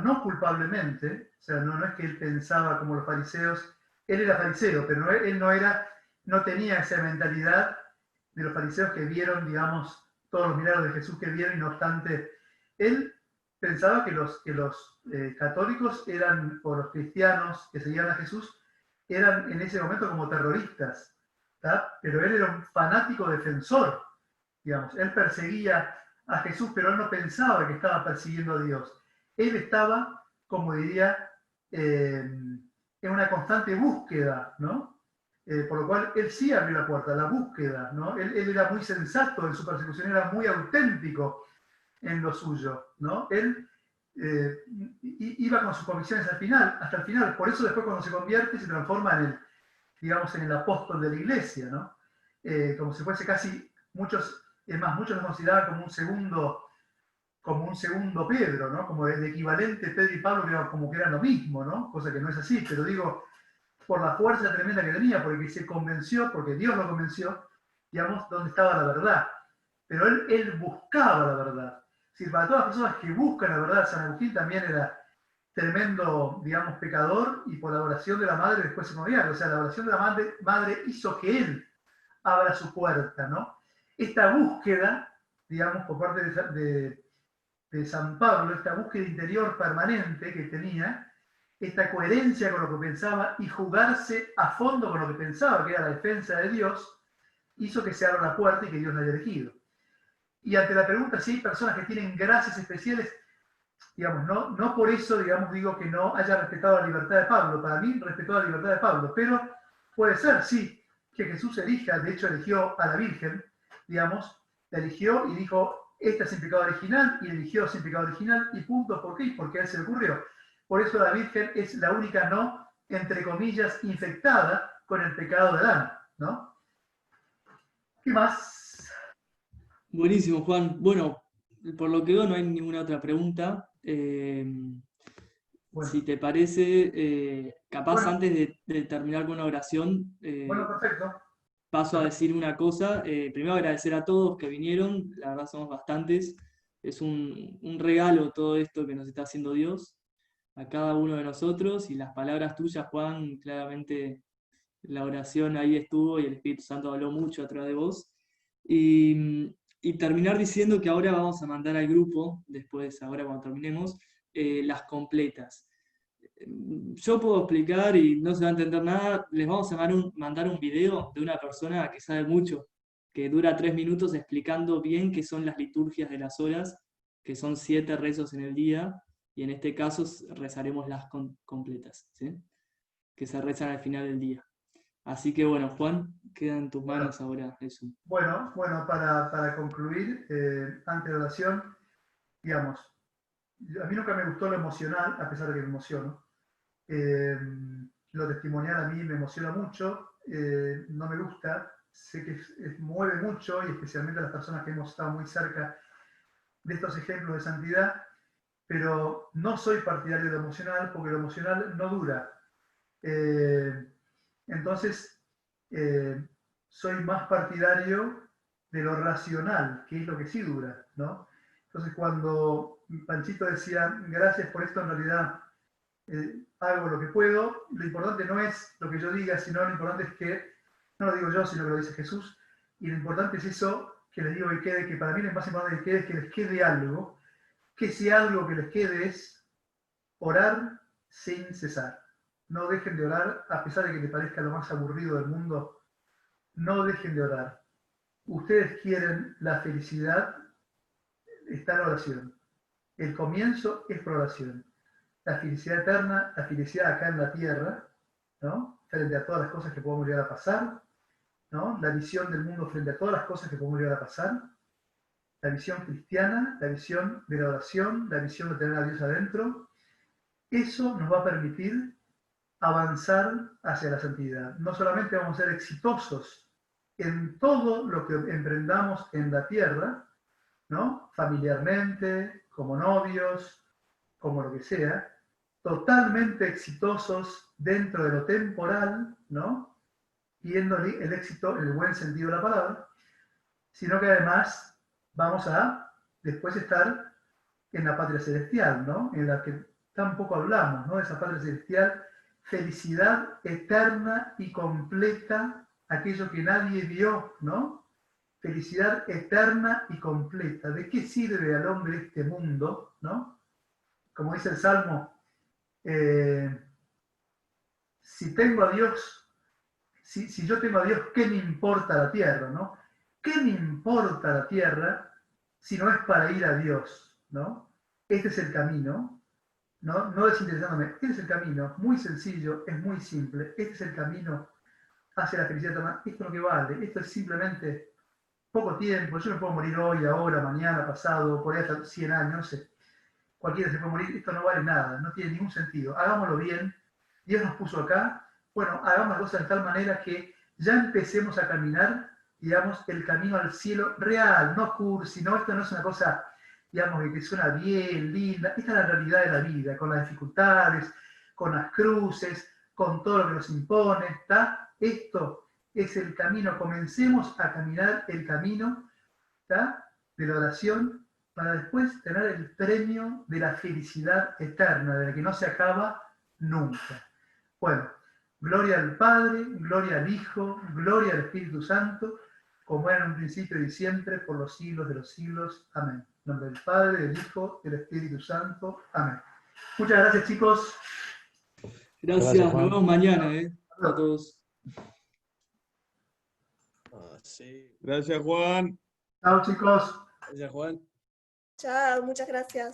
no culpablemente, o sea, no es que él pensaba como los fariseos, él era fariseo, pero él no tenía esa mentalidad de los fariseos que vieron, digamos, todos los milagros de Jesús que vieron, y no obstante, él pensaba que los católicos eran, o los cristianos que seguían a Jesús, eran en ese momento como terroristas, ¿tá? Pero él era un fanático defensor, digamos, él perseguía a Jesús, pero él no pensaba que estaba persiguiendo a Dios. Él estaba, como diría, en una constante búsqueda, ¿no? Por lo cual él sí abrió la puerta, la búsqueda, ¿no? Él era muy sensato en su persecución, era muy auténtico en lo suyo, ¿no? Él iba con sus convicciones hasta el final. Por eso después cuando se convierte se transforma en el apóstol de la iglesia, ¿no? Como si fuese casi muchos lo consideraban como un segundo Pedro, ¿no? Como el equivalente Pedro y Pablo, como que eran lo mismo, ¿no? Cosa que no es así, pero digo, por la fuerza tremenda que tenía, porque se convenció, porque Dios lo convenció, digamos, dónde estaba la verdad. Pero él buscaba la verdad. Es decir, para todas las personas que buscan la verdad, San Agustín también era tremendo, digamos, pecador, y por la oración de la madre después se moría. O sea, la oración de la madre hizo que él abra su puerta, ¿no? Esta búsqueda, digamos, por parte de San Pablo, esta búsqueda interior permanente que tenía, esta coherencia con lo que pensaba y jugarse a fondo con lo que pensaba, que era la defensa de Dios, hizo que se abra la puerta y que Dios la haya elegido. Y ante la pregunta si hay personas que tienen gracias especiales, digamos, no por eso, digamos, digo que no haya respetado la libertad de Pablo. Para mí respetó la libertad de Pablo, pero puede ser, sí, que Jesús elija, de hecho eligió a la Virgen, digamos, la eligió y dijo, esta es sin pecado original, y eligió sin pecado original, y punto. ¿Por qué? Porque a él se le ocurrió. Por eso la Virgen es la única no, entre comillas, infectada con el pecado de Adán, ¿no? ¿Qué más? Buenísimo, Juan. Bueno, por lo que veo no hay ninguna otra pregunta. Bueno. Si te parece, capaz Bueno. antes de terminar con una oración, Bueno, perfecto. paso a decir una cosa. Primero agradecer a todos que vinieron, la verdad somos bastantes. Es un regalo todo esto que nos está haciendo Dios a cada uno de nosotros, y las palabras tuyas, Juan, claramente la oración ahí estuvo y el Espíritu Santo habló mucho a través de vos. Y terminar diciendo que ahora vamos a mandar al grupo, después, ahora cuando terminemos, las completas. Yo puedo explicar y no se va a entender nada. Les vamos a mandar un video de una persona que sabe mucho, que dura 3 minutos explicando bien qué son las liturgias de las horas, que son 7 rezos en el día, y en este caso rezaremos las completas, ¿sí? Que se rezan al final del día. Así que bueno, Juan, queda en tus manos ahora eso. Bueno, para concluir, ante la oración, digamos, a mí nunca me gustó lo emocional, a pesar de que me emociono. Lo testimonial a mí me emociona mucho, no me gusta, sé que mueve mucho, y especialmente a las personas que hemos estado muy cerca de estos ejemplos de santidad, pero no soy partidario de lo emocional, porque lo emocional no dura. Entonces, soy más partidario de lo racional, que es lo que sí dura, ¿no? Entonces, cuando Panchito decía, gracias por esto, en realidad hago lo que puedo, lo importante no es lo que yo diga, sino lo importante es que, no lo digo yo, sino que lo dice Jesús, y lo importante es eso que les digo que quede, que para mí lo más importante que quede es que les quede algo, que ese algo que les quede es orar sin cesar. No dejen de orar, a pesar de que les parezca lo más aburrido del mundo, no dejen de orar. Ustedes quieren la felicidad, está en la oración. El comienzo es por oración. La felicidad eterna, la felicidad acá en la tierra, ¿no? Frente a todas las cosas que podemos llegar a pasar, ¿no? La visión del mundo frente a todas las cosas que podemos llegar a pasar, la visión cristiana, la visión de la oración, la visión de tener a Dios adentro, eso nos va a permitir avanzar hacia la santidad. No solamente vamos a ser exitosos en todo lo que emprendamos en la tierra, ¿no? Familiarmente, como novios, como lo que sea, totalmente exitosos dentro de lo temporal, ¿no? Viendo el éxito en el buen sentido de la palabra, sino que además vamos a después estar en la patria celestial, ¿no? En la que tampoco hablamos, ¿no? Esa patria celestial, felicidad eterna y completa, aquello que nadie vio, ¿no? Felicidad eterna y completa. ¿De qué sirve al hombre este mundo, ¿no? Como dice el Salmo, si tengo a Dios, si yo tengo a Dios, ¿qué me importa la tierra, ¿no? ¿Qué me importa la tierra si no es para ir a Dios, ¿no? Este es el camino, no desinteresándome, este es el camino, muy sencillo, es muy simple, este es el camino hacia la felicidad eterna, esto es lo que vale, esto es simplemente poco tiempo, yo me puedo morir hoy, ahora, mañana, pasado, por ahí hasta 100 años, no sé, cualquiera se puede morir, esto no vale nada, no tiene ningún sentido, hagámoslo bien, Dios nos puso acá, bueno, hagamos las cosas de tal manera que ya empecemos a caminar, digamos, el camino al cielo real, no cursi, no, esto no es una cosa, digamos, que suena bien, linda, esta es la realidad de la vida, con las dificultades, con las cruces, con todo lo que nos impone, ¿está? Esto es el camino, comencemos a caminar el camino, ¿está? De la oración, para después tener el premio de la felicidad eterna, de la que no se acaba nunca. Bueno, gloria al Padre, gloria al Hijo, gloria al Espíritu Santo, como era en un principio y siempre, por los siglos de los siglos. Amén. En nombre del Padre, del Hijo, del Espíritu Santo. Amén. Muchas gracias, chicos. Gracias, Gracias, nos Juan. vemos mañana, a todos. Sí. Gracias, Juan. Chao, chicos. Gracias, Juan. Chao, muchas gracias.